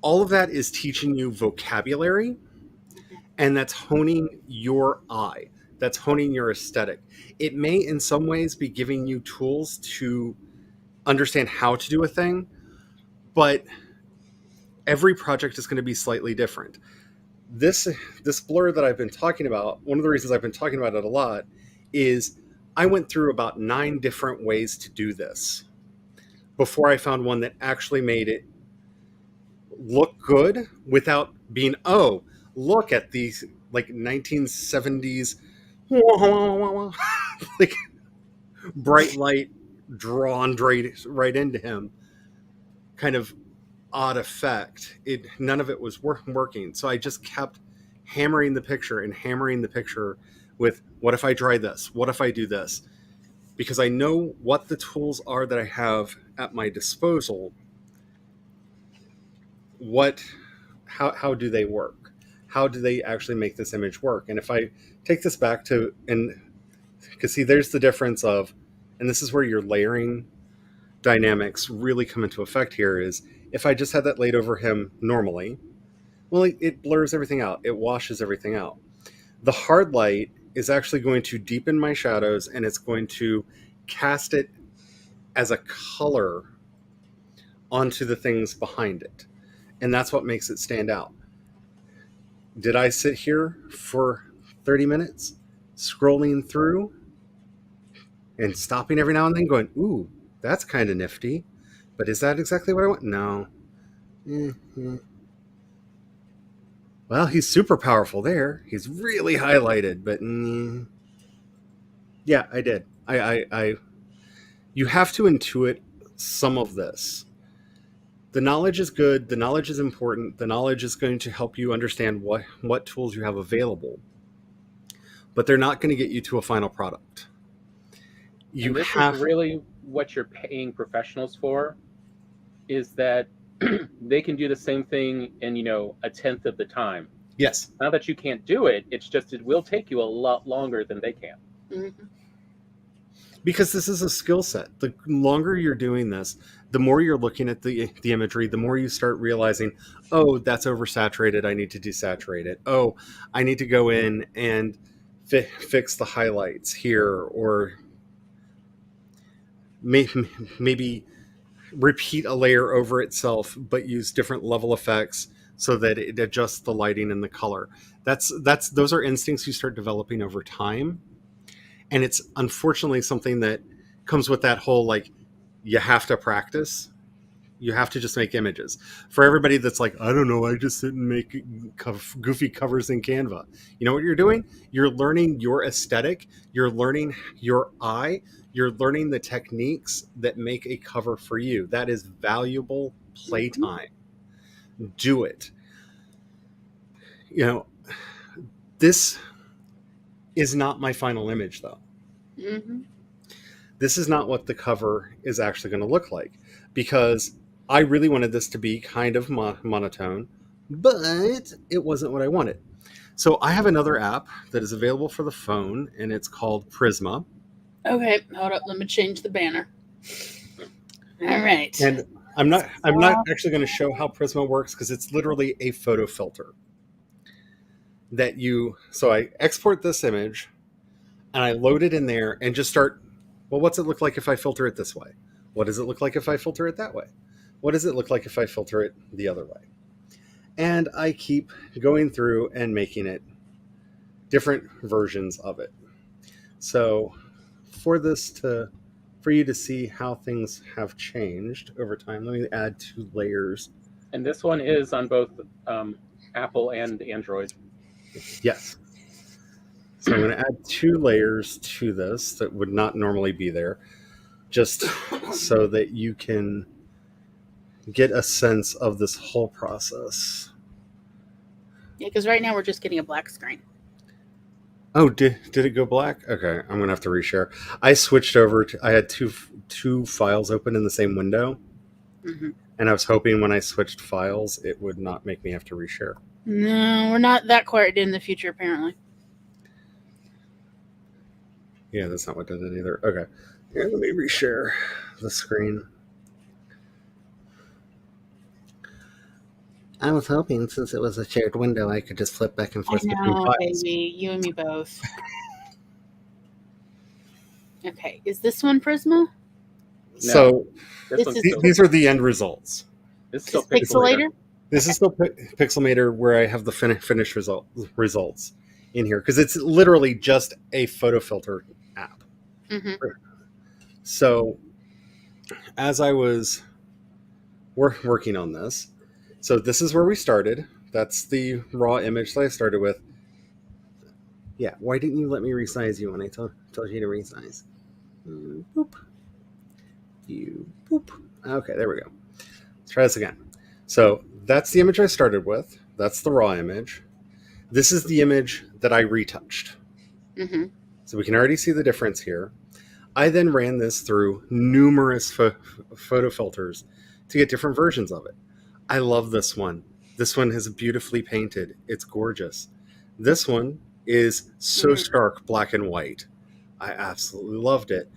Speaker 2: All of that is teaching you vocabulary, and that's honing your eye. That's honing your aesthetic. It may in some ways be giving you tools to understand how to do a thing, but every project is going to be slightly different. This blur that I've been talking about, one of the reasons I've been talking about it a lot is I went through about 9 different ways to do this before I found one that actually made it look good without being, oh, look at these like 1970s like bright light drawn right into him kind of odd effect. None of it was working. So I just kept hammering the picture with, what if I try this? What if I do this? Because I know what the tools are that I have at my disposal. How do they work? How do they actually make this image work? And if I take this back to and because see, there's the difference of, and this is where your layering dynamics really come into effect here, is if I just had that laid over him normally, well, it blurs everything out. It washes everything out. The hard light is actually going to deepen my shadows, and it's going to cast it as a color onto the things behind it. And that's what makes it stand out. Did I sit here for 30 minutes scrolling through and stopping every now and then going, ooh, that's kind of nifty, but is that exactly what I want? No. Mm-hmm. Well, he's super powerful there. He's really highlighted, but yeah, I did. I you have to intuit some of this. The knowledge is good. The knowledge is important. The knowledge is going to help you understand what tools you have available, but they're not going to get you to a final product.
Speaker 3: This is really what you're paying professionals for, is that they can do the same thing in, 1/10 of the time.
Speaker 2: Yes.
Speaker 3: Not that you can't do it. It's just it will take you a lot longer than they can.
Speaker 1: Mm-hmm.
Speaker 2: Because this is a skill set. The longer you're doing this, the more you're looking at the imagery, the more you start realizing, oh, that's oversaturated. I need to desaturate it. Oh, I need to go in and fix the highlights here, or maybe repeat a layer over itself, but use different level effects so that it adjusts the lighting and the color. Those are instincts you start developing over time. And it's unfortunately something that comes with that whole, like, you have to practice. You have to just make images. For everybody that's like, I don't know, I just sit and make goofy covers in Canva. You know what you're doing? You're learning your aesthetic. You're learning your eye. You're learning the techniques that make a cover for you. That is valuable playtime. Do it. This is not my final image, though.
Speaker 1: Mm-hmm.
Speaker 2: This is not what the cover is actually going to look like, because I really wanted this to be kind of monotone, but it wasn't what I wanted. So I have another app that is available for the phone, and it's called Prisma.
Speaker 1: Okay, hold up. Let me change the banner. All right.
Speaker 2: And I'm not actually going to show how Prisma works, because it's literally a photo filter that so I export this image and I load it in there and just start, well, what's it look like if I filter it this way? What does it look like if I filter it that way? What does it look like if I filter it the other way? And I keep going through and making it different versions of it. So for you to see how things have changed over time, let me add 2 layers.
Speaker 3: And this one is on both Apple and Android.
Speaker 2: Yes. So I'm going to add 2 layers to this that would not normally be there, just so that you can get a sense of this whole process.
Speaker 1: Yeah, because right now we're just getting a black screen.
Speaker 2: Oh, did it go black? Okay, I'm going to have to reshare. I switched over I had two files open in the same window.
Speaker 1: Mm-hmm.
Speaker 2: And I was hoping when I switched files, it would not make me have to reshare.
Speaker 1: No, we're not that quiet in the future, apparently.
Speaker 2: Yeah, that's not what did it either. Okay. Here, let me reshare the screen. I was hoping, since it was a shared window, I could just flip back and forth between files.
Speaker 1: Baby. You and me both. Okay. Is this one Prisma?
Speaker 2: So
Speaker 3: No,
Speaker 2: these are the end results.
Speaker 3: This is still
Speaker 1: Pixelator?
Speaker 2: This is still Pixelmator, where I have the finished results in here, because it's literally just a photo filter app.
Speaker 1: Mm-hmm.
Speaker 2: So as I was working on this, so this is where we started. That's the raw image that I started with. Yeah, why didn't you let me resize you when I told you to resize? Boop. You boop. Okay, there we go. Let's try this again. So that's the image I started with. That's the raw image. This is the image that I retouched.
Speaker 1: Mm-hmm.
Speaker 2: So we can already see the difference here. I then ran this through numerous photo filters to get different versions of it. I love this one. This one is beautifully painted. It's gorgeous. This one is so stark black and white. I absolutely loved it.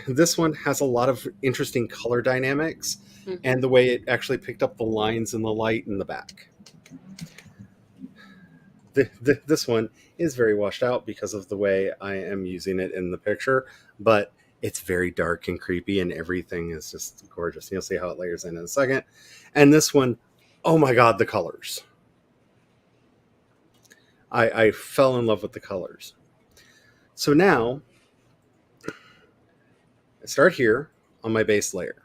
Speaker 2: This one has a lot of interesting color dynamics and the way it actually picked up the lines and the light in the back. This one is very washed out because of the way I am using it in the picture, but it's very dark and creepy and everything is just gorgeous. You'll see how it layers in a second. And this one, oh my God, the colors. I fell in love with the colors. So now I start here on my base layer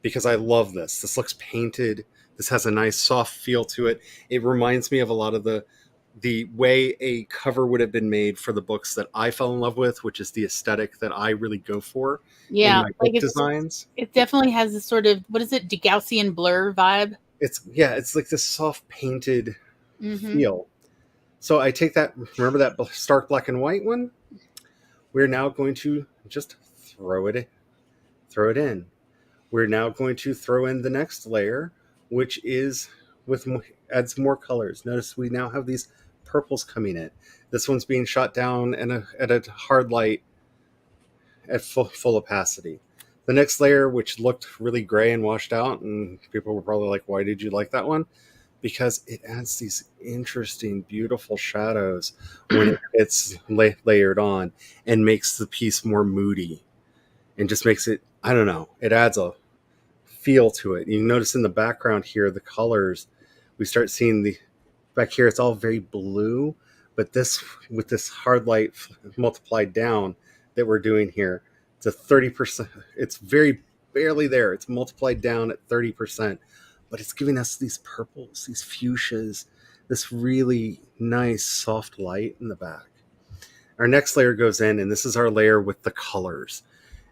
Speaker 2: because I love this. This looks painted. This has a nice soft feel to it. It reminds me of a lot of the way a cover would have been made for the books that I fell in love with, which is the aesthetic that I really go for in my book designs.
Speaker 1: It definitely has this sort of, what is it, Gaussian blur vibe.
Speaker 2: It's like this soft painted feel. So I take that, remember that stark black and white one? We're now going to just throw it in. We're now going to throw in the next layer, which is adds more colors. Notice we now have these purples coming in. This one's being shot down at a hard light at full opacity. The next layer, which looked really gray and washed out, and people were probably like, why did you like that one? Because it adds these interesting, beautiful shadows when it's layered on and makes the piece more moody and just makes it, I don't know, it adds a feel to it. You notice in the background here, the colors, we start seeing back here, it's all very blue, but this, with this hard light multiplied down that we're doing here, it's a 30%, it's very barely there. It's multiplied down at 30%, but it's giving us these purples, these fuchsias, this really nice soft light in the back. Our next layer goes in, and this is our layer with the colors.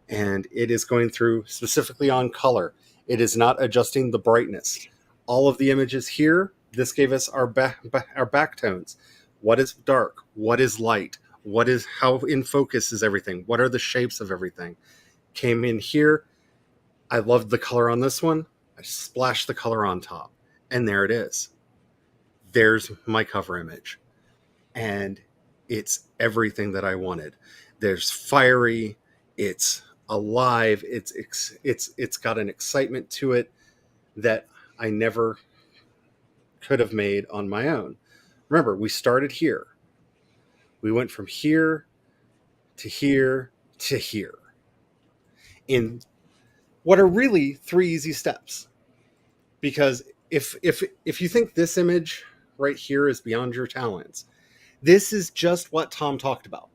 Speaker 2: And it is going through specifically on color. It is not adjusting the brightness. All of the images here, this gave us our back tones. What is dark? What is light? How in focus is everything? What are the shapes of everything? Came in here. I loved the color on this one. I splashed the color on top, and there it is. There's my cover image, and it's everything that I wanted. There's fiery, it's alive, it's got an excitement to it that I never could have made on my own. Remember, we started here. We went from here to here to here in what are really 3 easy steps. Because if you think this image right here is beyond your talents, this is just what Tom talked about.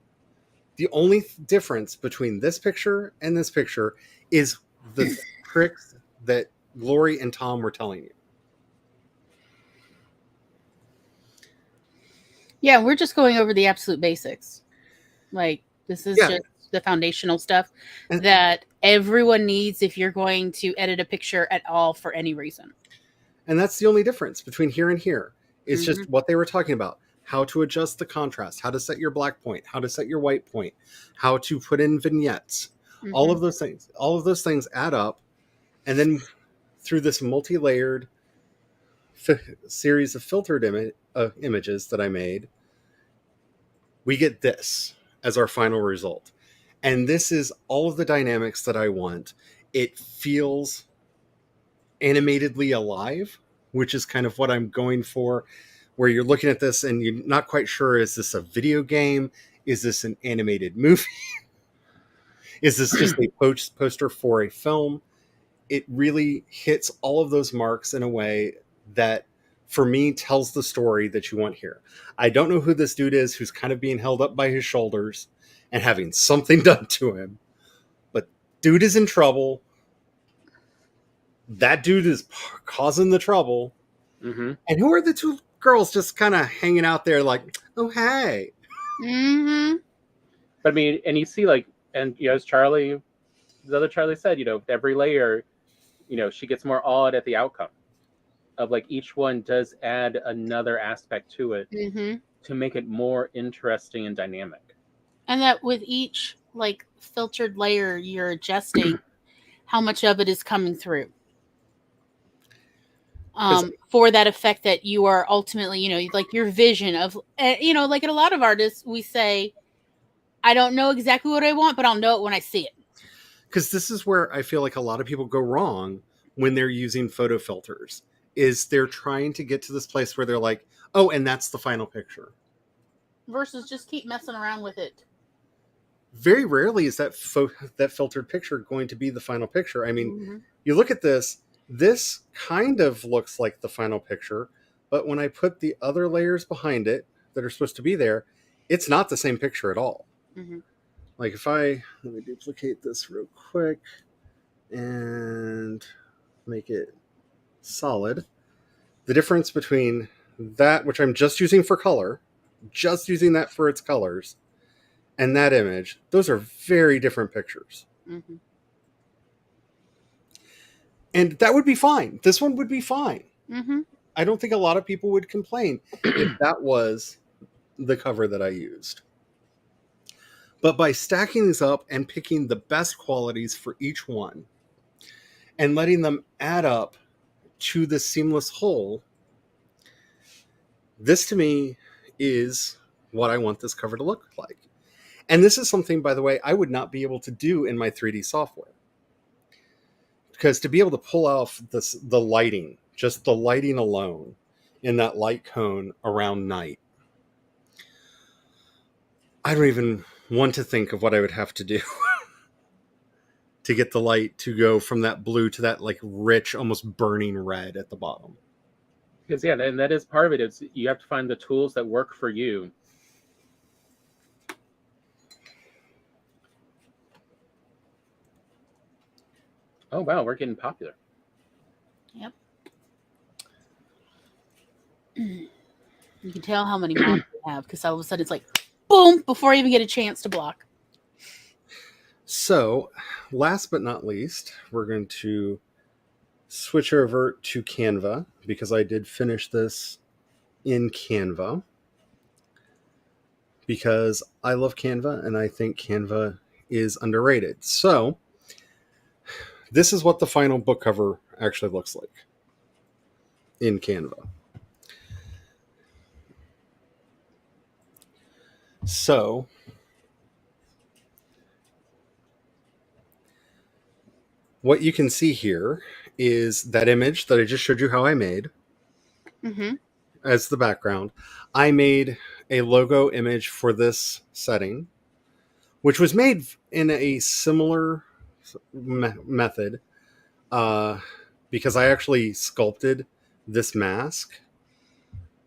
Speaker 2: The only difference between this picture and this picture is the tricks that Glory and Tom were telling you.
Speaker 1: Yeah, we're just going over the absolute basics. Like, this is just the foundational stuff that everyone needs if you're going to edit a picture at all for any reason.
Speaker 2: And that's the only difference between here and here. It's just what they were talking about. How to adjust the contrast, how to set your black point, how to set your white point, how to put in vignettes. All of those things add up. And then through this multi-layered series of filtered images that I made, we get this as our final result. And this is all of the dynamics that I want. It feels animatedly alive, which is kind of what I'm going for, where you're looking at this and you're not quite sure, is this a video game? Is this an animated movie? Is this just a poster for a film? It really hits all of those marks in a way that, for me, tells the story that you want here. I don't know who this dude is who's kind of being held up by his shoulders and having something done to him, but dude is in trouble. That dude is causing the trouble. And who are the two girls just kind of hanging out there like, oh, hey.
Speaker 3: But I mean, and you see, like, and, you know, as the other Charlie said, you know, every layer, you know, she gets more awed at the outcome of, like, each one does add another aspect to it to make it more interesting and dynamic.
Speaker 1: And that with each, like, filtered layer, you're adjusting how much of it is coming through. For that effect that you are ultimately, you know, like your vision of, you know, like in a lot of artists, we say, I don't know exactly what I want, but I'll know it when I see it.
Speaker 2: Because this is where I feel like a lot of people go wrong when they're using photo filters, is they're trying to get to this place where they're like, oh, and that's the final picture.
Speaker 1: Versus just keep messing around with it.
Speaker 2: Very rarely is that filtered picture going to be the final picture. I mean, you look at this kind of looks like the final picture, but when I put the other layers behind it that are supposed to be there, it's not the same picture at all. Like if let me duplicate this real quick and make it solid. The difference between that, which I'm just using for color, just using that for its colors, and that image, those are very different pictures. And that would be fine. This one would be fine. I don't think a lot of people would complain if that was the cover that I used. But by stacking these up and picking the best qualities for each one and letting them add up to the seamless whole, this to me is what I want this cover to look like. And this is something, by the way, I would not be able to do in my 3D software. Because to be able to pull off the lighting, just the lighting alone in that light cone around night, I don't even want to think of what I would have to do to get the light to go from that blue to that like rich, almost burning red at the bottom.
Speaker 3: Because yeah, and that is part of it. It's you have to find the tools that work for you. Oh wow, we're getting popular.
Speaker 1: Yep. You can tell how many mobs we have because all of a sudden it's like boom before I even get a chance to block.
Speaker 2: So, last but not least, we're going to switch over to Canva because I did finish this in Canva because I love Canva and I think Canva is underrated. So, this is what the final book cover actually looks like in Canva. So, what you can see here is that image that I just showed you how I made as the background. I made a logo image for this setting, which was made in a similar method because I actually sculpted this mask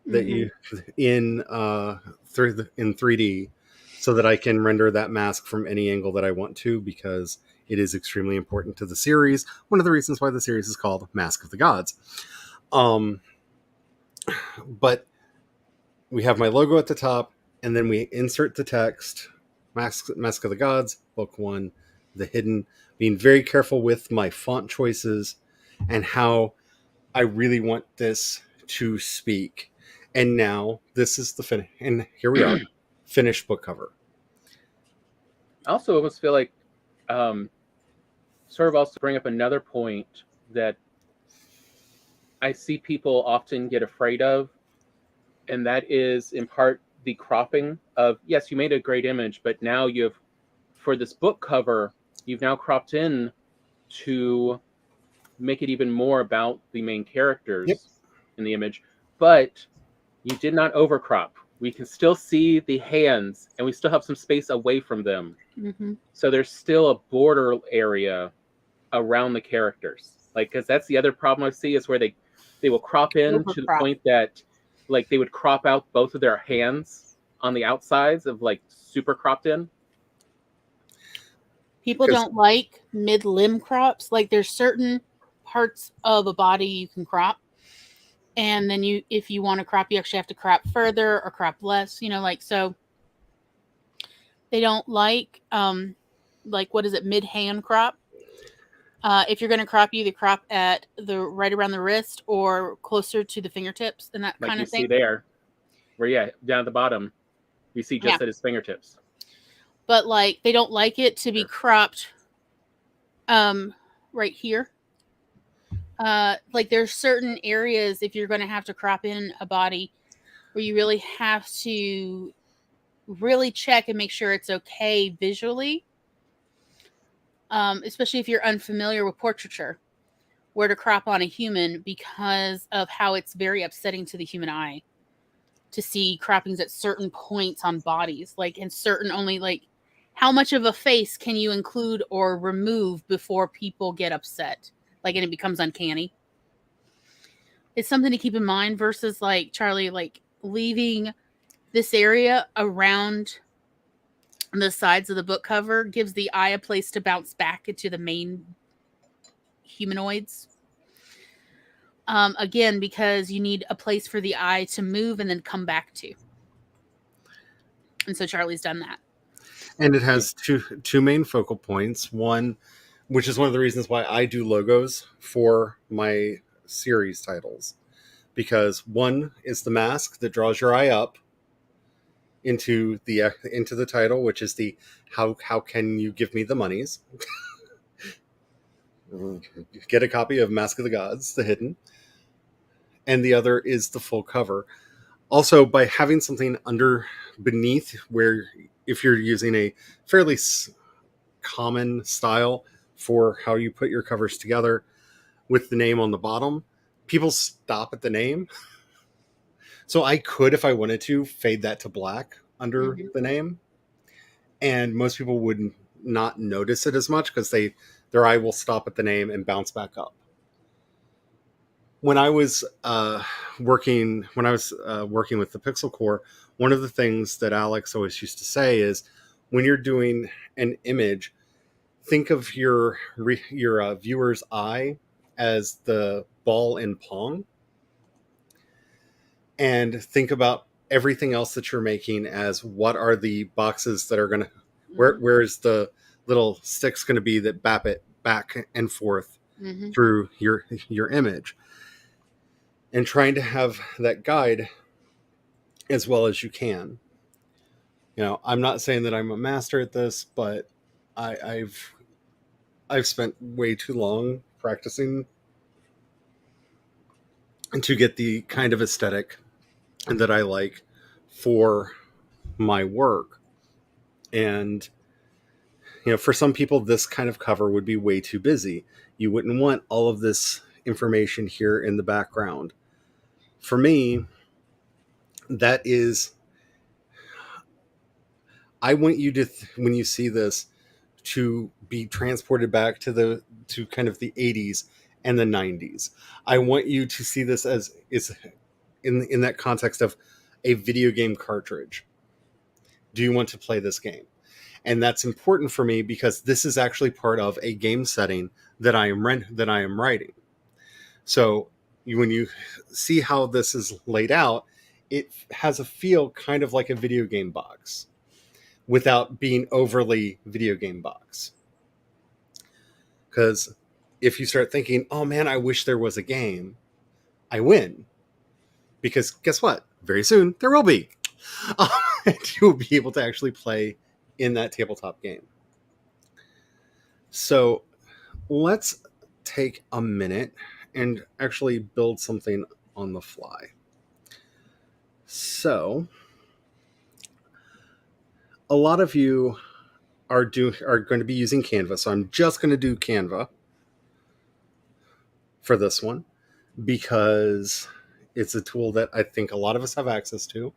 Speaker 2: that you in 3D so that I can render that mask from any angle that I want to, because it is extremely important to the series. One of the reasons why the series is called Mask of the Gods. But we have my logo at the top, and then we insert the text, Mask of the Gods, Book 1, The Hidden, being very careful with my font choices and how I really want this to speak. And now this is the finish, and here we are, finished book cover.
Speaker 3: I also almost feel like sort of also bring up another point that I see people often get afraid of, and that is in part the cropping of, yes, you made a great image, but now you've, for this book cover, you've now cropped in to make it even more about the main characters in the image, but you did not overcrop. We can still see the hands, and we still have some space away from them. So there's still a border area around the characters. Like, because that's the other problem I see is where they will crop in to the point that, like, they would crop out both of their hands on the outsides of, like, super cropped in.
Speaker 1: People don't like mid-limb crops. Like, there's certain parts of a body you can crop. And then if you want to crop, you actually have to crop further or crop less, like, so they don't like what is it, mid-hand crop. If you're going to crop, you either crop at the right around the wrist or closer to the fingertips and that kind of thing.
Speaker 3: Like you see there, where, down at the bottom, you see just at his fingertips.
Speaker 1: But, like, they don't like it to be cropped right here. Like, there's certain areas if you're going to have to crop in a body where you really have to really check and make sure it's okay visually, especially if you're unfamiliar with portraiture, where to crop on a human, because of how it's very upsetting to the human eye to see croppings at certain points on bodies, like in certain only, like how much of a face can you include or remove before people get upset, like, and it becomes uncanny. It's something to keep in mind versus, like, Charlie, like leaving this area around the sides of the book cover gives the eye a place to bounce back into the main humanoids. Again, because you need a place for the eye to move and then come back to. And so Charlie's done that.
Speaker 2: And it has two main focal points. One, which is one of the reasons why I do logos for my series titles. Because one is the mask that draws your eye up into the title, which is the how can you give me the monies? Get a copy of Mask of the Gods, The Hidden. And the other is the full cover. Also, by having something beneath, where if you're using a fairly common style for how you put your covers together with the name on the bottom, people stop at the name. So I could, if I wanted to, fade that to black under the name. And most people would not notice it as much because their eye will stop at the name and bounce back up. When I was working with the Pixel Core, one of the things that Alex always used to say is, when you're doing an image, think of your viewer's eye as the ball in Pong, and think about everything else that you're making as what are the boxes that are going to, where's the little sticks going to be that bap it back and forth through your image. And trying to have that guide as well as you can. You know, I'm not saying that I'm a master at this, but I've spent way too long practicing to get the kind of aesthetic that I like for my work. And, you know, for some people, this kind of cover would be way too busy. You wouldn't want all of this information here in the background. For me, that is, I want you to, when you see this, to be transported back to kind of the 80s and the 90s. I want you to see this as is in that context of a video game cartridge. Do you want to play this game? And that's important for me because this is actually part of a game setting that I am writing. So when you see how this is laid out, it has a feel kind of like a video game box without being overly video game box. Because if you start thinking, oh man, I wish there was a game, I win. Because guess what? Very soon there will be. And you will be able to actually play in that tabletop game. So let's take a minute and actually build something on the fly. So a lot of you are going to be using Canva. So I'm just going to do Canva for this one because it's a tool that I think a lot of us have access to.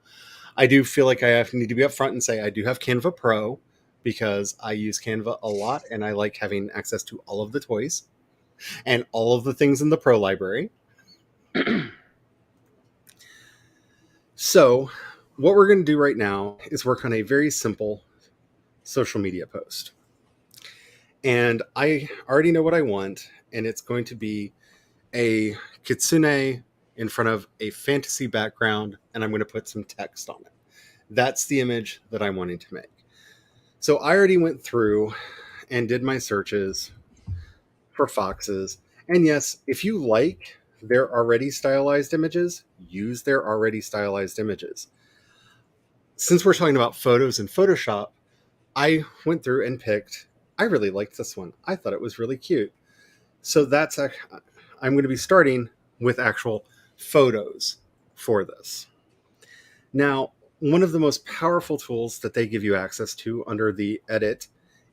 Speaker 2: I do feel like I need to be upfront and say I do have Canva Pro because I use Canva a lot and I like having access to all of the toys and all of the things in the Pro library. So what we're going to do right now is work on a very simple social media post. And I already know what I want, and it's going to be a kitsune in front of a fantasy background, and I'm going to put some text on it. That's the image that I'm wanting to make. So I already went through and did my searches for foxes. And yes, if you like their already stylized images, use their already stylized images. Since we're talking about photos in Photoshop, I went through and picked, I really liked this one. I thought it was really cute. So I'm going to be starting with actual photos for this. Now, one of the most powerful tools that they give you access to under the edit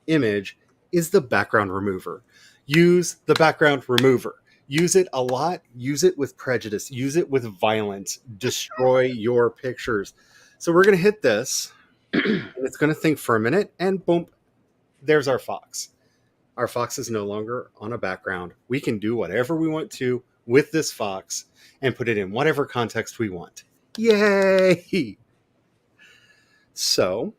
Speaker 2: image is the background remover. Use the background remover. Use it a lot. Use it with prejudice. Use it with violence. Destroy your pictures. So we're going to hit this, and it's going to think for a minute, and boom, there's our fox. Our fox is no longer on a background. We can do whatever we want to with this fox and put it in whatever context we want. Yay! So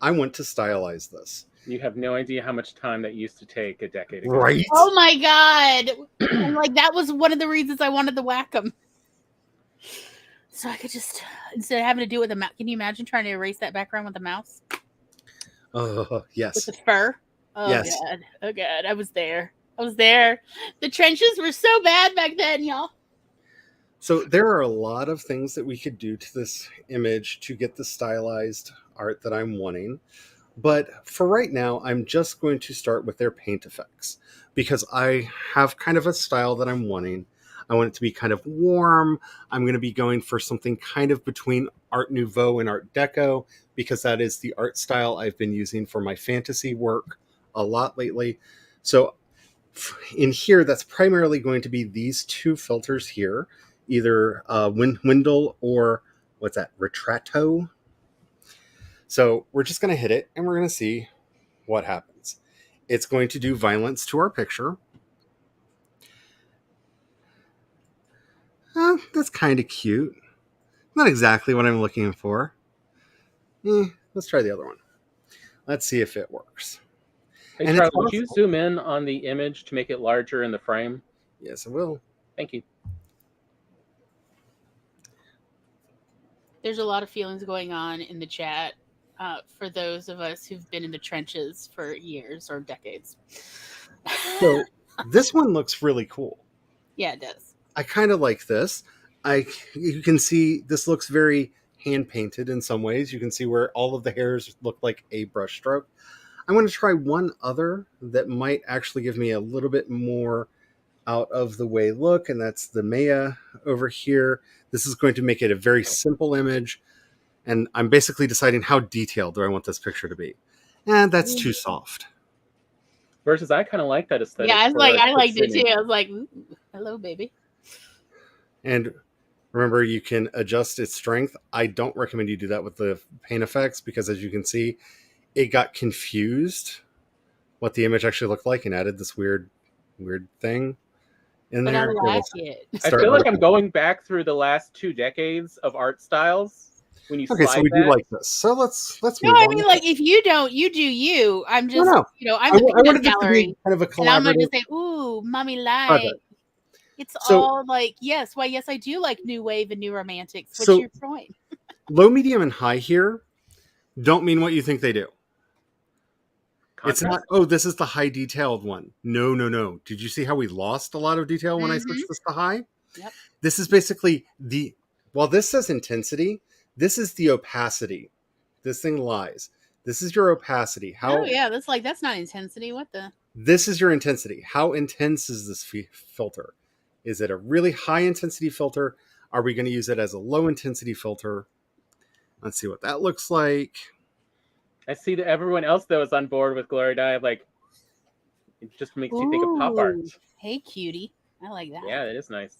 Speaker 2: I want to stylize this.
Speaker 3: You have no idea how much time that used to take a decade ago.
Speaker 2: Right?
Speaker 1: Oh my god! And like that was one of the reasons I wanted to whack them. So I could just, instead of having to do it with a mouse, can you imagine trying to erase that background with a mouse?
Speaker 2: Oh, yes.
Speaker 1: With the fur? Oh
Speaker 2: Yes.
Speaker 1: god. Oh god. I was there. The trenches were so bad back then, y'all.
Speaker 2: So there are a lot of things that we could do to this image to get the stylized art that I'm wanting. But for right now, I'm just going to start with their paint effects because I have kind of a style that I'm wanting. I want it to be kind of warm. I'm going to be going for something kind of between Art Nouveau and Art Deco because that is the art style I've been using for my fantasy work a lot lately. So in here, that's primarily going to be these two filters here, either Windle or what's that, Retrato. So we're just going to hit it and we're going to see what happens. It's going to do violence to our picture. That's kind of cute. Not exactly what I'm looking for. Let's try the other one. Let's see if it works.
Speaker 3: Hey,
Speaker 2: And
Speaker 3: Charlie,
Speaker 2: it's
Speaker 3: would you
Speaker 2: also-
Speaker 3: zoom in on the image to make it larger in the frame?
Speaker 2: Yes, I will.
Speaker 3: Thank you.
Speaker 1: There's a lot of feelings going on in the chat for those of us who've been in the trenches for years or decades.
Speaker 2: So this one looks really cool.
Speaker 1: Yeah, it does.
Speaker 2: I kind of like this. You can see this looks very hand painted in some ways. You can see where all of the hairs look like a brush stroke. I'm going to try one other that might actually give me a little bit more out of the way look, and that's the Maya over here. This is going to make it a very simple image, and I'm basically deciding how detailed do I want this picture to be. And that's too soft.
Speaker 3: Versus, I kind of like that aesthetic.
Speaker 1: Yeah, I was
Speaker 3: for
Speaker 1: like,
Speaker 3: a
Speaker 1: I
Speaker 3: quick
Speaker 1: liked it
Speaker 3: zoom in.
Speaker 1: too. I was like, ooh, hello, baby.
Speaker 2: And remember, you can adjust its strength. I don't recommend you do that with the paint effects because, as you can see, it got confused what the image actually looked like and added this weird thing in
Speaker 1: But
Speaker 2: there.
Speaker 1: I
Speaker 2: It will
Speaker 1: like it.
Speaker 3: I
Speaker 2: start
Speaker 3: feel like I'm
Speaker 2: looking-
Speaker 3: going back through the last 2 decades of art styles when you
Speaker 2: Okay,
Speaker 3: slide
Speaker 2: so we
Speaker 3: that.
Speaker 2: do like this. So let's
Speaker 1: No,
Speaker 2: move
Speaker 1: I
Speaker 2: on.
Speaker 1: mean, like, if you don't, you do you. I'm just,
Speaker 2: No.
Speaker 1: I'm
Speaker 2: I
Speaker 1: the
Speaker 2: wanted
Speaker 1: peanut
Speaker 2: this to
Speaker 1: gallery.
Speaker 2: be kind of a
Speaker 1: And I'm going to
Speaker 2: collaborative
Speaker 1: say, ooh, mommy like.
Speaker 2: project.
Speaker 1: It's
Speaker 2: So-
Speaker 1: all like, yes, why, yes, I do like new wave and new romantics. What's
Speaker 2: So-
Speaker 1: your point?
Speaker 2: Low, medium, and high here don't mean what you think they do. It's not, oh, this is the high detailed one. No. Did you see how we lost a lot of detail when I switched this to high?
Speaker 1: Yep.
Speaker 2: This is basically while this says intensity, this is the opacity. This thing lies. This is your opacity. How?
Speaker 1: Oh, yeah, that's not intensity. What the?
Speaker 2: This is your intensity. How intense is this filter? Is it a really high intensity filter? Are we going to use it as a low intensity filter? Let's see what that looks like.
Speaker 3: I see that everyone else that was on board with Glory Dive, like, it just makes you think of pop art.
Speaker 1: Ooh, hey, cutie. I like that.
Speaker 3: Yeah, it is nice.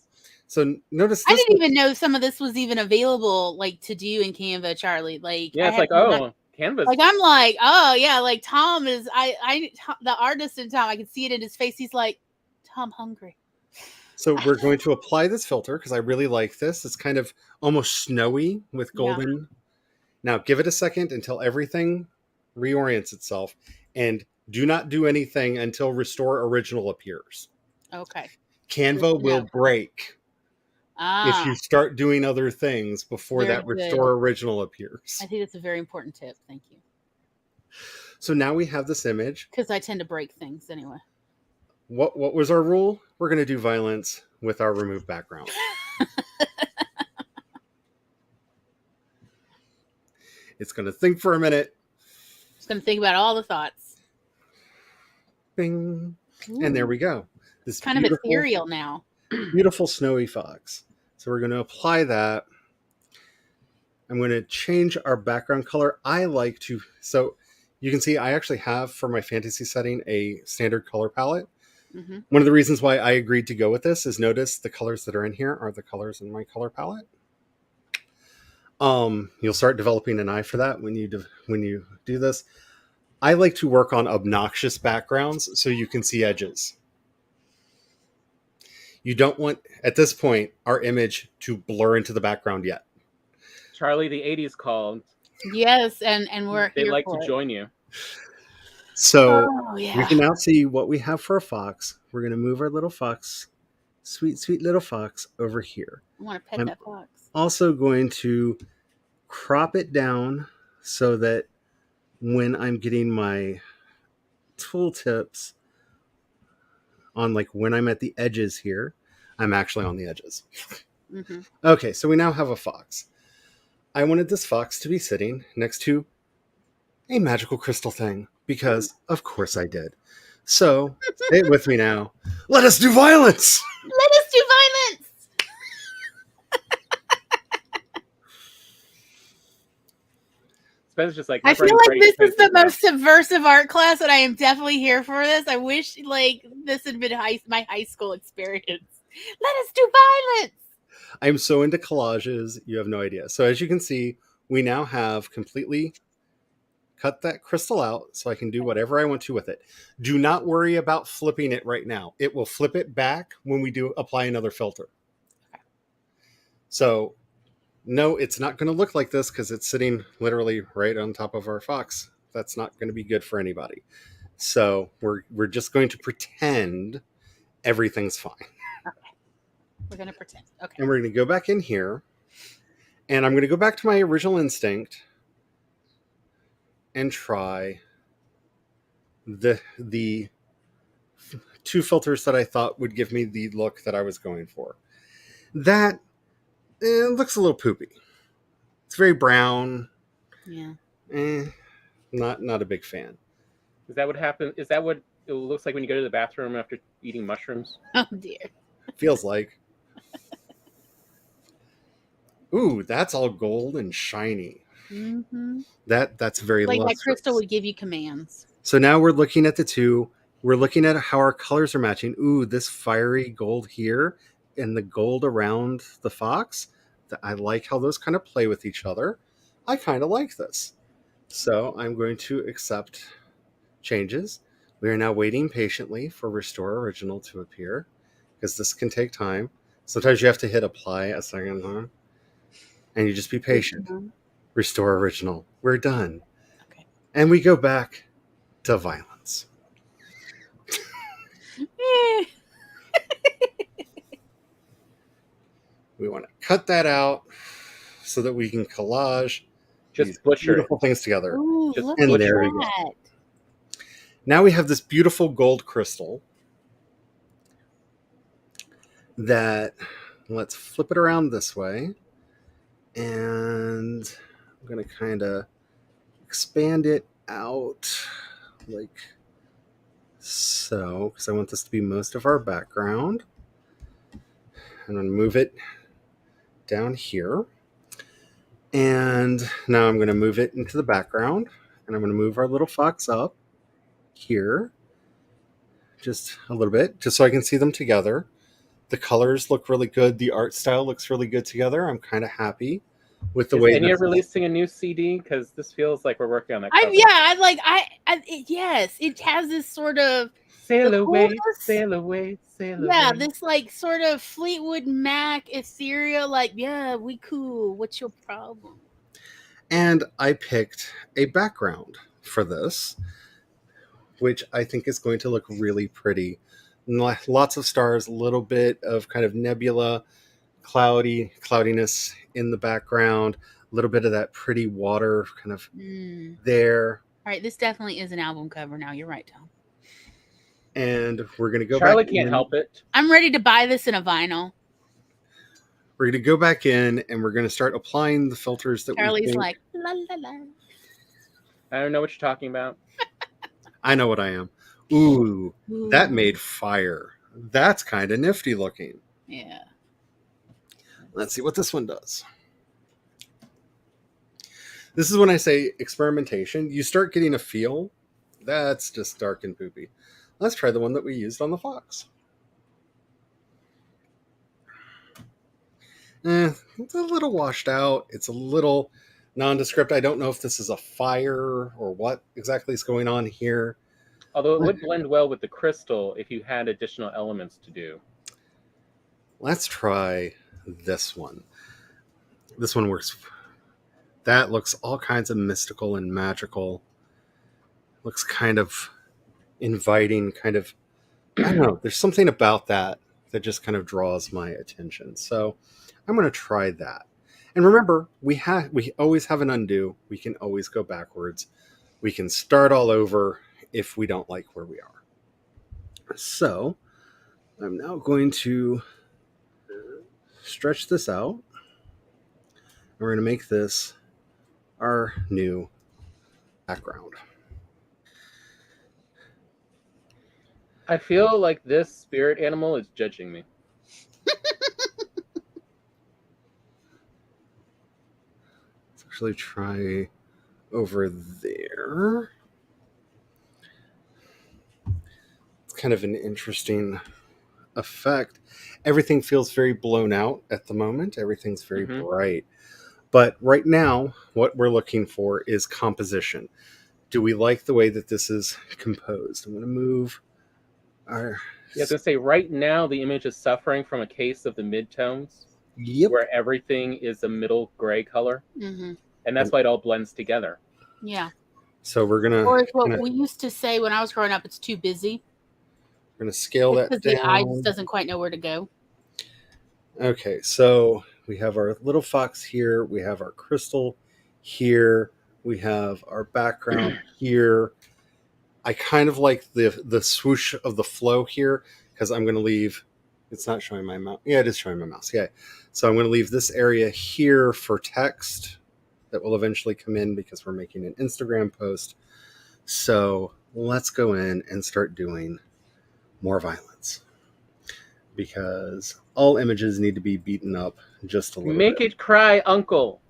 Speaker 2: So notice
Speaker 1: I
Speaker 2: this.
Speaker 1: didn't even know some of this was even available, like, to do in Canva, Charlie. Like,
Speaker 3: Yeah,
Speaker 1: I
Speaker 3: it's like,
Speaker 1: had no-
Speaker 3: oh, Canvas.
Speaker 1: like, I'm like, oh yeah, like Tom is, the artist in Tom, I can see it in his face. He's like, Tom hungry.
Speaker 2: So we're going to apply this filter because I really like this. It's kind of almost snowy with
Speaker 1: Yeah.
Speaker 2: golden. Now give it a second until everything reorients itself, and do not do anything until Restore Original appears.
Speaker 1: Okay.
Speaker 2: Canva
Speaker 1: Good to
Speaker 2: will
Speaker 1: know.
Speaker 2: break
Speaker 1: Ah,
Speaker 2: if you start doing other things before
Speaker 1: Very
Speaker 2: that
Speaker 1: good.
Speaker 2: Restore Original appears.
Speaker 1: I think that's a very important tip. Thank you.
Speaker 2: So now we have this image.
Speaker 1: Because I tend to break things anyway.
Speaker 2: What was our rule? We're going to do violence with our remove background. It's going to think for a minute.
Speaker 1: Just gonna think about all the thoughts.
Speaker 2: Bing.
Speaker 1: Ooh,
Speaker 2: And there we go. This
Speaker 1: kind of ethereal now.
Speaker 2: beautiful snowy fox. So we're going to apply that. I'm going to change our background color. So you can see I actually have for my fantasy setting a standard color palette.
Speaker 1: Mm-hmm.
Speaker 2: One of the reasons why I agreed to go with this is notice the colors that are in here are the colors in my color palette. You'll start developing an eye for that when you do this. I like to work on obnoxious backgrounds so you can see edges. You don't want, at this point, our image to blur into the background yet.
Speaker 3: Charlie, the 80s called.
Speaker 1: Yes, and we're
Speaker 3: They
Speaker 1: here
Speaker 3: like
Speaker 1: for
Speaker 3: to
Speaker 1: it.
Speaker 3: join you.
Speaker 2: So
Speaker 1: yeah.
Speaker 2: we can now see what we have for a fox. We're going to move our little fox, sweet, sweet little fox, over here.
Speaker 1: I want to pet that fox.
Speaker 2: Also going to crop it down so that when I'm getting my tooltips on, like when I'm at the edges here, I'm actually on the edges.
Speaker 1: Mm-hmm.
Speaker 2: Okay, so we now have a fox. I wanted this fox to be sitting next to a magical crystal thing because of course I did. So say it with me now. Let us do violence!
Speaker 1: Let us do violence!
Speaker 3: Spencer's just like,
Speaker 1: I feel like this is the most subversive art class, and I am definitely here for this. I wish like this had been my high school experience. Let us do violence!
Speaker 2: I'm so into collages, you have no idea. So as you can see, we now have completely cut that crystal out so I can do whatever I want to with it. Do not worry about flipping it right now. It will flip it back when we do apply another filter. So no, it's not going to look like this because it's sitting literally right on top of our fox. That's not going to be good for anybody. So we're just going to pretend everything's fine.
Speaker 1: Okay. We're going to pretend. Okay.
Speaker 2: And we're going to go back in here. And I'm going to go back to my original instinct and try the two filters that I thought would give me the look that I was going for. That looks a little poopy. It's very brown.
Speaker 1: Yeah.
Speaker 2: Not a big fan.
Speaker 3: Is that what happened? Is that what it looks like when you go to the bathroom after eating mushrooms?
Speaker 1: Oh dear.
Speaker 2: Feels like. Ooh, that's all gold and shiny.
Speaker 1: Mm-hmm.
Speaker 2: That's very
Speaker 1: like
Speaker 2: lustrous.
Speaker 1: that crystal would give you commands.
Speaker 2: So now we're looking at the two. We're looking at how our colors are matching. Ooh, this fiery gold here and the gold around the fox. I like how those kind of play with each other. I kind of like this. So I'm going to accept changes. We are now waiting patiently for Restore Original to appear because this can take time. Sometimes you have to hit apply a second time. And you just be patient.
Speaker 1: Mm-hmm.
Speaker 2: Restore Original. We're done.
Speaker 1: Okay.
Speaker 2: And we go back to violence. We want to cut that out so that we can collage
Speaker 3: Just butcher
Speaker 2: beautiful things together.
Speaker 1: Ooh,
Speaker 3: Just
Speaker 1: look
Speaker 2: and
Speaker 1: at
Speaker 2: there we
Speaker 1: that.
Speaker 2: go. Now we have this beautiful gold crystal that, let's flip it around this way. And I'm going to kind of expand it out like so, because I want this to be most of our background. I'm going to move it down here. And now I'm going to move it into the background. And I'm going to move our little fox up here just a little bit, just so I can see them together. The colors look really good. The art style looks really good together. I'm kind of happy with the way.
Speaker 3: Is Enya releasing a new CD? Because this feels like we're working on that.
Speaker 1: Yes, it has this sort of
Speaker 3: sail away,
Speaker 1: coolest,
Speaker 3: sail away, sail away.
Speaker 1: Yeah, this like sort of Fleetwood Mac ethereal, like, yeah, we cool. What's your problem?
Speaker 2: And I picked a background for this, which I think is going to look really pretty. Lots of stars, a little bit of kind of nebula, cloudiness in the background, a little bit of that pretty water kind of there.
Speaker 1: All right, this definitely is an album cover now. You're right, Tom.
Speaker 2: And we're going to go
Speaker 3: Charlie
Speaker 2: back
Speaker 3: can't
Speaker 2: in.
Speaker 3: help it.
Speaker 1: I'm ready to buy this in a vinyl.
Speaker 2: We're going to go back in and we're going to start applying the filters that
Speaker 1: Charlie's like, la, la, la.
Speaker 3: I don't know what you're talking about.
Speaker 2: I know what I am. Ooh, that made fire. That's kind of nifty looking.
Speaker 1: Yeah.
Speaker 2: Let's see what this one does. This is when I say experimentation. You start getting a feel. That's just dark and poopy. Let's try the one that we used on the fox. It's a little washed out. It's a little nondescript. I don't know if this is a fire or what exactly is going on here.
Speaker 3: Although it would blend well with the crystal if you had additional elements to do.
Speaker 2: Let's try this one. This one works. That looks all kinds of mystical and magical. Looks kind of inviting, kind of, I don't know. There's something about that just kind of draws my attention. So I'm going to try that. And remember, we always have an undo. We can always go backwards. We can start all over if we don't like where we are. So I'm now going to stretch this out. We're going to make this our new background.
Speaker 3: I feel like this spirit animal is judging me.
Speaker 2: Let's actually try over there. It's kind of an interesting effect. Everything feels very blown out at the moment. Everything's very bright. But right now, what we're looking for is composition. Do we like the way that this is composed? I'm going to move our...
Speaker 3: Yeah, I was going to say, right now, the image is suffering from a case of the midtones.
Speaker 2: Yep.
Speaker 3: Where everything is a middle gray color.
Speaker 1: Mm-hmm.
Speaker 3: And that's why it all blends together.
Speaker 1: Yeah.
Speaker 2: So we're going to...
Speaker 1: Or what we used to say when I was growing up, it's too busy.
Speaker 2: We're going to scale that down.
Speaker 1: Because the eye just doesn't quite know where to go.
Speaker 2: Okay, so we have our little fox here. We have our crystal here. We have our background here. I kind of like the swoosh of the flow here because I'm going to leave... It's not showing my mouse. Yeah, it is showing my mouse. Yeah. So I'm going to leave this area here for text that will eventually come in because we're making an Instagram post. So let's go in and start doing more violence because all images need to be beaten up just a little bit.
Speaker 3: Make it cry, uncle.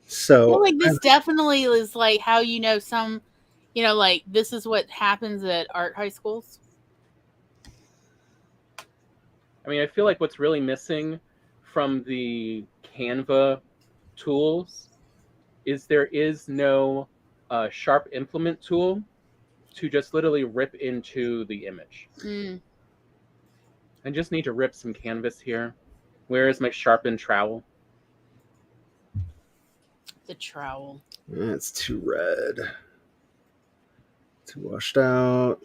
Speaker 2: So
Speaker 1: I feel like this definitely is like how some, like this is what happens at art high schools.
Speaker 3: I mean, I feel like what's really missing from the Canva tools is there is no sharp implement tool to just literally rip into the image. I just need to rip some canvas here. Where is my sharpened trowel?
Speaker 1: The trowel.
Speaker 2: It's too red. Too washed out.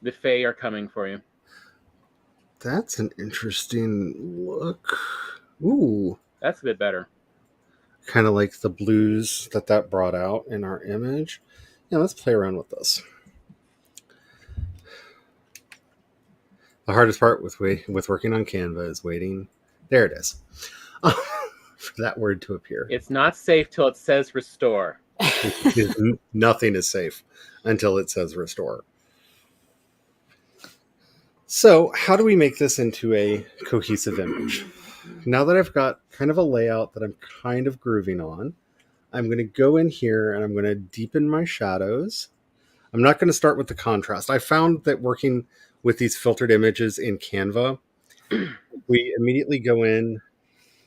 Speaker 3: The Fae are coming for you.
Speaker 2: That's an interesting look. Ooh.
Speaker 3: That's a bit better.
Speaker 2: Kind of like the blues that brought out in our image. Yeah, let's play around with this. The hardest part with working on Canva is waiting. There it is. For that word to appear.
Speaker 3: It's not safe till it says restore.
Speaker 2: Nothing is safe until it says restore. So how do we make this into a cohesive image? Now that I've got kind of a layout that I'm kind of grooving on, I'm going to go in here and I'm going to deepen my shadows. I'm not going to start with the contrast. I found that working with these filtered images in Canva, we immediately go in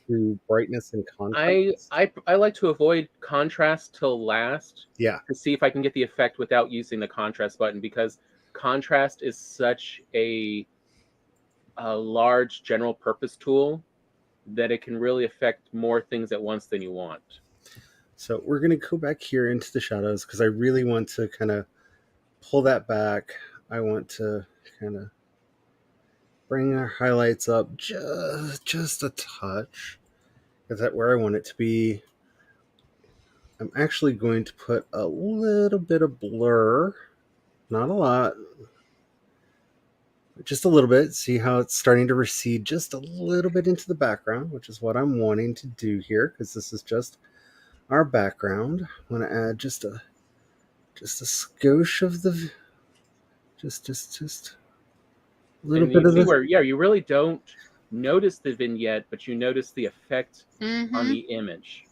Speaker 2: to brightness and contrast.
Speaker 3: I like to avoid contrast till last.
Speaker 2: Yeah.
Speaker 3: To see if I can get the effect without using the contrast button, because contrast is such a large general purpose tool that it can really affect more things at once than you want.
Speaker 2: So we're going to go back here into the shadows because I really want to kind of pull that back. I want to kind of bring our highlights up just a touch. Is that where I want it to be? I'm actually going to put a little bit of blur, not a lot, but just a little bit. See how it's starting to recede just a little bit into the background, which is what I'm wanting to do here because this is just our background. I want to add just a skosh of the just a little bit of the
Speaker 3: where you really don't notice the vignette, but you notice the effect on the image.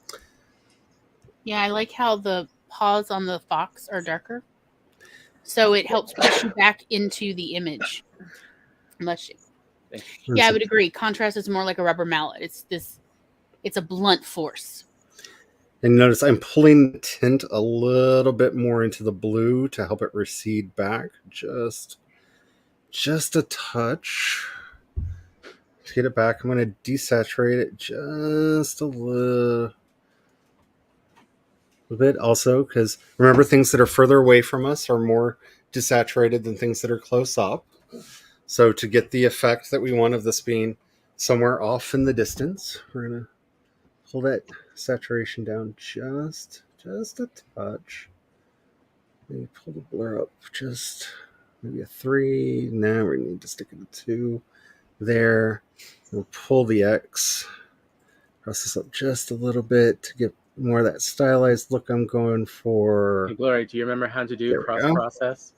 Speaker 1: Yeah, I like how the paws on the fox are darker. So it helps push you back into the image. Much. Yeah, I would agree. Contrast is more like a rubber mallet. It's a blunt force.
Speaker 2: And notice I'm pulling the tint a little bit more into the blue to help it recede back. Just a touch. To get it back, I'm going to desaturate it just a little bit also, because remember, things that are further away from us are more desaturated than things that are close up. So to get the effect that we want of this being somewhere off in the distance, we're going to pull that saturation down just a touch. Maybe pull the blur up just maybe a 3. Now we need to stick it a 2 there. We'll pull the X, press this up just a little bit to get more of that stylized look I'm going for.
Speaker 3: Hey, Glory, do you remember how to do cross-process?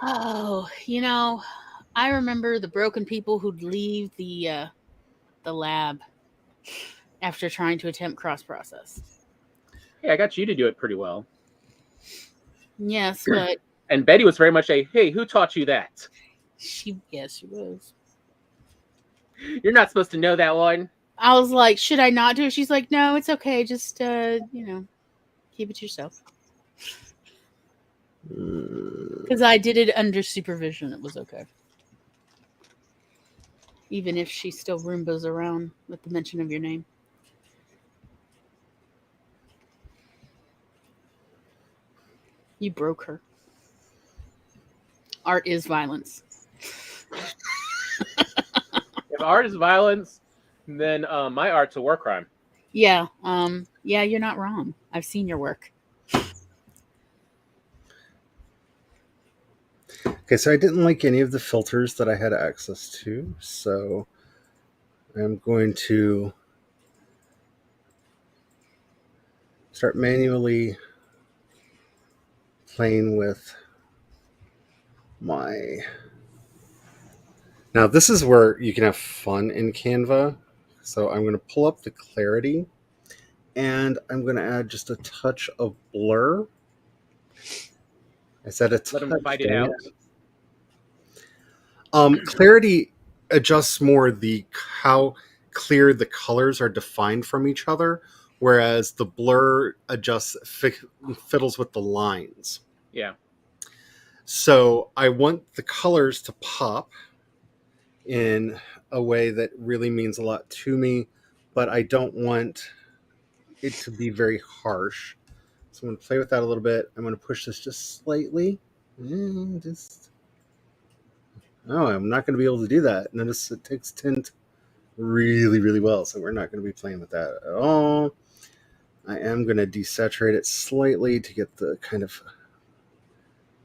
Speaker 1: Oh, I remember the broken people who'd leave the lab after trying to attempt cross-process.
Speaker 3: Hey, I got you to do it pretty well.
Speaker 1: Yes, but...
Speaker 3: And Betty was very much a, hey, who taught you that?
Speaker 1: She was.
Speaker 3: You're not supposed to know that one.
Speaker 1: I was like, should I not do it? She's like, no, it's okay. Just, keep it to yourself. Because I did it under supervision. It was okay. Even if she still Roombas around with the mention of your name. You broke her. Art is violence.
Speaker 3: If art is violence, then my art's a war crime.
Speaker 1: Yeah. Yeah, you're not wrong. I've seen your work.
Speaker 2: Okay, so I didn't like any of the filters that I had access to, so I'm going to start manually playing with my... Now this is where you can have fun in Canva. So I'm going to pull up the clarity and I'm going to add just a touch of blur. I said a touch.
Speaker 3: Let them fight it out.
Speaker 2: Clarity adjusts more how clear the colors are defined from each other, whereas the blur adjusts fiddles with the lines.
Speaker 3: Yeah.
Speaker 2: So I want the colors to pop in a way that really means a lot to me, but I don't want it to be very harsh. So I'm going to play with that a little bit. I'm going to push this just slightly. I'm not going to be able to do that. Notice it takes tint really, really well, so we're not going to be playing with that at all. I am going to desaturate it slightly to get the kind of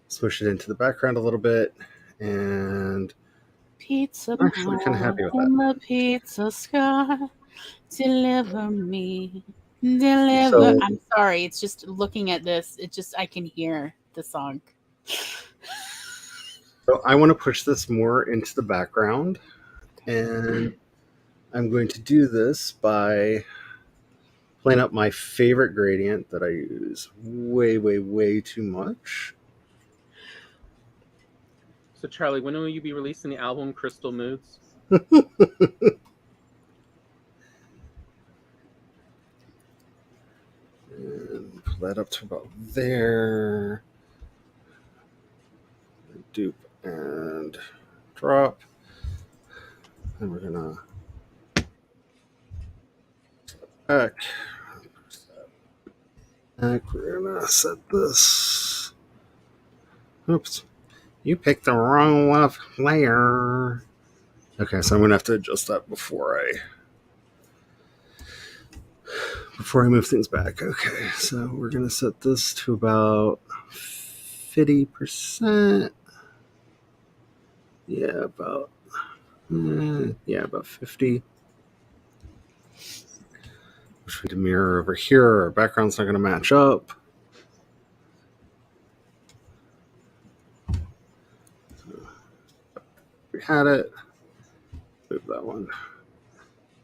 Speaker 2: smush it into the background a little bit, and
Speaker 1: Pizza
Speaker 2: I'm actually kind of happy with that.
Speaker 1: In the pizza sky, deliver me, deliver.
Speaker 2: So,
Speaker 1: I'm sorry, it's just looking at this. I can hear the song.
Speaker 2: So I want to push this more into the background, and I'm going to do this by playing up my favorite gradient that I use way, way, way too much.
Speaker 3: So Charlie, when will you be releasing the album Crystal Moods?
Speaker 2: And pull that up to about there. Dupe and drop. And we're gonna back. We're gonna set this. Oops. You picked the wrong layer. Okay, so I'm gonna have to adjust that before I move things back. Okay, so we're gonna set this to about 50%. Yeah, about 50. Wish we could mirror over here. Our background's not going to match up. We had it. Move that one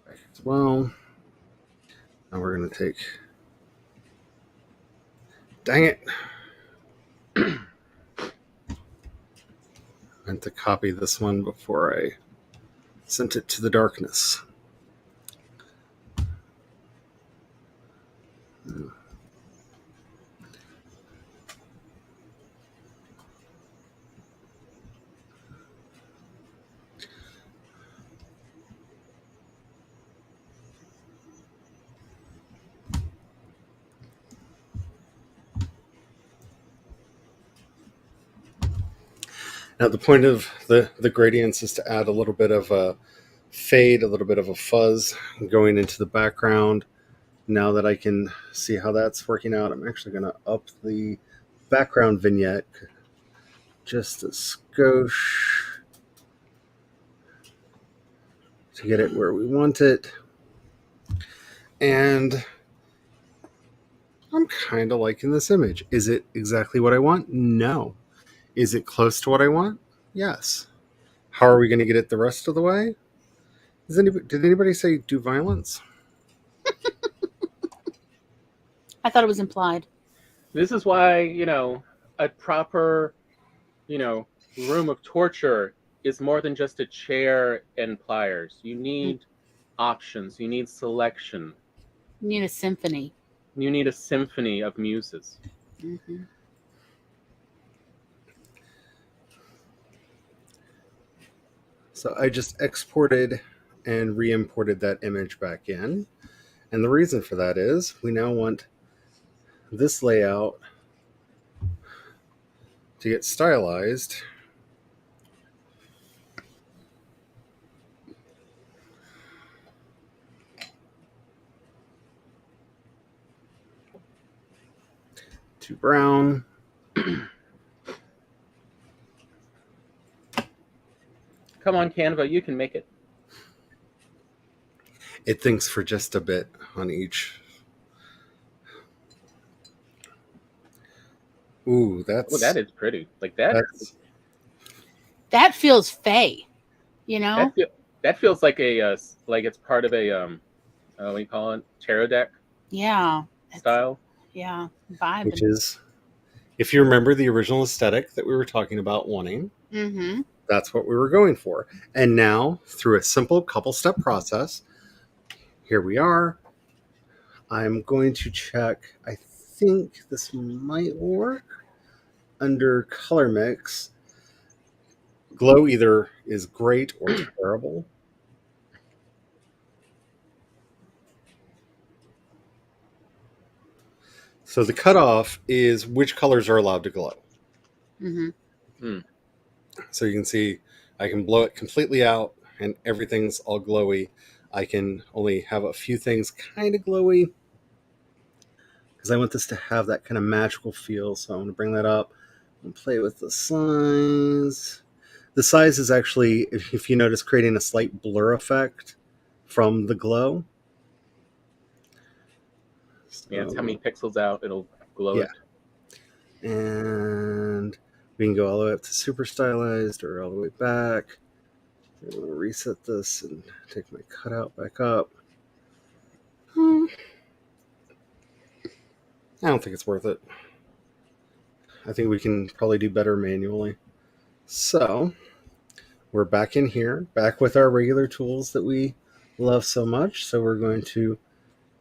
Speaker 2: back as well. Now we're going to take Dang it. I meant to copy this one before I sent it to the darkness. Now, the point of the gradients is to add a little bit of a fade, a little bit of a fuzz going into the background. Now that I can see how that's working out, I'm actually going to up the background vignette just a skosh to get it where we want it. And I'm kind of liking this image. Is it exactly what I want? No. Is it close to what I want? Yes. How are we going to get it the rest of the way? Did anybody say do violence?
Speaker 1: I thought it was implied.
Speaker 3: This is why, a proper, room of torture is more than just a chair and pliers. You need options. You need selection.
Speaker 1: You need a symphony.
Speaker 3: You need a symphony of muses.
Speaker 1: Mm-hmm.
Speaker 2: So I just exported and re-imported that image back in. And the reason for that is we now want this layout to get stylized to brown.
Speaker 3: Come on, Canva, you can make it.
Speaker 2: It thinks for just a bit on each. Ooh,
Speaker 3: Oh, that is pretty. Like that.
Speaker 1: That feels fey,
Speaker 3: That feels like like it's part of a what do you call it? Tarot deck.
Speaker 1: Yeah.
Speaker 3: Style.
Speaker 1: Yeah, vibe.
Speaker 2: Which is, if you remember the original aesthetic that we were talking about wanting, that's what we were going for. And now, through a simple couple-step process, here we are. I'm going to check. I think this might work. Under color mix, glow either is great or terrible. So the cutoff is which colors are allowed to glow. So you can see I can blow it completely out and everything's all glowy. I can only have a few things kind of glowy because I want this to have that kind of magical feel. So I'm going to bring that up and play with the size. The size is actually, if you notice, creating a slight blur effect from the glow.
Speaker 3: Yeah, it's how many pixels out, it'll glow it.
Speaker 2: And we can go all the way up to super stylized or all the way back. I'm going to reset this and take my cutout back up. I don't think it's worth it. I think we can probably do better manually. So we're back in here, back with our regular tools that we love so much. So we're going to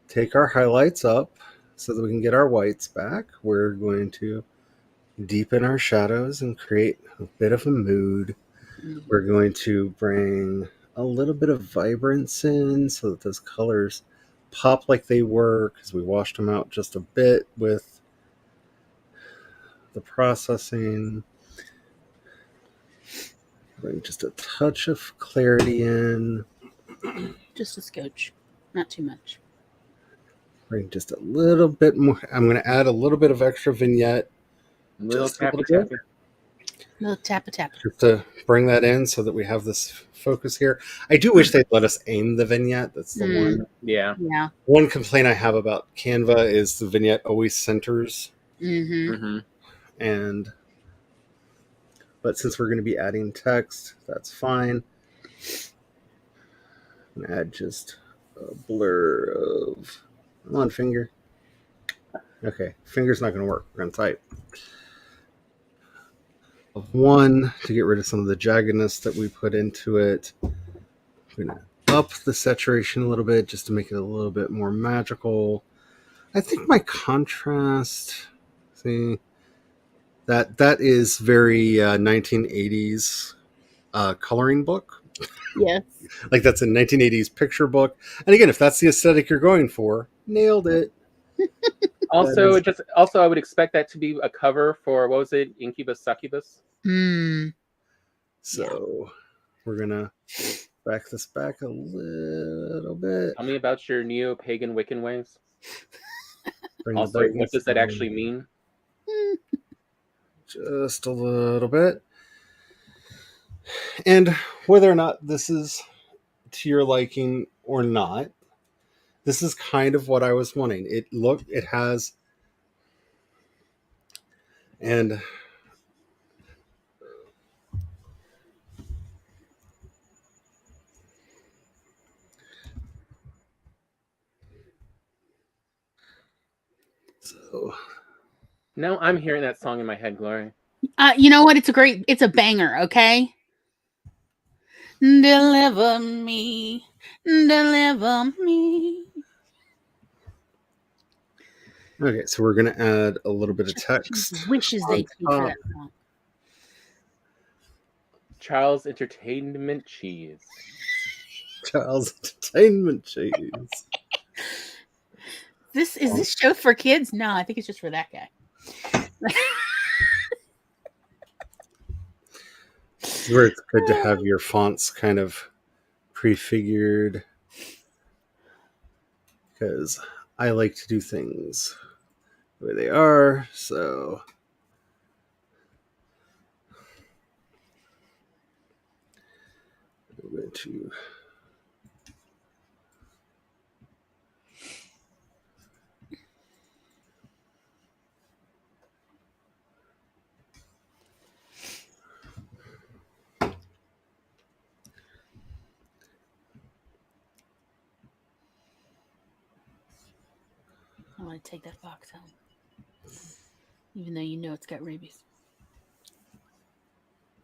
Speaker 2: take our highlights up so that we can get our whites back. We're going to deepen our shadows and create a bit of a mood. We're going to bring a little bit of vibrance in so that those colors pop like they were, because we washed them out just a bit with the processing. Bring just a touch of clarity in.
Speaker 1: Just a scotch, not too much.
Speaker 2: Bring just a little bit more. I'm going to add a little bit of extra vignette.
Speaker 3: Little tappy tappy.
Speaker 1: Little tappa tappa.
Speaker 2: Just to bring that in so that we have this focus here. I do wish they'd let us aim the vignette. That's the one.
Speaker 3: Yeah.
Speaker 2: One complaint I have about Canva is the vignette always centers. But since we're going to be adding text, that's fine. I'm going to add just a blur of, come on, finger. Okay, finger's not going to work. We're going to type. Of 1 to get rid of some of the jaggedness that we put into it. I'm going to up the saturation a little bit just to make it a little bit more magical. I think my contrast, see, that is very 1980s coloring book.
Speaker 1: Yes.
Speaker 2: Like that's a 1980s picture book. And again, if that's the aesthetic you're going for, nailed it.
Speaker 3: Also, I would expect that to be a cover for, what was it, Incubus Succubus?
Speaker 2: So we're gonna back this back a little bit.
Speaker 3: Tell me about your neo-pagan Wiccan ways. Also, what
Speaker 2: brightness
Speaker 3: does that
Speaker 2: down
Speaker 3: actually mean?
Speaker 2: just a little bit. And whether or not this is to your liking or not, this is kind of what I was wanting. It has, and so
Speaker 3: Now I'm hearing that song in my head, Glory.
Speaker 1: You know what? It's a banger, okay? Deliver me.
Speaker 2: Okay, so we're gonna add a little bit of text.
Speaker 1: Wishes they could for that song.
Speaker 3: Charles Entertainment Cheese.
Speaker 2: Charles Entertainment Cheese.
Speaker 1: Is this show for kids? No, I think it's just for that guy.
Speaker 2: Where it's good to have your fonts kind of prefigured, because I like to do things the way they are. So I'm going to
Speaker 1: I want to take that box home. Even though you know it's got rabies.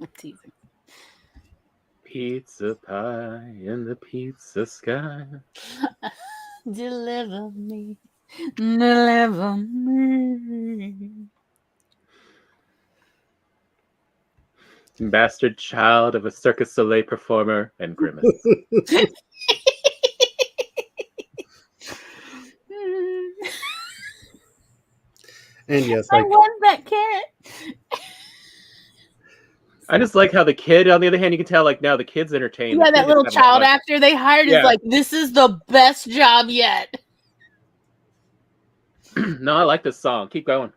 Speaker 1: I'm teasing.
Speaker 3: Pizza pie in the pizza sky.
Speaker 1: Deliver me. Deliver me.
Speaker 3: Bastard child of a Circus Soleil performer and Grimace.
Speaker 2: and yes,
Speaker 1: I want that carrot.
Speaker 3: I just like how the kid, on the other hand, you can tell, like, now the kid's entertained.
Speaker 1: Yeah, that little child actor they hired is like, this is the best job yet.
Speaker 3: No, I like this song. Keep going.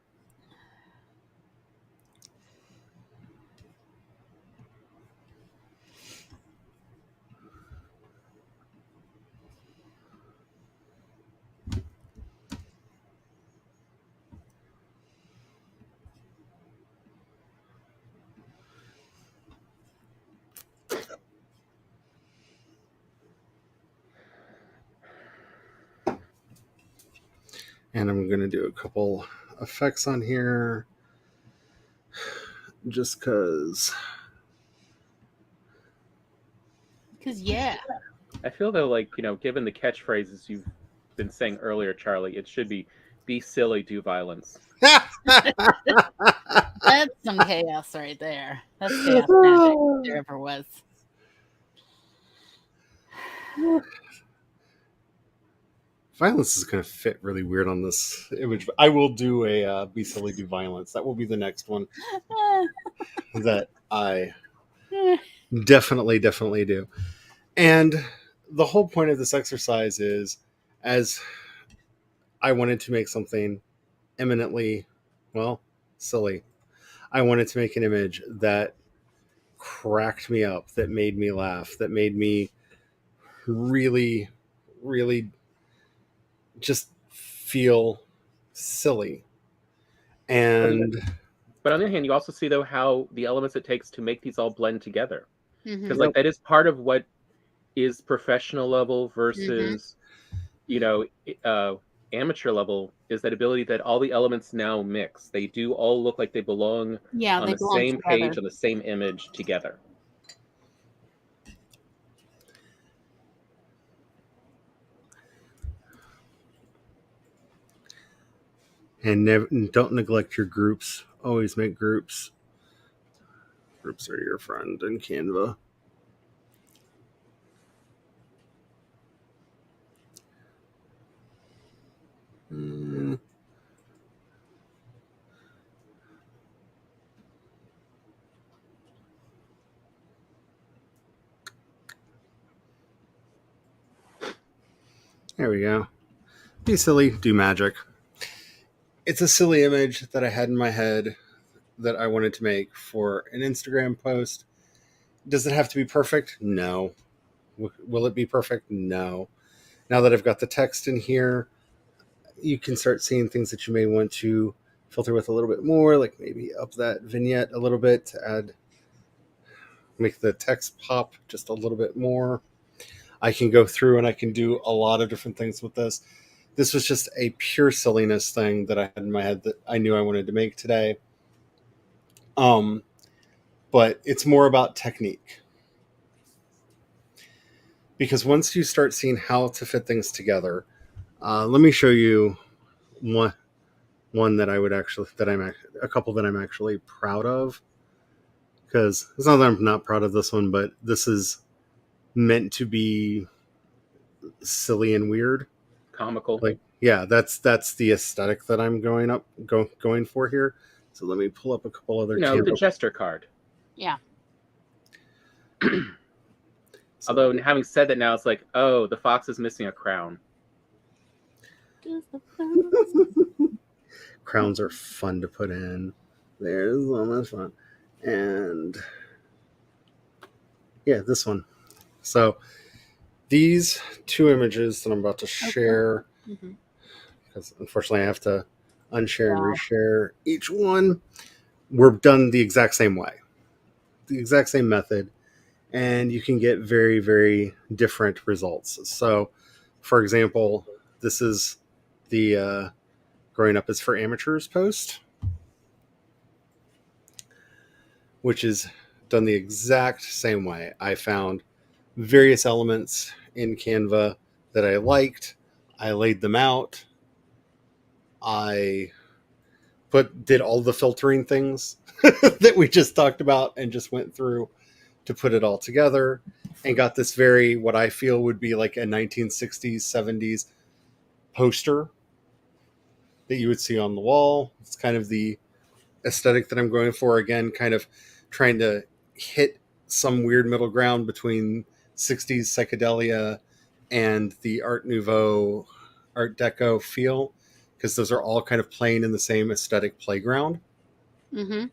Speaker 2: and I'm going to do a couple effects on here just because.
Speaker 1: Because, yeah.
Speaker 3: I feel, though, like, you know, given the catchphrases you've been saying earlier, Charlie, it should be silly, do violence.
Speaker 1: That's some chaos right there. That's chaos magic if there ever was.
Speaker 2: Violence is going to fit really weird on this image. I will do a be silly, do violence. That will be the next one that I definitely do. And the whole point of this exercise is, as I wanted to make something eminently, well, silly. I wanted to make an image that cracked me up, that made me laugh, that made me really, really just feel silly. And
Speaker 3: but on the other hand, you also see, though, how the elements it takes to make these all blend together. Because
Speaker 1: Mm-hmm.
Speaker 3: like that is part of what is professional level versus, you know, amateur level is that ability that all the elements now mix. They do all look like they belong on
Speaker 1: they
Speaker 3: the
Speaker 1: belong
Speaker 3: same
Speaker 1: together.
Speaker 3: page, on the same image together.
Speaker 2: And don't neglect your groups. Always make groups. Groups are your friend in Canva. There we go. Be silly, do magic. It's a silly image that I had in my head that I wanted to make for an Instagram post. Does it have to be perfect? No. Will it be perfect? No. Now that I've got the text in here, you can start seeing things that you may want to filter with a little bit more, like maybe up that vignette a little bit to make the text pop just a little bit more. I can go through and I can do a lot of different things with this. This was just a pure silliness thing that I had in my head that I knew I wanted to make today. But it's more about technique. Because once you start seeing how to fit things together, let me show you one that I would actually, a couple that I'm actually proud of. Because it's not that I'm not proud of this one, but this is meant to be silly and weird.
Speaker 3: Comical.
Speaker 2: Like, yeah, that's the aesthetic that I'm going for here. So let me pull up a couple other.
Speaker 3: The jester card.
Speaker 1: Yeah.
Speaker 3: Although having said that now, it's like, oh, the fox is missing a crown.
Speaker 2: Crowns are fun to put in. There's so much fun. And yeah, this one. So these two images that I'm about to share, because unfortunately I have to unshare and reshare each one, were done the exact same way, the exact same method, and you can get very, very different results. So, for example, this is the Growing Up is for Amateurs post, which is done the exact same way. I found various elements in Canva that I liked. I laid them out. I did all the filtering things that we just talked about and just went through to put it all together and got this very, what I feel would be like a 1960s, 70s poster that you would see on the wall. It's kind of the aesthetic that I'm going for. Again, kind of trying to hit some weird middle ground between 60s psychedelia and the Art Nouveau, Art Deco feel, because those are all kind of playing in the same aesthetic playground.
Speaker 1: Mm-hmm.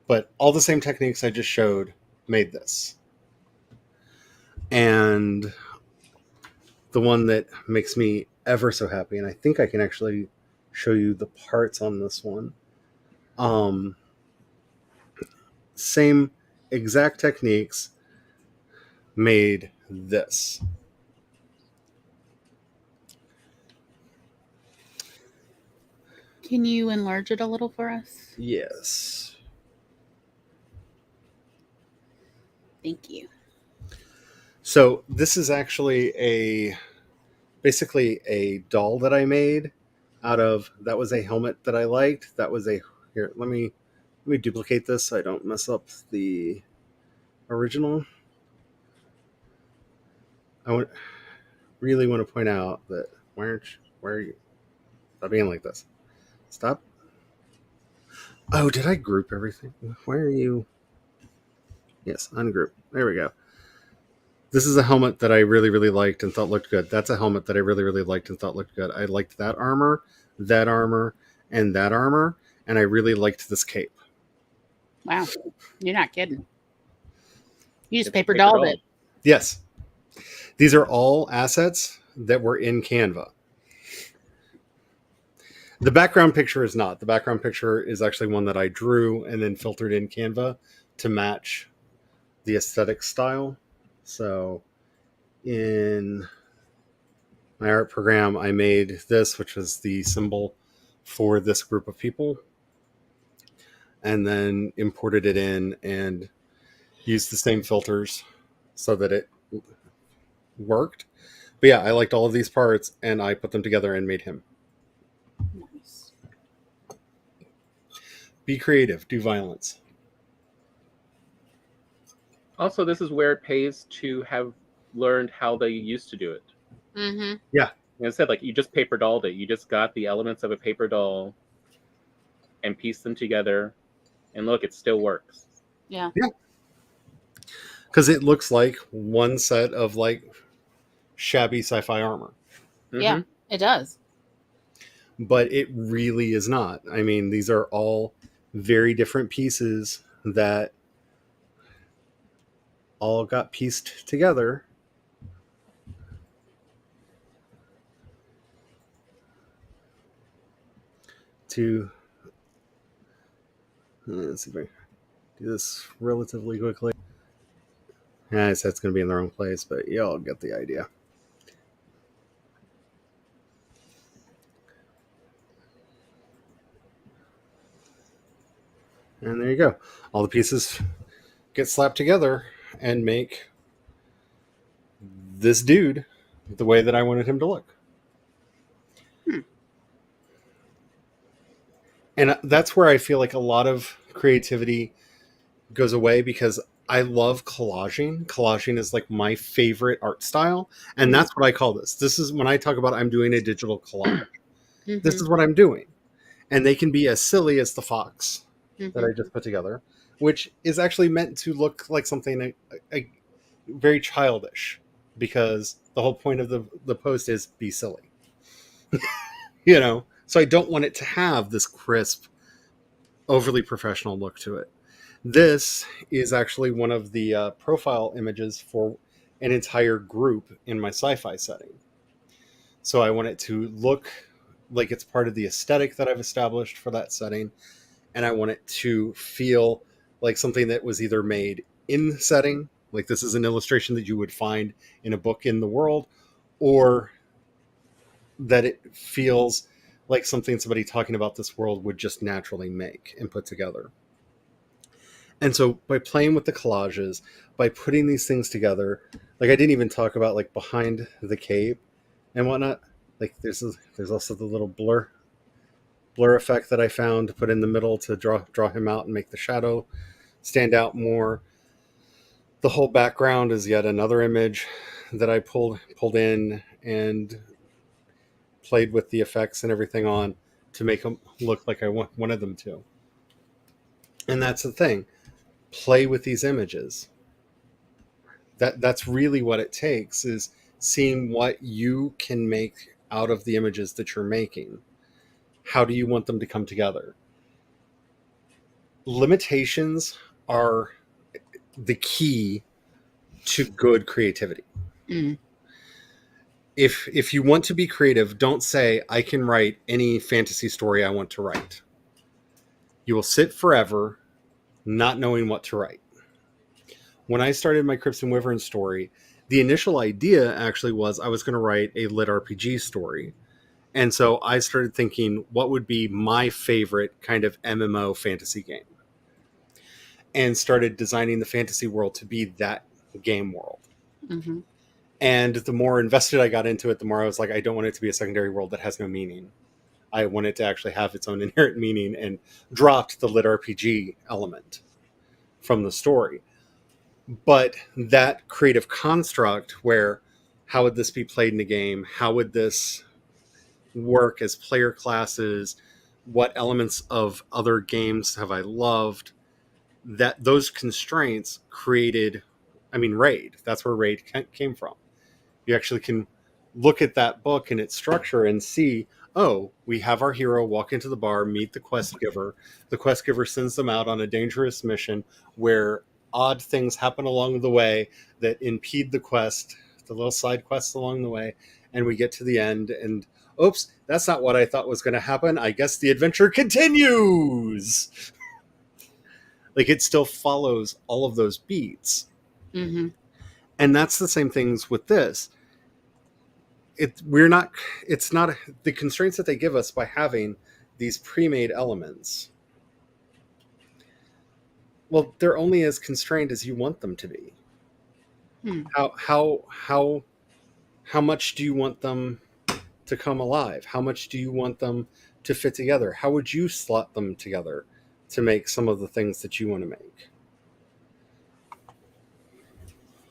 Speaker 2: But all the same techniques I just showed made this. And the one that makes me ever so happy, and I think I can actually show you the parts on this one. Same exact techniques made this.
Speaker 1: Can you enlarge it a little for us?
Speaker 2: Yes.
Speaker 1: Thank you.
Speaker 2: So this is actually basically a doll that I made out of, that was a helmet that I liked. That was here, let me duplicate this so I don't mess up the original. I really want to point out that, why are you, stop being like this. Stop. Oh, did I group everything? Why are you? Yes, ungroup. There we go. This is a helmet that I really, really liked and thought looked good. That's a helmet that I really, really liked and thought looked good. I liked that armor, and that armor, and I really liked this cape.
Speaker 1: Wow. You're not kidding. You just paper dolled it.
Speaker 2: Yes. These are all assets that were in Canva. The background picture is not. The background picture is actually one that I drew and then filtered in Canva to match the aesthetic style. So in my art program, I made this, which was the symbol for this group of people, and then imported it in and used the same filters so that it worked. But yeah, I liked all of these parts, and I put them together and made him.
Speaker 1: Nice.
Speaker 2: Be creative, do violence.
Speaker 3: Also, this is where it pays to have learned how they used to do it.
Speaker 1: Mm-hmm.
Speaker 2: Yeah.
Speaker 3: Instead, like, you just paper dolled it. You just got the elements of a paper doll and pieced them together, and look, it still works.
Speaker 1: Yeah.
Speaker 2: Yeah. Because it looks like one set of like shabby sci-fi armor.
Speaker 3: Mm-hmm.
Speaker 1: Yeah, it does.
Speaker 2: But it really is not. I mean, these are all very different pieces that all got pieced together to, let's see if I do this relatively quickly. Yeah, I said it's going to be in the wrong place, but y'all get the idea. And there you go. All the pieces get slapped together and make this dude the way that I wanted him to look. And that's where I feel like a lot of creativity goes away, because I love collaging. Collaging is like my favorite art style. And that's what I call this. This is when I talk about I'm doing a digital collage.
Speaker 1: Mm-hmm.
Speaker 2: This is what I'm doing. And they can be as silly as the fox that I just put together, which is actually meant to look like something very childish, because the whole point of the post is be silly. You know? So I don't want it to have this crisp, overly professional look to it. This is actually one of the profile images for an entire group in my sci-fi setting. So I want it to look like it's part of the aesthetic that I've established for that setting. And I want it to feel like something that was either made in the setting, like this is an illustration that you would find in a book in the world, or that it feels like something somebody talking about this world would just naturally make and put together. And so by playing with the collages, by putting these things together, like I didn't even talk about like behind the cape and whatnot. Like there's also the little blur effect that I found to put in the middle to draw him out and make the shadow stand out more. The whole background is yet another image that I pulled in and played with the effects and everything on to make them look like I wanted them to. And that's the thing. Play with these images. That's really what it takes, is seeing what you can make out of the images that you're making. How do you want them to come together? Limitations are the key to good creativity.
Speaker 1: Mm.
Speaker 2: If you want to be creative, don't say, I can write any fantasy story I want to write. You will sit forever not knowing what to write. When I started my Crypts and Wyverns story, the initial idea actually was I was going to write a lit RPG story. And so I started thinking, what would be my favorite kind of MMO fantasy game? And started designing the fantasy world to be that game world.
Speaker 1: Mm-hmm.
Speaker 2: And the more invested I got into it, the more I was like, I don't want it to be a secondary world that has no meaning. I want it to actually have its own inherent meaning, and dropped the lit RPG element from the story. But that creative construct where, how would this be played in a game? How would this work as player classes? What elements of other games have I loved? That those constraints created, Raid. That's where Raid came from. You actually can look at that book and its structure and see, oh, we have our hero walk into the bar, meet the quest giver. The quest giver sends them out on a dangerous mission where odd things happen along the way that impede the quest, the little side quests along the way, and we get to the end and, oops, that's not what I thought was going to happen. I guess the adventure continues. Like, it still follows all of those beats.
Speaker 1: Mm-hmm.
Speaker 2: And that's the same things with this. it's not the constraints that they give us by having these pre-made elements. Well, they're only as constrained as you want them to be. How much do you want them to come alive? How much do you want them to fit together? How would you slot them together to make some of the things that you want to make?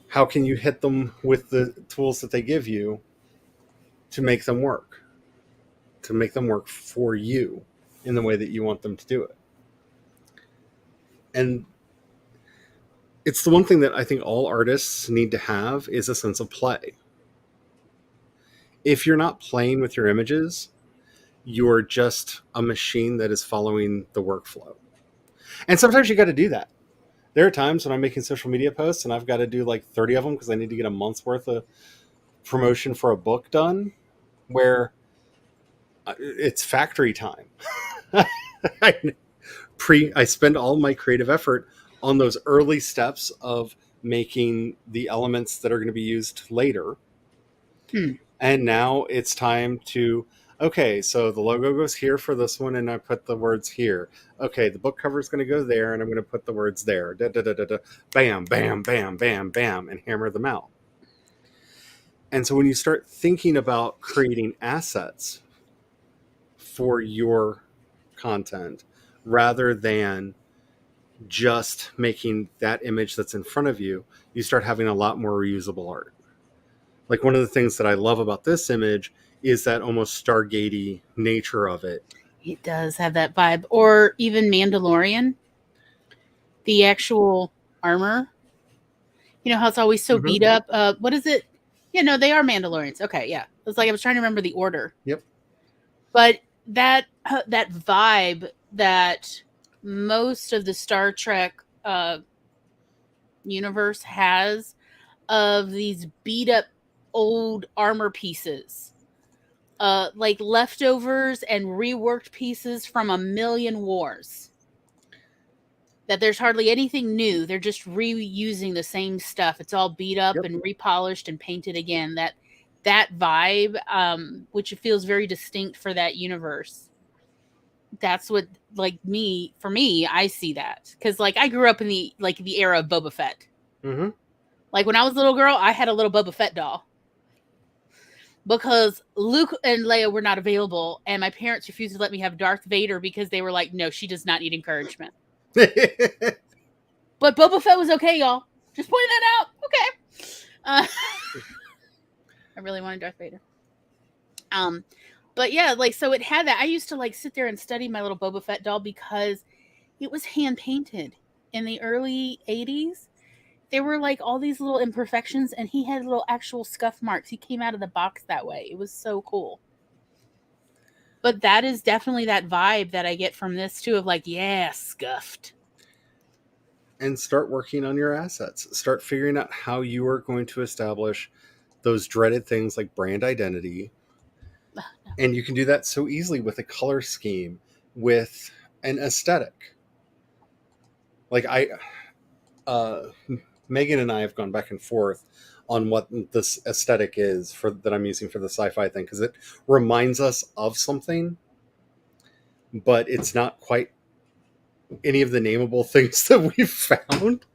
Speaker 2: How can you hit them with the tools that they give you to make them work for you in the way that you want them to do it? And it's the one thing that I think all artists need to have is a sense of play. If you're not playing with your images, you're just a machine that is following the workflow. And sometimes you got to do that. There are times when I'm making social media posts and I've got to do like 30 of them because I need to get a month's worth of promotion for a book done, where it's factory time. I spend all my creative effort on those early steps of making the elements that are going to be used later. And now it's time to, okay, so the logo goes here for this one, and I put the words here. Okay, the book cover is going to go there, and I'm going to put the words there. Da, da, da, da, da. Bam, bam, bam, bam, bam, and hammer them out. And so when you start thinking about creating assets for your content, rather than just making that image that's in front of you, you start having a lot more reusable art. Like, one of the things that I love about this image is that almost Stargate-y nature of it.
Speaker 1: It does have that vibe. Or even Mandalorian, the actual armor. You know how it's always so beat up? What is it? Yeah, no, they are Mandalorians. Okay, yeah. It's like I was trying to remember the order.
Speaker 2: Yep.
Speaker 1: But that vibe that most of the Star Trek universe has of these beat up old armor pieces, like leftovers and reworked pieces from a million wars, that there's hardly anything new. They're just reusing the same stuff. It's all beat up and repolished and painted again. That vibe, which feels very distinct for that universe. That's what, for me, I see that. Because, I grew up in the era of Boba Fett.
Speaker 2: Mm-hmm.
Speaker 1: Like, when I was a little girl, I had a little Boba Fett doll. Because Luke and Leia were not available, and my parents refused to let me have Darth Vader because they were like, no, she does not need encouragement. But Boba Fett was okay, y'all. Just pointing that out. Okay. I really wanted Darth Vader. But yeah, so it had that. I used to sit there and study my little Boba Fett doll because it was hand painted in the early 80s. There were all these little imperfections, and he had little actual scuff marks. He came out of the box that way. It was so cool. But that is definitely that vibe that I get from this too, of scuffed.
Speaker 2: And start working on your assets. Start figuring out how you are going to establish those dreaded things like brand identity.
Speaker 1: No.
Speaker 2: And you can do that so easily with a color scheme, with an aesthetic. Megan and I have gone back and forth on what this aesthetic is that I'm using for the sci-fi thing, because it reminds us of something, but it's not quite any of the nameable things that we've found.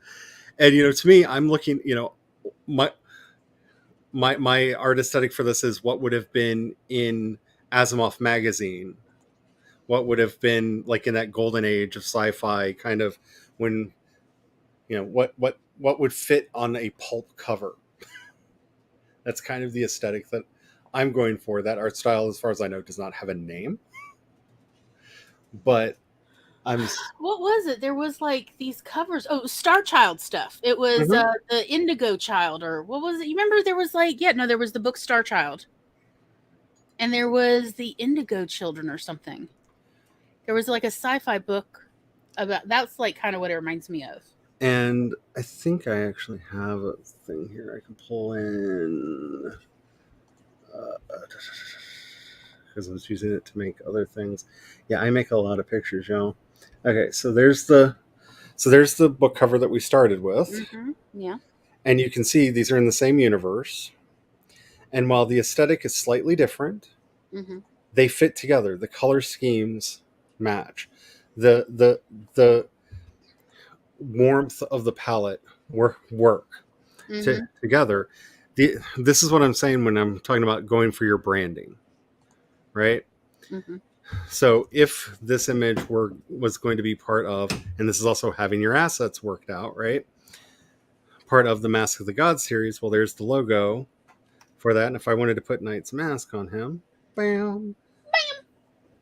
Speaker 2: And to me, I'm looking, my art aesthetic for this is what would have been in Asimov magazine, what would have been in that golden age of sci-fi, kind of when what would fit on a pulp cover. That's kind of the aesthetic that I'm going for. That art style, as far as I know, does not have a name, but
Speaker 1: what was it? There was these covers. Oh, Star Child stuff. It was the Indigo Child, or what was it? You remember there was there was the book Star Child, and there was the Indigo Children or something. There was a sci-fi book about, that's kind of what it reminds me of.
Speaker 2: And I think I actually have a thing here I can pull in, because I was using it to make other things. Yeah, I make a lot of pictures, y'all. Okay, so there's the book cover that we started with.
Speaker 1: Mm-hmm. Yeah.
Speaker 2: And you can see these are in the same universe. And while the aesthetic is slightly different,
Speaker 1: Mm-hmm.
Speaker 2: they fit together. The color schemes match. The warmth of the palette work
Speaker 1: Mm-hmm.
Speaker 2: together. This is what I'm saying when I'm talking about going for your branding, right?
Speaker 1: Mm-hmm.
Speaker 2: So if this image was going to be part of, and this is also having your assets worked out, right? Part of the Mask of the Gods series, well, there's the logo for that. And if I wanted to put Knight's Mask on him, bam,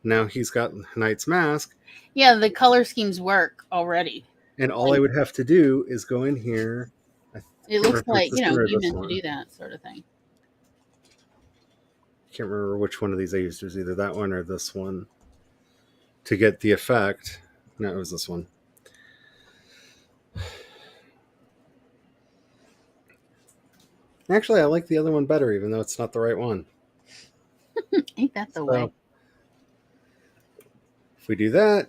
Speaker 2: now he's got Knight's Mask.
Speaker 1: Yeah, the color schemes work already.
Speaker 2: And all I would have to do is go in here.
Speaker 1: It looks like,
Speaker 2: you
Speaker 1: you meant to do that sort of thing.
Speaker 2: Can't remember which one of these I used. It was either that one or this one to get the effect. No, it was this one. Actually, I like the other one better, even though it's not the right one.
Speaker 1: Ain't that the way?
Speaker 2: If we do that,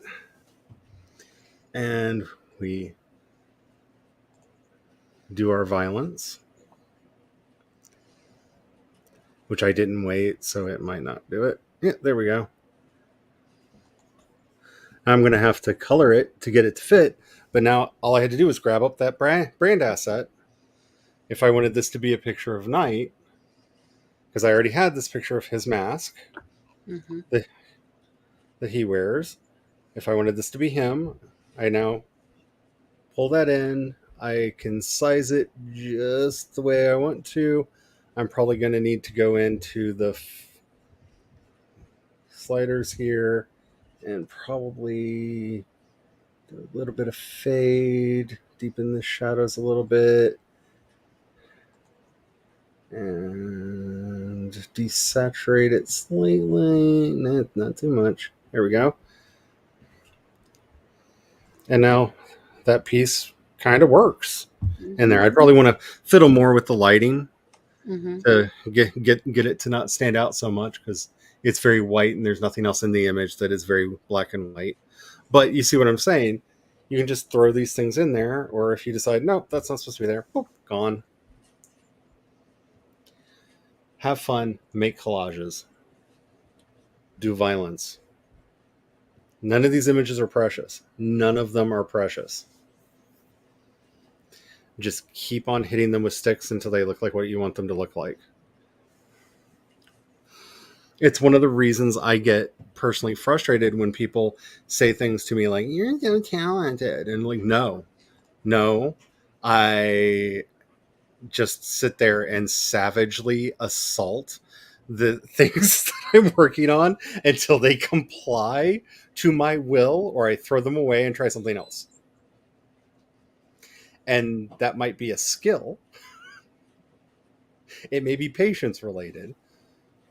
Speaker 2: and we do our violence, which I didn't wait, so it might not do it. Yeah, there we go. I'm going to have to color it to get it to fit, but now all I had to do was grab up that brand asset. If I wanted this to be a picture of Knight, because I already had this picture of his mask
Speaker 1: Mm-hmm.
Speaker 2: that he wears. If I wanted this to be him, I now pull that in. I can size it just the way I want to. I'm probably going to need to go into the sliders here and probably do a little bit of fade, deepen the shadows a little bit, and desaturate it slightly. Not too much. There we go. And now that piece kind of works in there. I'd probably want to fiddle more with the lighting to get it to not stand out so much, because it's very white and there's nothing else in the image that is very black and white. But you see what I'm saying? You can just throw these things in there, or if you decide, nope, that's not supposed to be there, boop, gone. Have fun, make collages, do violence. None of these images are precious. None of them are precious. Just keep on hitting them with sticks until they look like what you want them to look like. It's one of the reasons I get personally frustrated when people say things to me like, you're so talented. And like, no, I just sit there and savagely assault the things that I'm working on until they comply to my will, or I throw them away and try something else. And that might be a skill. It may be patience related,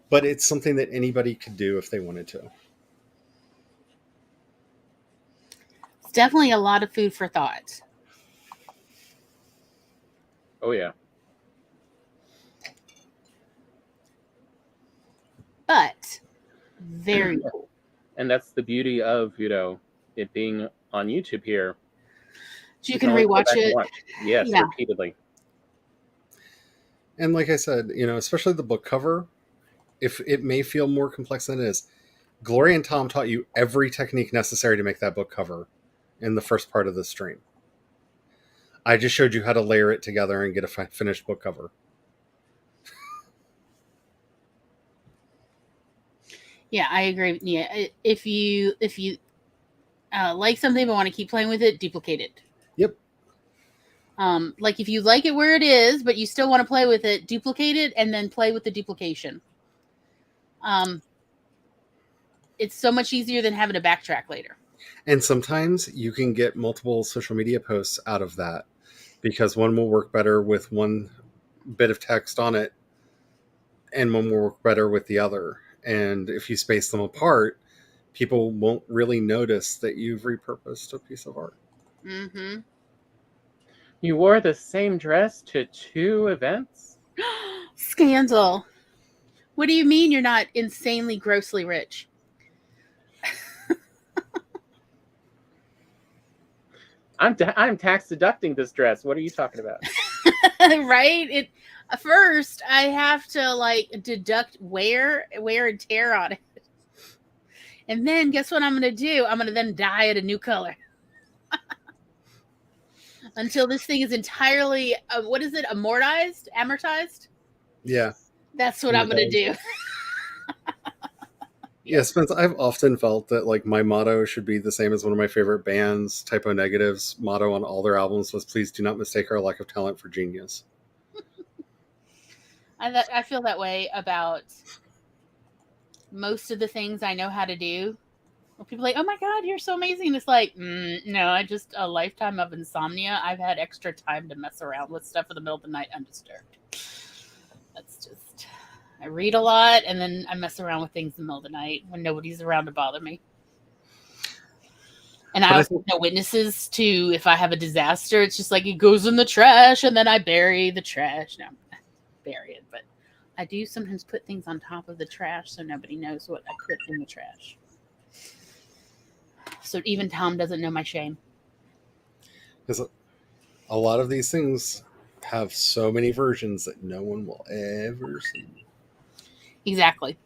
Speaker 2: but it's something that anybody could do if they wanted to.
Speaker 1: It's definitely a lot of food for thought.
Speaker 3: Oh, yeah.
Speaker 1: But very cool.
Speaker 3: And that's the beauty of, it being on YouTube here.
Speaker 1: You can rewatch it.
Speaker 3: Yes,
Speaker 1: Yeah.
Speaker 3: repeatedly.
Speaker 2: And like I said, especially the book cover, if it may feel more complex than it is, Gloria and Tom taught you every technique necessary to make that book cover in the first part of the stream. I just showed you how to layer it together and get a finished book cover.
Speaker 1: Yeah, I agree. Yeah, if you like something but want to keep playing with it, duplicate it.
Speaker 2: Yep.
Speaker 1: Like if you like it where it is, but you still want to play with it, duplicate it and then play with the duplication. It's so much easier than having to backtrack later.
Speaker 2: And sometimes you can get multiple social media posts out of that, because one will work better with one bit of text on it and one will work better with the other. And if you space them apart, people won't really notice that you've repurposed a piece of art.
Speaker 1: Mm-hmm.
Speaker 3: You wore the same dress to 2 events?
Speaker 1: Scandal. What do you mean you're not insanely grossly rich?
Speaker 3: I'm tax deducting this dress. What are you talking about?
Speaker 1: Right? First, I have to like deduct wear and tear on it. And then guess what I'm going to do? I'm going to then dye it a new color. Until this thing is entirely, what is it, amortized?
Speaker 2: Yeah.
Speaker 1: That's what I'm going to do.
Speaker 2: Yeah, Spence, I've often felt that like my motto should be the same as one of my favorite bands, Typo Negative's motto on all their albums was, please do not mistake our lack of talent for genius.
Speaker 1: I feel that way about most of the things I know how to do. When people are like, oh my God, you're so amazing. It's like, no, I just, a lifetime of insomnia. I've had extra time to mess around with stuff in the middle of the night undisturbed. That's just, I read a lot and then I mess around with things in the middle of the night when nobody's around to bother me. And I also have no witnesses to if I have a disaster. It's just like it goes in the trash and then I bury the trash. No, bury it, but I do sometimes put things on top of the trash so nobody knows what I put in the trash. So even Tom doesn't know my shame.
Speaker 2: Because a lot of these things have so many versions that no one will ever see.
Speaker 1: Exactly.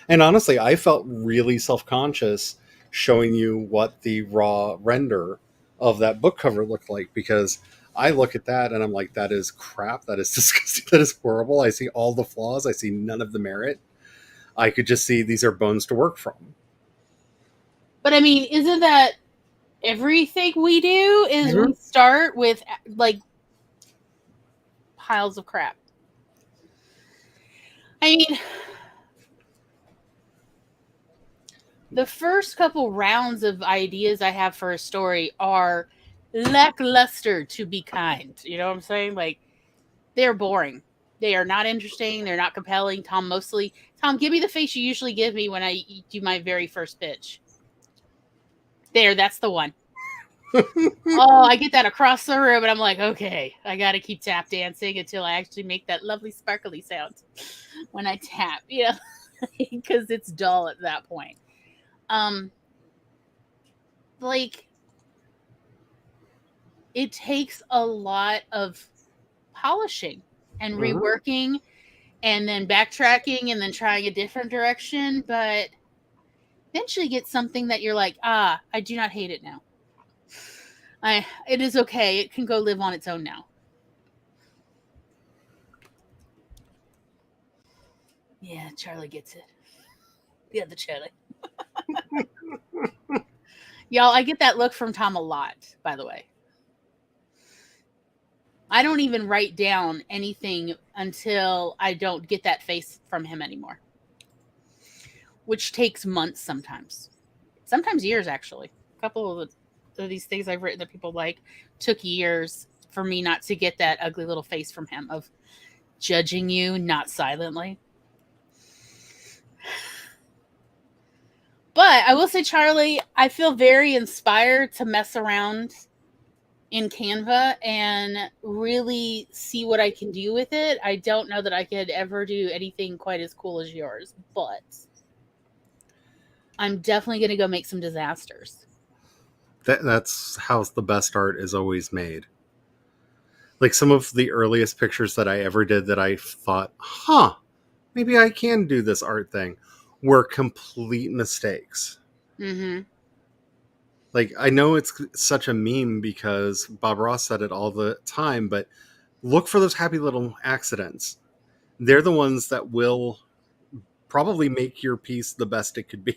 Speaker 2: And honestly, I felt really self-conscious showing you what the raw render of that book cover looked like, because I look at that and I'm like, that is crap. That is disgusting. That is horrible. I see all the flaws. I see none of the merit. I could just see these are bones to work from.
Speaker 1: But I mean, isn't that everything we do is we start with like piles of crap. I mean, the first couple rounds of ideas I have for a story are lackluster, to be kind. You know what I'm saying? Like, they're boring. They are not interesting. They're not compelling. Tom, give me the face you usually give me when I do my very first pitch. There, that's the one. Oh, I get that across the room, and I'm like, okay, I got to keep tap dancing until I actually make that lovely sparkly sound when I tap, because it's dull at that point. Like, it takes a lot of polishing and reworking and then backtracking and then trying a different direction, but eventually get something that you're like, I do not hate it now. It is okay. It can go live on its own now. Yeah, Charlie gets it. The other Charlie. Y'all, I get that look from Tom a lot, by the way. I don't even write down anything until I don't get that face from him anymore, which takes months sometimes. Sometimes years, actually. A couple of these things I've written that people like took years for me not to get that ugly little face from him of judging you, not silently. But I will say, Charlie, I feel very inspired to mess around in Canva and really see what I can do with it. I don't know that I could ever do anything quite as cool as yours, but I'm definitely going to go make some disasters.
Speaker 2: That's how the best art is always made. Like some of the earliest pictures that I ever did that I thought, maybe I can do this art thing, were complete mistakes.
Speaker 1: Mm-hmm.
Speaker 2: Like, I know it's such a meme because Bob Ross said it all the time, but look for those happy little accidents. They're the ones that will probably make your piece the best it could be.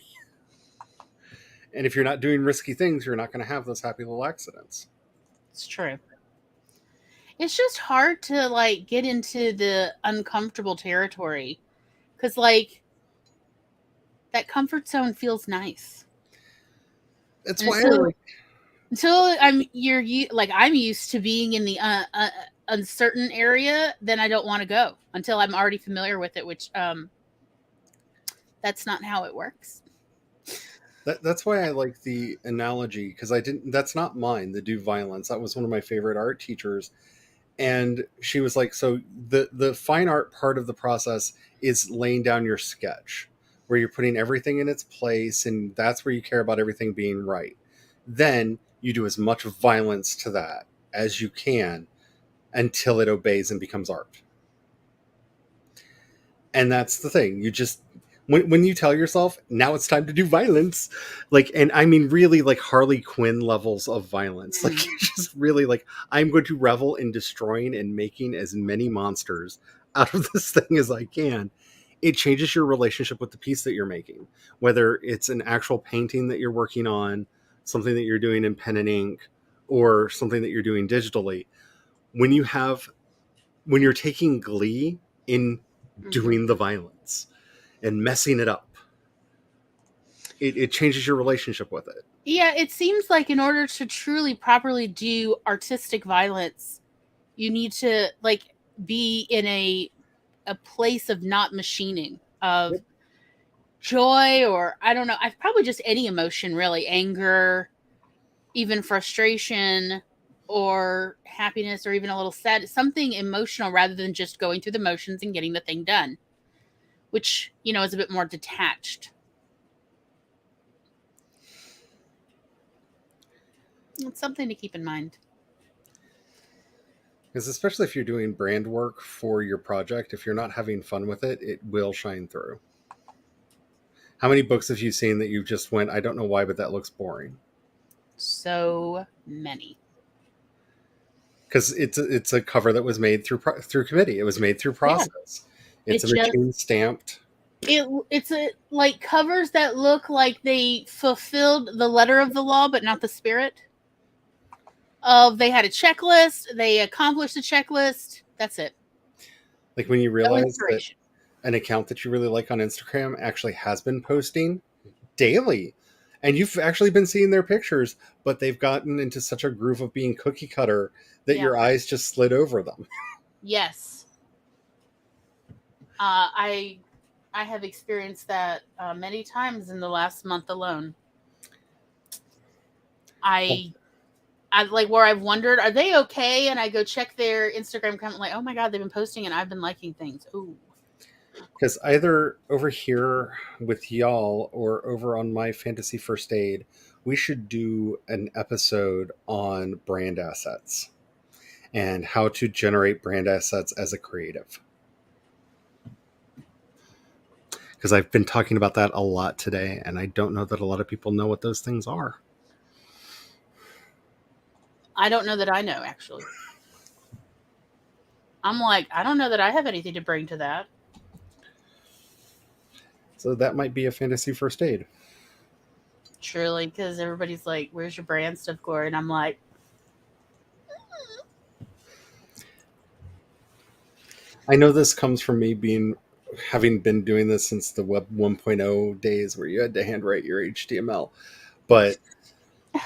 Speaker 2: And if you're not doing risky things, you're not going to have those happy little accidents.
Speaker 1: It's true. It's just hard to, like, get into the uncomfortable territory because, like, that comfort zone feels nice.
Speaker 2: That's
Speaker 1: and
Speaker 2: why
Speaker 1: until I'm used to being in the uncertain area, then I don't want to go until I'm already familiar with it, which that's not how it works.
Speaker 2: That's why I like the analogy, because that's not mine, the do violence. That was one of my favorite art teachers. And she was like, so the fine art part of the process is laying down your sketch, where you're putting everything in its place, and that's where you care about everything being right. Then you do as much violence to that as you can until it obeys and becomes art. And that's the thing. You just when you tell yourself now it's time to do violence, like, and I mean really like Harley Quinn levels of violence. Like you just really like, I'm going to revel in destroying and making as many monsters out of this thing as I can. It changes your relationship with the piece that you're making, whether it's an actual painting that you're working on, something that you're doing in pen and ink, or something that you're doing digitally. When you're taking glee in doing the violence and messing it up, it changes your relationship with it.
Speaker 1: Yeah, it seems like in order to truly properly do artistic violence, you need to like be in a place of not machining, of joy, or I don't know, I've probably just any emotion really, anger, even frustration, or happiness, or even a little sad, something emotional, rather than just going through the motions and getting the thing done, which, you know, is a bit more detached. It's something to keep in mind.
Speaker 2: Because especially if you're doing brand work for your project, if you're not having fun with it, it will shine through. How many books have you seen that you just went, I don't know why, but that looks boring?
Speaker 1: So many.
Speaker 2: Because it's a cover that was made through committee. It was made through process. Yeah. It's a machine stamped.
Speaker 1: It's a like covers that look like they fulfilled the letter of the law, but not the spirit. Of they had a checklist, they accomplished the checklist. That's it.
Speaker 2: Like when you realize that an account that you really like on Instagram actually has been posting daily, and you've actually been seeing their pictures, but they've gotten into such a groove of being cookie cutter that your eyes just slid over them.
Speaker 1: Yes. I have experienced that many times in the last month alone. I like where I've wondered, are they okay? And I go check their Instagram comment, like, oh my God, they've been posting and I've been liking things. Ooh.
Speaker 2: Because either over here with y'all or over on My Fantasy First Aid, we should do an episode on brand assets and how to generate brand assets as a creative. Because I've been talking about that a lot today, and I don't know that a lot of people know what those things are.
Speaker 1: I don't know that I know, actually. I'm like, I don't know that I have anything to bring to that.
Speaker 2: So that might be a Fantasy First Aid.
Speaker 1: Truly, because everybody's like, where's your brand stuff, Glory? And I'm like,
Speaker 2: I know this comes from me having been doing this since the Web 1.0 days where you had to handwrite your HTML. But
Speaker 1: it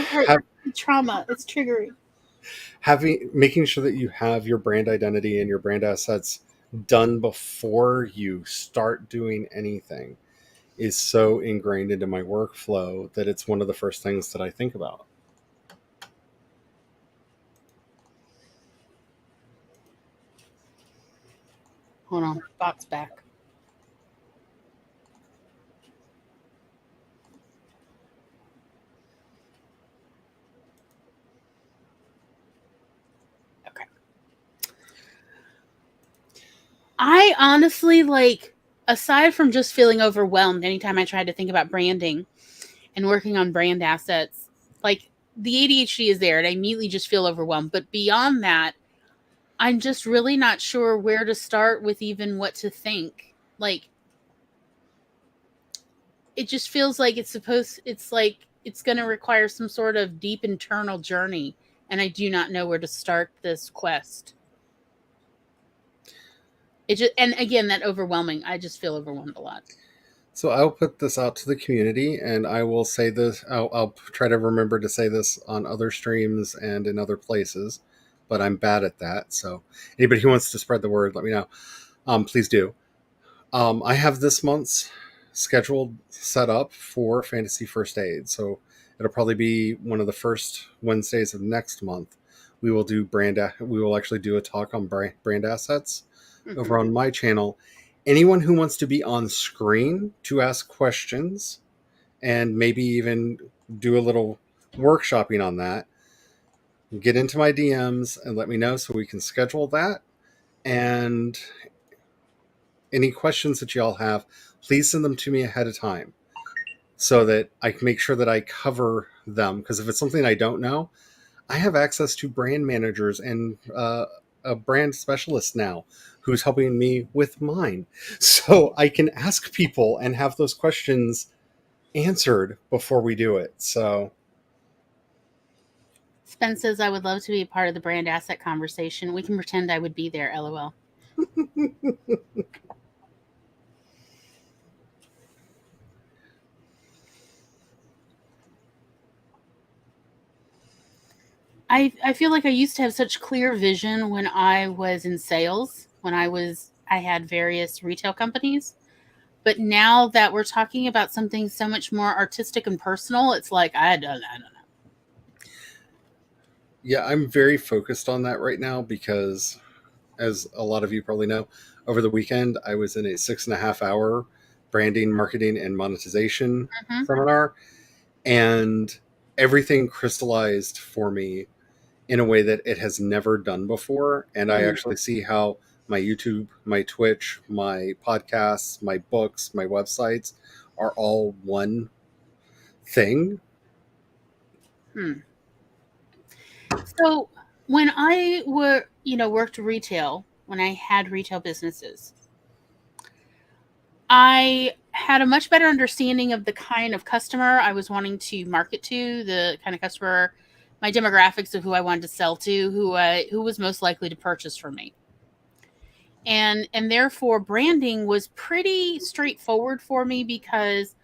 Speaker 1: hurts. Trauma. It's triggering.
Speaker 2: Making sure that you have your brand identity and your brand assets done before you start doing anything is so ingrained into my workflow that it's one of the first things that I think about.
Speaker 1: Hold on, bot's back. Okay. I honestly, like, aside from just feeling overwhelmed anytime I tried to think about branding and working on brand assets, like, the ADHD is there and I immediately just feel overwhelmed. But beyond that, I'm just really not sure where to start with even what to think. Like, it just feels like it's going to require some sort of deep internal journey. And I do not know where to start this quest. And again, that overwhelming, I just feel overwhelmed a lot.
Speaker 2: So I'll put this out to the community, and I will say this. I'll try to remember to say this on other streams and in other places, but I'm bad at that. So anybody who wants to spread the word, let me know. Please do. I have this month's scheduled set up for Fantasy First Aid. So it'll probably be one of the first Wednesdays of next month. We will actually do a talk on brand assets over on my channel. Anyone who wants to be on screen to ask questions and maybe even do a little workshopping on that, get into my DMs and let me know so we can schedule that. And any questions that y'all have, please send them to me ahead of time so that I can make sure that I cover them. Because if it's something I don't know, I have access to brand managers and a brand specialist now who's helping me with mine. So I can ask people and have those questions answered before we do it. So
Speaker 1: Spence says, I would love to be a part of the brand asset conversation. We can pretend I would be there, LOL. I feel like I used to have such clear vision when I was in sales, when I had various retail companies. But now that we're talking about something so much more artistic and personal, it's like, I don't know.
Speaker 2: yeah, I'm very focused on that right now because, as a lot of you probably know, over the weekend I was in a 6.5 hour branding, marketing, and monetization seminar, and everything crystallized for me in a way that it has never done before. And I actually see how my YouTube, my Twitch, my podcasts, my books, my websites are all one thing.
Speaker 1: So when I worked retail, when I had retail businesses, I had a much better understanding of the kind of customer I was wanting to market to, the kind of customer, my demographics of who I wanted to sell to, who was most likely to purchase from me. And therefore branding was pretty straightforward for me because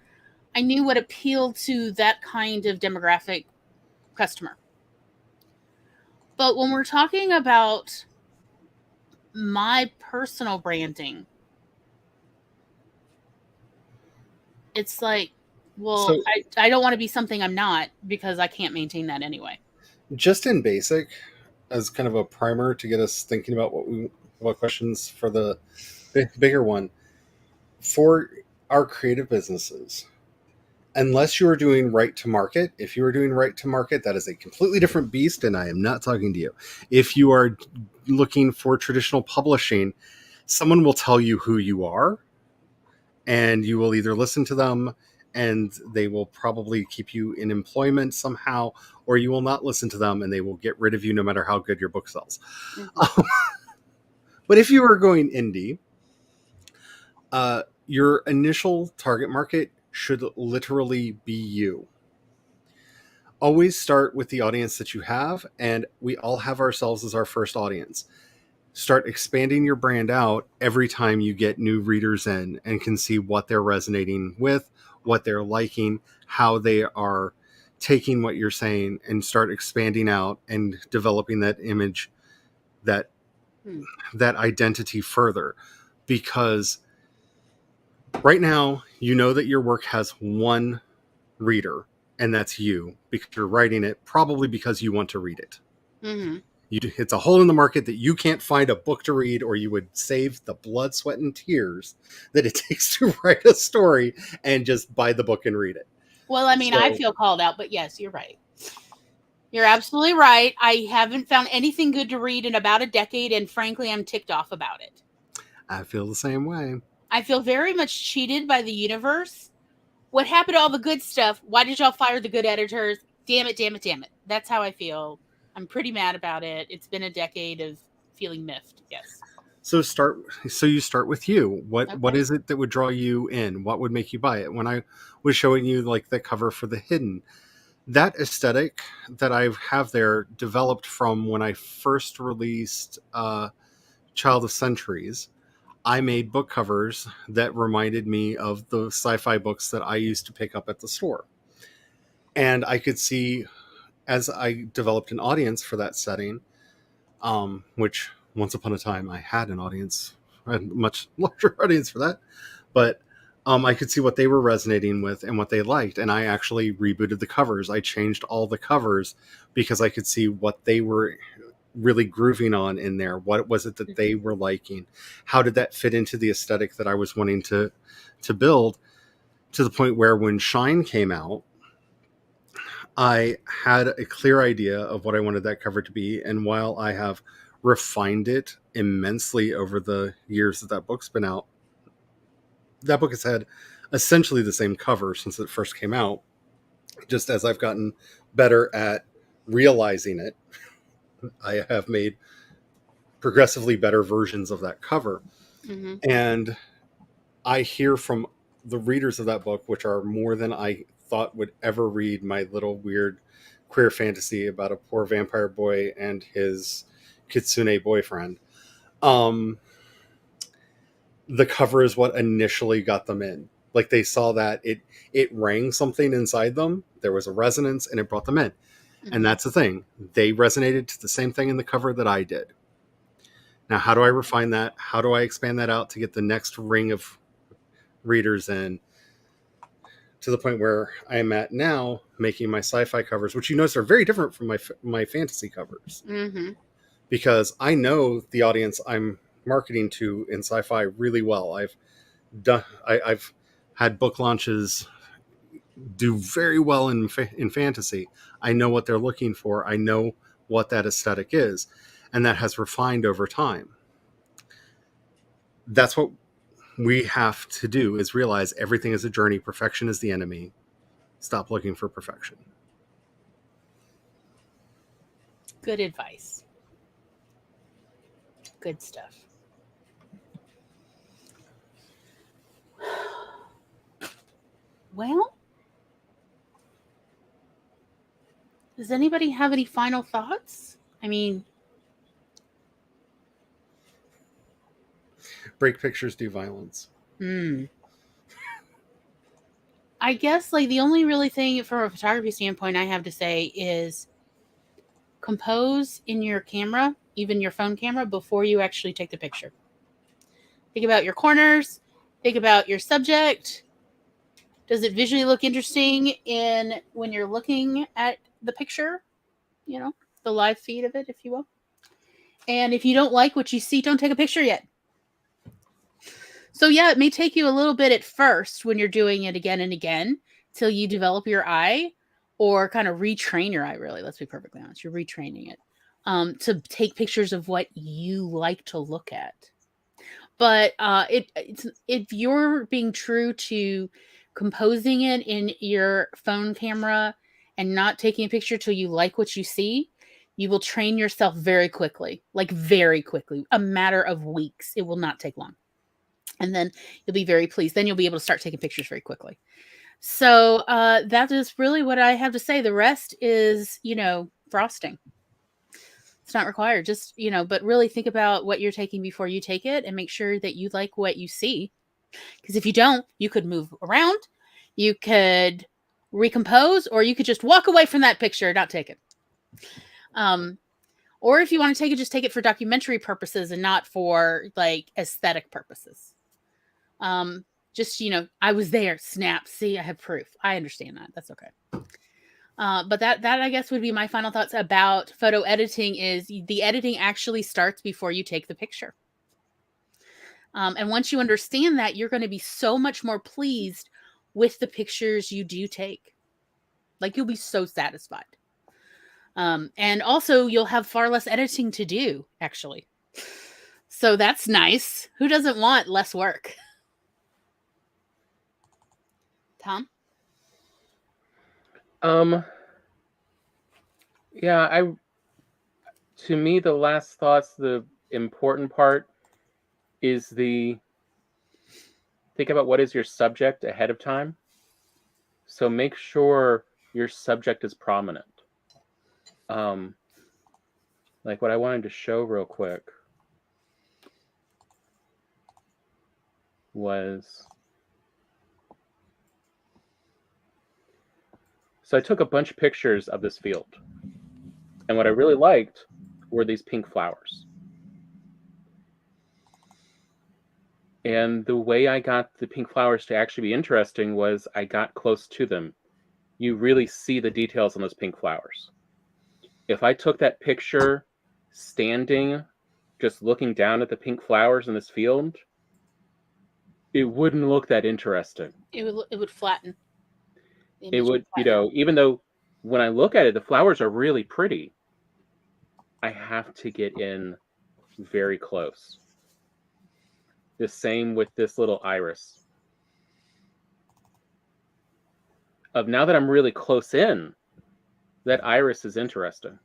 Speaker 1: I knew what appealed to that kind of demographic customer. But when we're talking about my personal branding, it's like, well,
Speaker 2: So,
Speaker 1: I don't want to be something I'm not because I can't maintain that anyway.
Speaker 2: just in basic, as kind of a primer to get us thinking about what questions for the bigger one, for our creative businesses, unless you are doing right to market. If you are doing right to market, that is a completely different beast, and I am not talking to you. If you are looking for traditional publishing, someone will tell you who you are, and you will either listen to them and they will probably keep you in employment somehow, or you will not listen to them and they will get rid of you no matter how good your book sells. But if you are going indie, your initial target market should literally be you. Always start with the audience that you have, and we all have ourselves as our first audience. Start expanding your brand out every time you get new readers in and can see what they're resonating with, what they're liking, how they are taking what you're saying, and start expanding out and developing that image, that identity further. Because right now, you know that your work has one reader, and that's you, because you're writing it probably because you want to read it. It's a hole in the market that you can't find a book to read, or you would save the blood, sweat, and tears that it takes to write a story and just buy the book and read it.
Speaker 1: Well, I mean, I feel called out, but yes, you're right. You're absolutely right. I haven't found anything good to read in about a decade, and frankly, I'm ticked off about it.
Speaker 2: I feel the same way.
Speaker 1: I feel very much cheated by the universe. What happened to all the good stuff? Why did y'all fire the good editors? Damn it, damn it, damn it. That's how I feel. I'm pretty mad about it. It's been a decade of feeling miffed. Yes.
Speaker 2: So you start with you. What is it that would draw you in? What would make you buy it? When I was showing you like the cover for The Hidden, that aesthetic that I have there developed from when I first released Child of Centuries. I made book covers that reminded me of the sci-fi books that I used to pick up at the store. And I could see, as I developed an audience for that setting, which once upon a time I had an audience, I had a much larger audience for that, but I could see what they were resonating with and what they liked. And I actually rebooted the covers. I changed all the covers because I could see what they were really grooving on in there. What was it that they were liking? How did that fit into the aesthetic that I was wanting to build, to the point where when Shine came out, I had a clear idea of what I wanted that cover to be. And while I have refined it immensely over the years that book's been out, that book has had essentially the same cover since it first came out. Just as I've gotten better at realizing it, I have made progressively better versions of that cover.
Speaker 1: Mm-hmm.
Speaker 2: And I hear from the readers of that book, which are more than I thought would ever read my little weird queer fantasy about a poor vampire boy and his kitsune boyfriend. The cover is what initially got them in. Like, they saw that it rang something inside them. There was a resonance, and it brought them in.
Speaker 1: Mm-hmm.
Speaker 2: And that's the thing. They resonated to the same thing in the cover that I did. Now, how do I refine that? How do I expand that out to get the next ring of readers in, to the point where I am at now, making my sci-fi covers, which you notice are very different from my fantasy covers.
Speaker 1: Mm-hmm.
Speaker 2: Because I know the audience I'm marketing to in sci-fi really well. I've had book launches do very well in fantasy. I know what they're looking for. I know what that aesthetic is, and that has refined over time. That's what we have to do, is realize everything is a journey. Perfection is the enemy. Stop looking for perfection.
Speaker 1: Good advice. Good stuff. Well, does anybody have any final thoughts? I mean,
Speaker 2: break pictures, do violence.
Speaker 1: I guess, like, the only really thing from a photography standpoint I have to say is compose in your camera, even your phone camera, before you actually take the picture. Think about your corners. Think about your subject. Does it visually look interesting when you're looking at the picture? You know, the live feed of it, if you will. And if you don't like what you see, don't take a picture yet. So yeah, it may take you a little bit at first when you're doing it again and again till you develop your eye, or kind of retrain your eye, really. Let's be perfectly honest. You're retraining it to take pictures of what you like to look at. But if you're being true to composing it in your phone camera and not taking a picture till you like what you see, you will train yourself very quickly, like very quickly, a matter of weeks. It will not take long. And then you'll be very pleased. Then you'll be able to start taking pictures very quickly. So that is really what I have to say. The rest is, frosting. It's not required. Just, but really think about what you're taking before you take it, and make sure that you like what you see. Because if you don't, you could move around, you could recompose, or you could just walk away from that picture, not take it. Or if you want to take it, just take it for documentary purposes and not for like aesthetic purposes. Just, I was there, snap, see, I have proof. I understand that. That's okay. But that I guess would be my final thoughts about photo editing. Is the editing actually starts before you take the picture. And once you understand that, you're going to be so much more pleased with the pictures you do take. Like, you'll be so satisfied. And also you'll have far less editing to do, actually. So that's nice. Who doesn't want less work? Tom?
Speaker 3: Yeah, to me, the last thoughts, the important part is think about what is your subject ahead of time. So make sure your subject is prominent. Like what I wanted to show real quick was, so I took a bunch of pictures of this field, and what I really liked were these pink flowers. And the way I got the pink flowers to actually be interesting was I got close to them. You really see the details on those pink flowers. If I took that picture standing, just looking down at the pink flowers in this field, it wouldn't look that interesting.
Speaker 1: It would flatten.
Speaker 3: It would, even though when I look at it, the flowers are really pretty, I have to get in very close. The same with this little iris. of now that I'm really close in, that iris is interesting.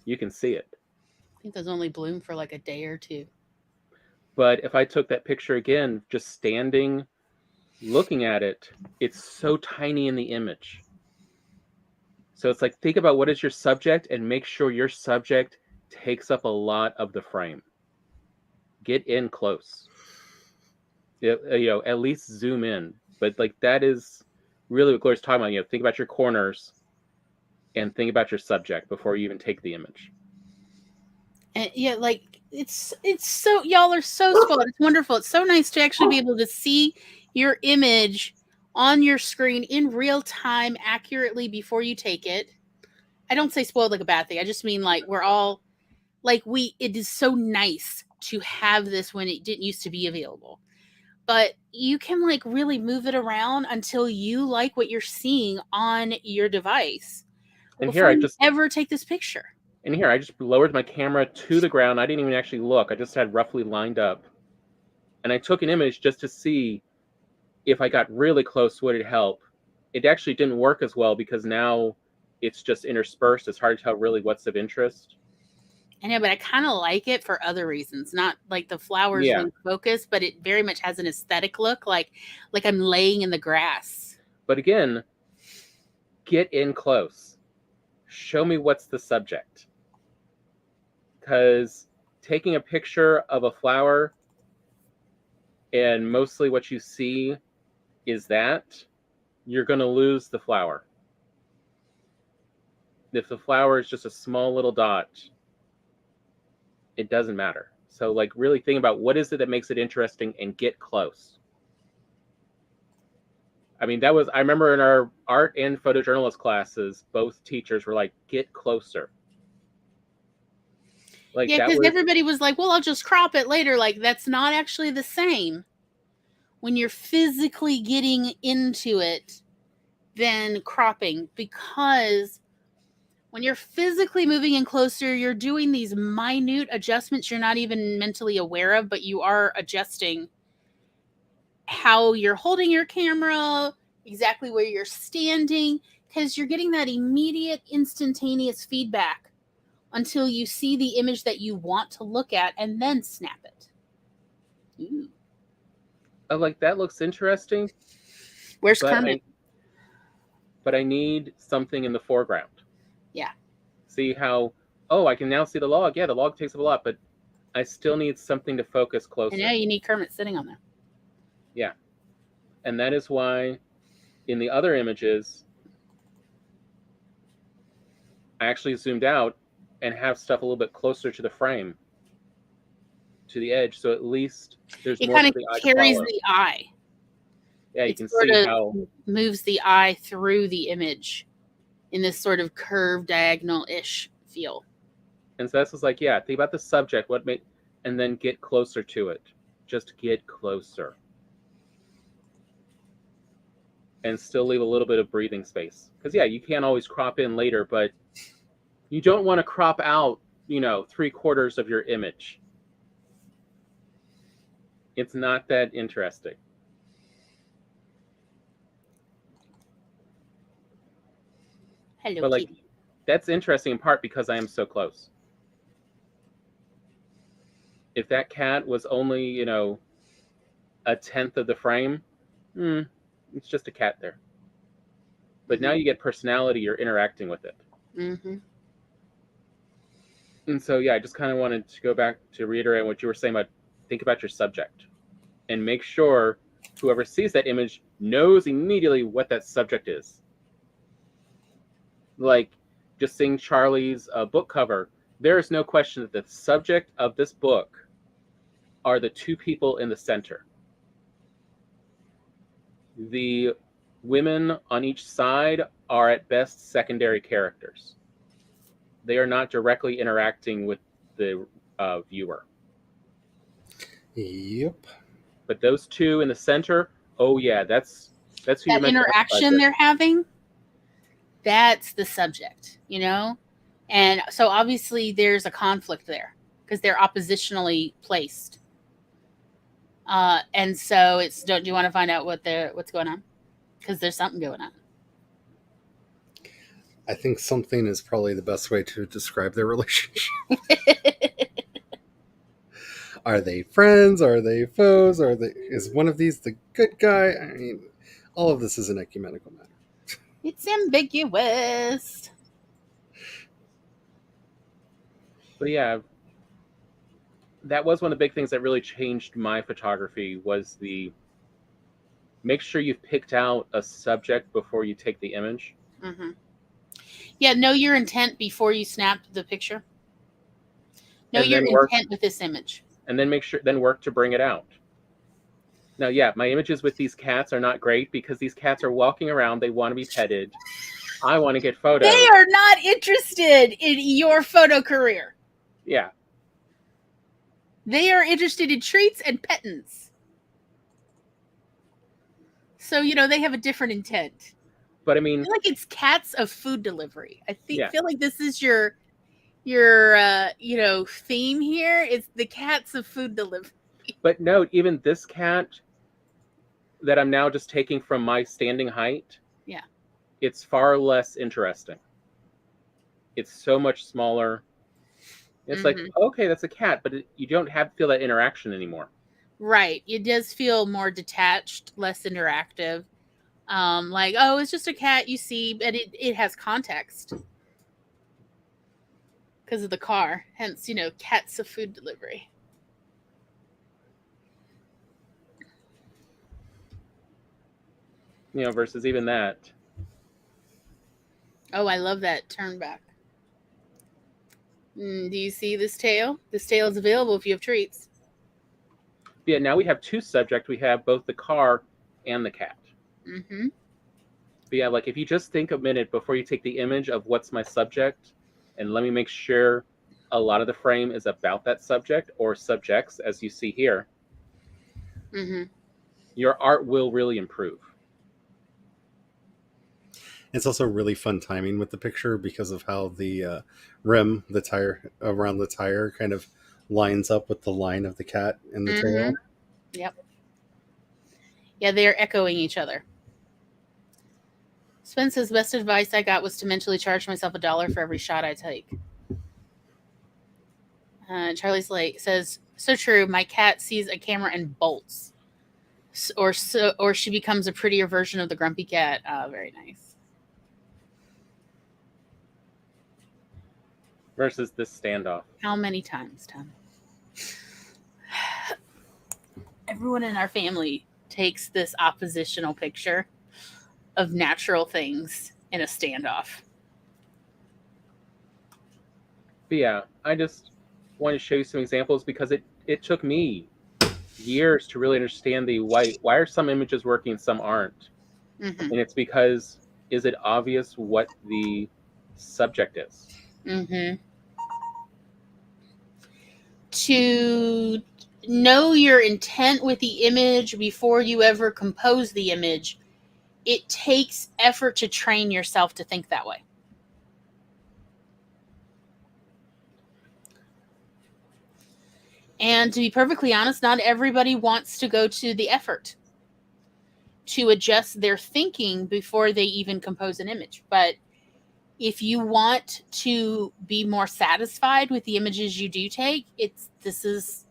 Speaker 3: You can see it.
Speaker 1: I think those only bloom for like a day or two.
Speaker 3: But if I took that picture again, just standing, looking at it, it's so tiny in the image. So it's like, think about what is your subject and make sure your subject takes up a lot of the frame. Get in close. At least zoom in. But like that is really what Gloria's talking about. Think about your corners and think about your subject before you even take the image.
Speaker 1: And yeah, like it's so, y'all are so spoiled. It's wonderful. It's so nice to actually be able to see your image on your screen in real time accurately before you take it. I don't say spoiled like a bad thing. I just mean like we're all like it is so nice to have this when it didn't used to be available. But you can like really move it around until you like what you're seeing on your device.
Speaker 3: And
Speaker 1: before
Speaker 3: here
Speaker 1: you ever take this picture.
Speaker 3: And here I just lowered my camera to the ground. I didn't even actually look. I just had roughly lined up. And I took an image just to see if I got really close, would it help? It actually didn't work as well because now it's just interspersed. It's hard to tell really what's of interest.
Speaker 1: I know, but I kind of like it for other reasons. Not like the flowers really focus, but it very much has an aesthetic look, like I'm laying in the grass.
Speaker 3: But again, get in close. Show me what's the subject. Because taking a picture of a flower and mostly what you see is that, you're going to lose the flower. If the flower is just a small little dot, it doesn't matter. So like really think about what is it that makes it interesting and get close. I mean, I remember in our art and photojournalist classes, both teachers were like, get closer. Like,
Speaker 1: yeah, because everybody was like, well, I'll just crop it later. Like, that's not actually the same when you're physically getting into it than cropping, because when you're physically moving in closer, you're doing these minute adjustments you're not even mentally aware of, but you are adjusting how you're holding your camera, exactly where you're standing, because you're getting that immediate, instantaneous feedback until you see the image that you want to look at and then snap it. Ooh.
Speaker 3: Oh, like that looks interesting.
Speaker 1: Where's Kermit?
Speaker 3: But I need something in the foreground.
Speaker 1: Yeah.
Speaker 3: See how, I can now see the log. Yeah, the log takes up a lot, but I still need something to focus closer.
Speaker 1: And now you need Kermit sitting on there.
Speaker 3: Yeah. And that is why in the other images, I actually zoomed out and have stuff a little bit closer to the frame, to the edge, so at least there's more for the eye to follow. It kind of carries
Speaker 1: the eye.
Speaker 3: Yeah, you can see how
Speaker 1: moves the eye through the image in this sort of curved diagonal-ish feel.
Speaker 3: And so that's just like, think about the subject, and then get closer to it. Just get closer. And still leave a little bit of breathing space. Because you can't always crop in later, but you don't want to crop out, 3/4 of your image. It's not that interesting.
Speaker 1: Hello,
Speaker 3: but
Speaker 1: kitty.
Speaker 3: That's interesting in part because I am so close. If that cat was only, 1/10 of the frame, it's just a cat there. But now you get personality, you're interacting with it.
Speaker 1: Mm-hmm.
Speaker 3: And so, I just kind of wanted to go back to reiterate what you were saying about think about your subject and make sure whoever sees that image knows immediately what that subject is. Like just seeing Charlie's book cover, there is no question that the subject of this book are the two people in the center. The women on each side are at best secondary characters. They are not directly interacting with the viewer.
Speaker 2: Yep.
Speaker 3: But those two in the center, that's who
Speaker 1: that
Speaker 3: you're meant
Speaker 1: interaction they're having. That's the subject, and so obviously there's a conflict there because they're oppositionally placed. And so do you want to find out what's going on? Because there's something going on.
Speaker 2: I think something is probably the best way to describe their relationship. Are they friends? Are they foes? Is one of these the good guy? I mean, all of this is an ecumenical matter.
Speaker 1: It's ambiguous.
Speaker 3: But yeah, that was one of the big things that really changed my photography was the make sure you've picked out a subject before you take the image.
Speaker 1: Mm-hmm. Yeah, know your intent before you snap the picture. Know your intent with this image.
Speaker 3: And then work to bring it out. Now, yeah, my images with these cats are not great because these cats are walking around. They want to be petted. I want to get photos.
Speaker 1: They are not interested in your photo career.
Speaker 3: Yeah.
Speaker 1: They are interested in treats and pettins. So, they have a different intent.
Speaker 3: But I mean,
Speaker 1: I feel like it's cats of food delivery. I feel like this is your theme here. It's the cats of food delivery.
Speaker 3: But note, even this cat that I'm now just taking from my standing height,
Speaker 1: yeah,
Speaker 3: it's far less interesting. It's so much smaller. It's like, okay, that's a cat, but you don't feel that interaction anymore.
Speaker 1: Right. It does feel more detached, less interactive. Like, oh, it's just a cat you see, but it has context because of the car. Hence, cats of food delivery.
Speaker 3: Versus even that.
Speaker 1: Oh, I love that turn back. Do you see this tail? This tail is available if you have treats.
Speaker 3: Yeah, now we have two subjects. We have both the car and the cat.
Speaker 1: Mm-hmm.
Speaker 3: But yeah, like if you just think a minute before you take the image of what's my subject, and let me make sure a lot of the frame is about that subject or subjects, as you see here, your art will really improve.
Speaker 2: It's also really fun timing with the picture because of how the rim, the tire around the tire, kind of lines up with the line of the cat and the tail.
Speaker 1: Yep. Yeah, they are echoing each other. Spence's best advice I got was to mentally charge myself $1 for every shot I take. Charlie's Lake says, so true. My cat sees a camera and bolts. Or she becomes a prettier version of the grumpy cat. Very nice.
Speaker 3: Versus this standoff.
Speaker 1: How many times, Tom? Everyone in our family takes this oppositional picture of natural things in a standoff.
Speaker 3: But yeah, I just want to show you some examples because it took me years to really understand why are some images working and some aren't. And it's because, is it obvious what the subject is?
Speaker 1: To know your intent with the image before you ever compose the image, it takes effort to train yourself to think that way. And to be perfectly honest, not everybody wants to go to the effort to adjust their thinking before they even compose an image. But if you want to be more satisfied with the images you do take, this is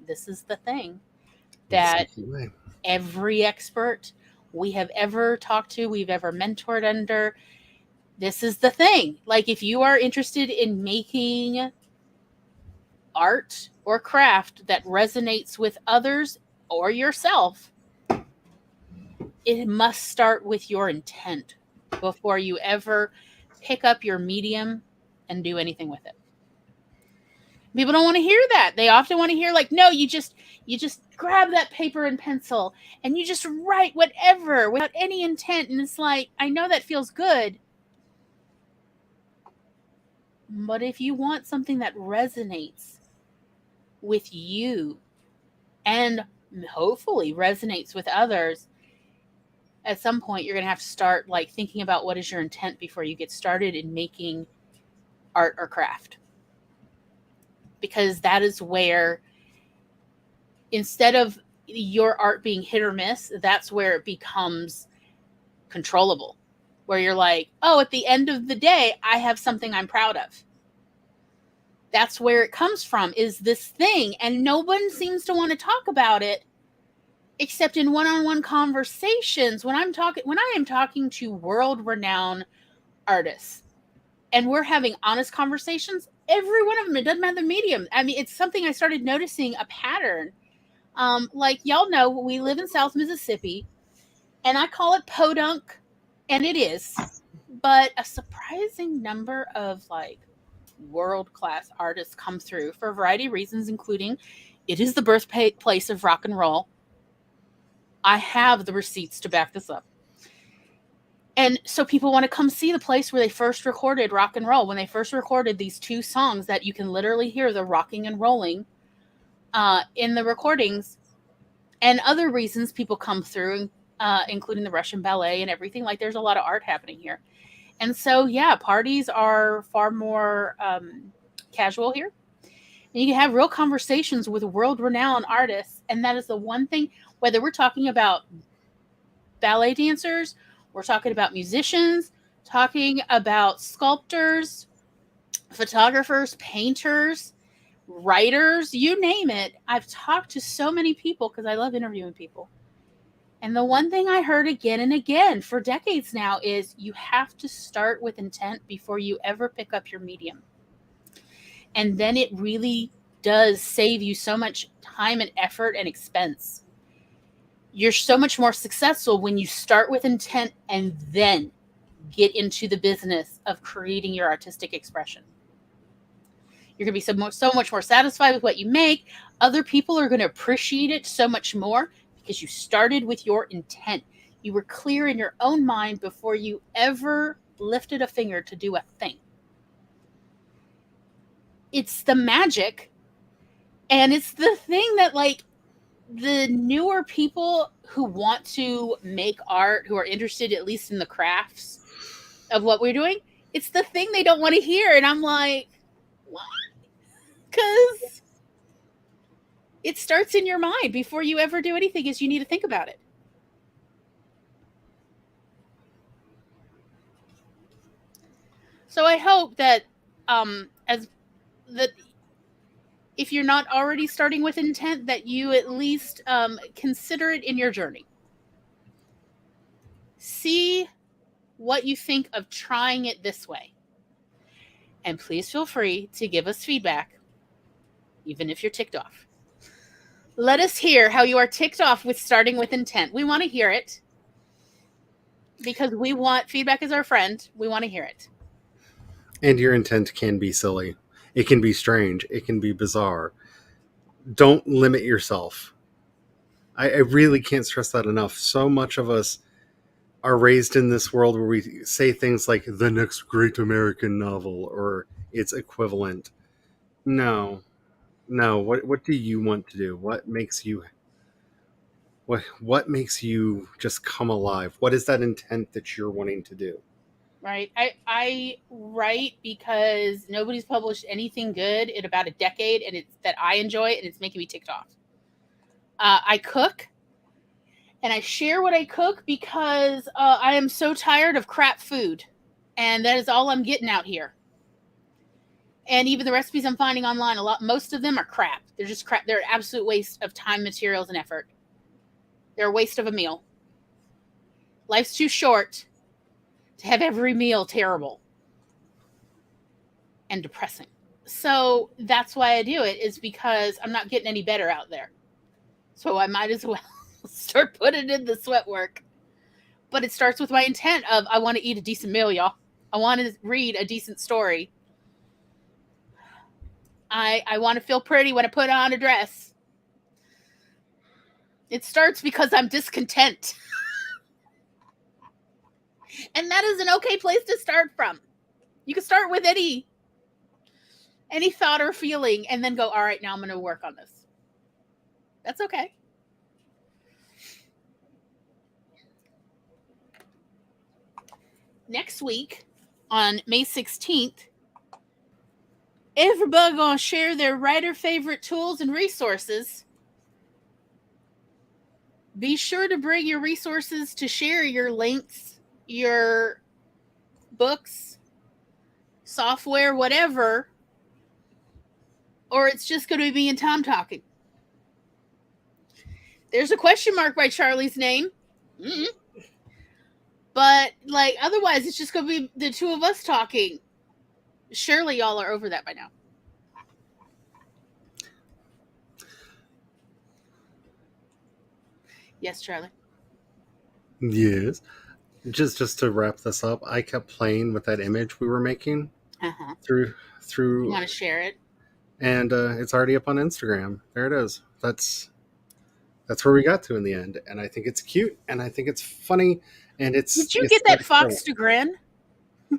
Speaker 1: the thing that every expert we have ever talked to, we've ever mentored under, this is the thing. Like if you are interested in making art or craft that resonates with others or yourself, it must start with your intent before you ever pick up your medium and do anything with it. People don't want to hear that. They often want to hear like, no, you just grab that paper and pencil and you just write whatever without any intent. And it's like, I know that feels good. But if you want something that resonates with you and hopefully resonates with others, at some point you're going to have to start like thinking about what is your intent before you get started in making art or craft. Because that is where, instead of your art being hit or miss, that's where it becomes controllable. where you're like, oh, at the end of the day, I have something I'm proud of. That's where it comes from, is this thing. And no one seems to want to talk about it except in one-on-one conversations when I am talking to world-renowned artists and we're having honest conversations. Every one of them, it doesn't matter the medium. I mean, it's something I started noticing a pattern. Like y'all know, we live in South Mississippi, and I call it podunk, and it is, but a surprising number of like world-class artists come through for a variety of reasons, including it is the birthplace of rock and roll. I have the receipts to back this up. And so people want to come see the place where they first recorded rock and roll, when they first recorded these two songs that you can literally hear the rocking and rolling in the recordings. And other reasons people come through, including the Russian ballet and everything. Like, there's a lot of art happening here. And so, yeah, parties are far more casual here. And you can have real conversations with world-renowned artists. And that is the one thing, whether we're talking about ballet dancers, we're talking about musicians, talking about sculptors, photographers, painters, writers, you name it. I've talked to so many people because I love interviewing people. And the one thing I heard again and again for decades now is you have to start with intent before you ever pick up your medium. And then it really does save you so much time and effort and expense. You're so much more successful when you start with intent and then get into the business of creating your artistic expression. You're going to be so much more satisfied with what you make. Other people are going to appreciate it so much more because you started with your intent. You were clear in your own mind before you ever lifted a finger to do a thing. It's the magic, and it's the thing that, like, the newer people who want to make art, who are interested at least in the crafts of what we're doing, it's the thing they don't want to hear. And I'm like, why? Because it starts in your mind before you ever do anything, is you need to think about it. So I hope that if you're not already starting with intent, that you at least consider it in your journey. See what you think of trying it this way. And please feel free to give us feedback, even if you're ticked off. Let us hear how you are ticked off with starting with intent. We want to hear it because we want feedback as our friend. We want to hear it.
Speaker 2: And your intent can be silly. It can be strange. It can be bizarre. Don't limit yourself. I really can't stress that enough. So much of us are raised in this world where we say things like the next great American novel or its equivalent. No. What do you want to do? What makes you just come alive? What is that intent that you're wanting to do?
Speaker 1: Right. I write because nobody's published anything good in about a decade, and it's that I enjoy it, and it's making me ticked off. I cook, and I share what I cook because I am so tired of crap food, and that is all I'm getting out here. And even the recipes I'm finding online, most of them are crap. They're just crap. They're an absolute waste of time, materials, and effort. They're a waste of a meal. Life's too short to have every meal terrible and depressing. So that's why I do it, is because I'm not getting any better out there. So I might as well start putting in the sweat work. But it starts with my intent of, I want to eat a decent meal, y'all. I want to read a decent story. I want to feel pretty when I put on a dress. It starts because I'm discontent. And that is an okay place to start from. You can start with any thought or feeling and then go, all right, now I'm going to work on this. That's okay. Next week, on May 16th, everybody going to share their writer favorite tools and resources. Be sure to bring your resources to share, your links, your books, software, whatever, or it's just going to be me and Tom talking. There's a question mark by Charlie's name. Mm-mm. But, like, otherwise, it's just going to be the two of us talking. Surely y'all are over that by now. Yes, Charlie?
Speaker 2: Yes. Just to wrap this up, I kept playing with that image we were making through.
Speaker 1: You want to share it?
Speaker 2: And it's already up on Instagram. There it is. That's where we got to in the end, and I think it's cute, and I think it's funny, and it's.
Speaker 1: Did you get that fox to grin?
Speaker 2: A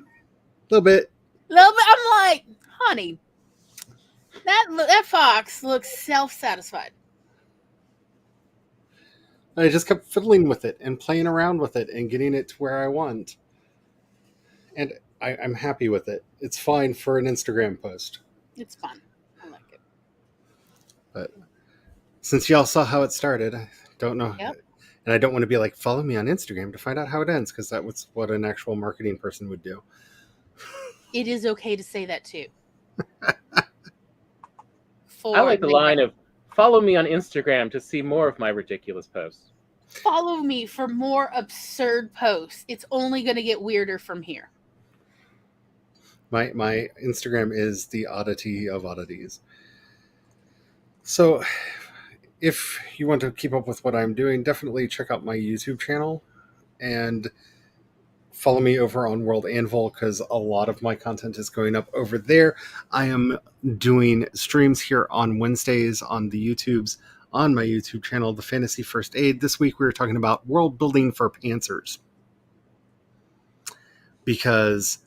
Speaker 2: little bit.
Speaker 1: I'm like, honey, that fox looks self-satisfied.
Speaker 2: I just kept fiddling with it and playing around with it and getting it to where I want, and I'm happy with it. It's fine for an Instagram post.
Speaker 1: It's fun. I like it.
Speaker 2: But since y'all saw how it started, I don't know.
Speaker 1: Yep.
Speaker 2: And I don't want to be like, follow me on Instagram to find out how it ends, because that was what an actual marketing person would do.
Speaker 1: It is okay to say that too.
Speaker 3: I like the line of, follow me on Instagram to see more of my ridiculous posts.
Speaker 1: Follow me for more absurd posts. It's only going to get weirder from here.
Speaker 2: My Instagram is the oddity of oddities. So if you want to keep up with what I'm doing, definitely check out my YouTube channel and follow me over on World Anvil, because a lot of my content is going up over there. I am doing streams here on Wednesdays on the YouTubes, on my YouTube channel, The Fantasy First Aid. This week we were talking about world building for pantsers, because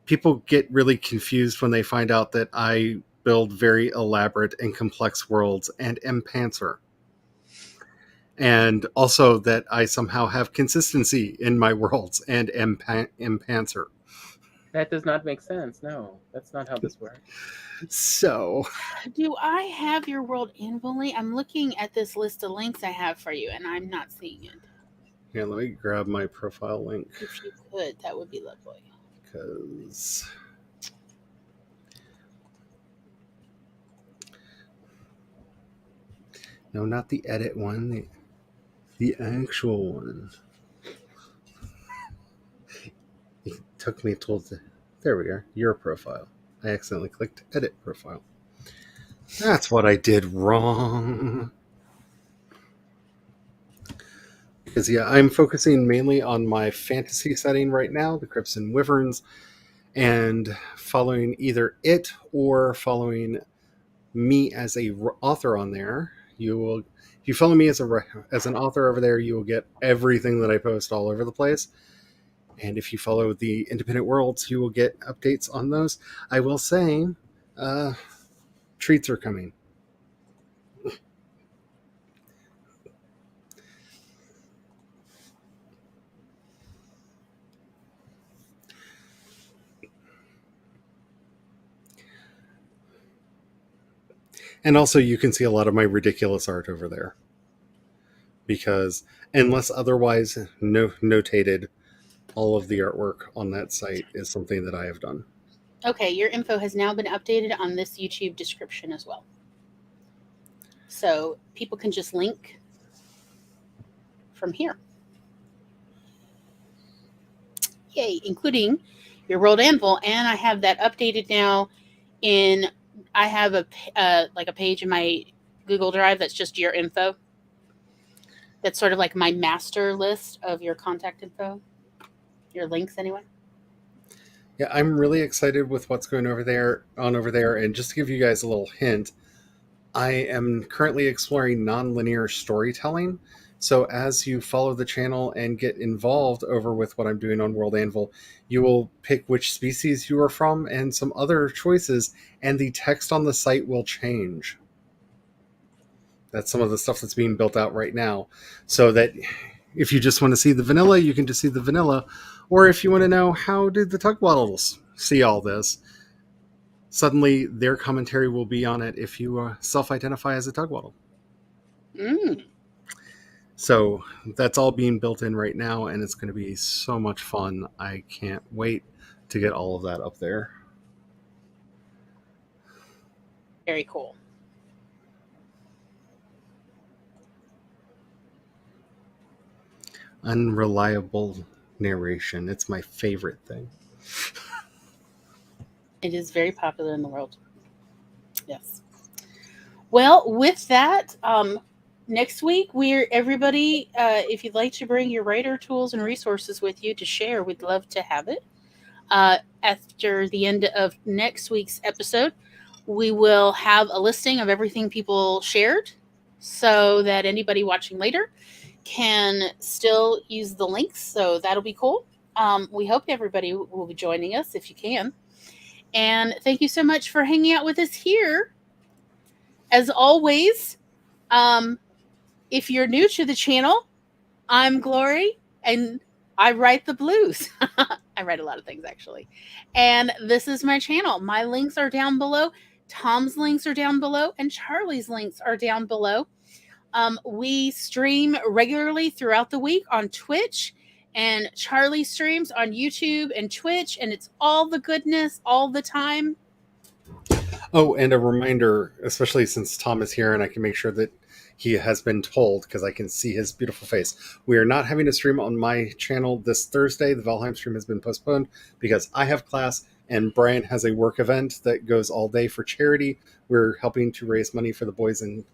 Speaker 2: people get really confused when they find out that I build very elaborate and complex worlds and am pantser. And also that I somehow have consistency in my worlds and am pantser.
Speaker 3: That does not make sense. No, that's not how this works.
Speaker 2: So,
Speaker 1: do I have your World Anvil link? I'm looking at this list of links I have for you, and I'm not seeing it.
Speaker 2: Yeah, let me grab my profile link.
Speaker 1: If you could, that would be lovely.
Speaker 2: Because no, not the edit one. The actual one. It took me towards there we are. Your profile. I accidentally clicked edit profile. That's what I did wrong. Because yeah, I'm focusing mainly on my fantasy setting right now, the Crypts and Wyverns, and following either it or following me as a author on there. You will. If you follow me as an author over there, you will get everything that I post all over the place. And if you follow the independent worlds, you will get updates on those. I will say, treats are coming. And also you can see a lot of my ridiculous art over there. Because unless otherwise notated, all of the artwork on that site is something that I have done.
Speaker 1: Okay, your info has now been updated on this YouTube description as well. So people can just link from here. Yay, including your World Anvil. And I have that updated now I have a page in my Google Drive that's just your info. That's sort of like my master list of your contact info, your links anyway.
Speaker 2: Yeah, I'm really excited with what's going over there. And just to give you guys a little hint, I am currently exploring nonlinear storytelling. So as you follow the channel and get involved over with what I'm doing on World Anvil, you will pick which species you are from and some other choices, and the text on the site will change. That's some of the stuff that's being built out right now. So that if you just want to see the vanilla, you can just see the vanilla. Or if you want to know how did the Tugbottles see all this, suddenly their commentary will be on it if you self-identify as a Tugwattle. So that's all being built in right now, and it's going to be so much fun. I can't wait to get all of that up there.
Speaker 1: Very cool.
Speaker 2: Unreliable narration. It's my favorite thing.
Speaker 1: It is very popular in the world. Yes. Well, with that, next week, everybody, if you'd like to bring your writer tools and resources with you to share, we'd love to have it. After the end of next week's episode, we will have a listing of everything people shared so that anybody watching later can still use the links. So that'll be cool. We hope everybody will be joining us if you can. And thank you so much for hanging out with us here. As always, if you're new to the channel, I'm Glory, and I write the blues. I write a lot of things, actually. And this is my channel. My links are down below. Tom's links are down below, and Charlie's links are down below. We stream regularly throughout the week on Twitch, and Charlie streams on YouTube and Twitch, and it's all the goodness all the time.
Speaker 2: Oh, and a reminder, especially since Tom is here and I can make sure that he has been told because I can see his beautiful face. We are not having a stream on my channel this Thursday. The Valheim stream has been postponed because I have class and Brian has a work event that goes all day for charity. We're helping to raise money for the Boys and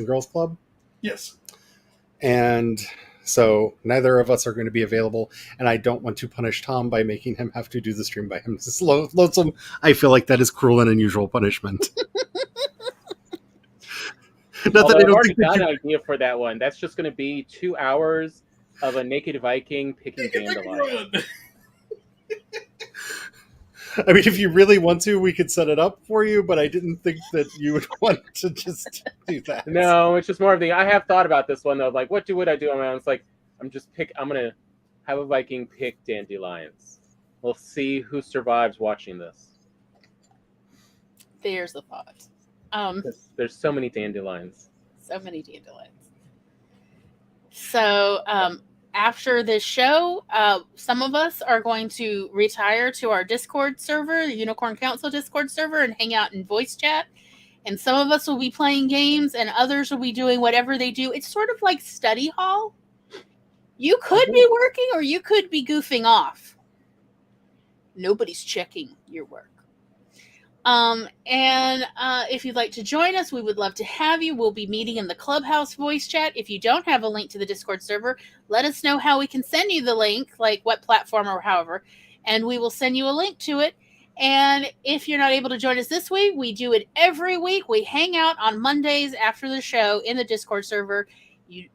Speaker 2: Girls Club.
Speaker 4: Yes.
Speaker 2: And so neither of us are going to be available, and I don't want to punish Tom by making him have to do the stream by himself. Lonesome. I feel like that is cruel and unusual punishment.
Speaker 3: Although I've already got an idea for that one. That's just going to be 2 hours of a naked Viking picking dandelions.
Speaker 2: I mean, if you really want to, we could set it up for you, but I didn't think that you would want to just do that.
Speaker 3: No, it's just more of the, I have thought about this one, though. Like, what would I do? It's like, I'm going to have a Viking pick dandelions. We'll see who survives watching this.
Speaker 1: There's the thought.
Speaker 3: There's so many dandelions.
Speaker 1: So many dandelions. So, after this show, some of us are going to retire to our Discord server, the Unicorn Council Discord server, and hang out in voice chat. And some of us will be playing games, and others will be doing whatever they do. It's sort of like study hall. You could be working, or you could be goofing off. Nobody's checking your work. If you'd like to join us, we would love to have you. We'll be meeting in the Clubhouse voice chat. If you don't have a link to the Discord server, let us know how we can send you the link, like what platform or however, and we will send you a link to it. And if you're not able to join us this week, we do it every week. We hang out on Mondays after the show in the Discord server.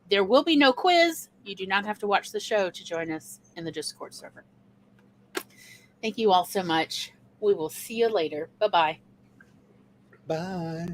Speaker 1: There will be no quiz. You do not have to watch the show to join us in the Discord server. Thank you all so much. We will see you later. Bye-bye.
Speaker 2: Bye.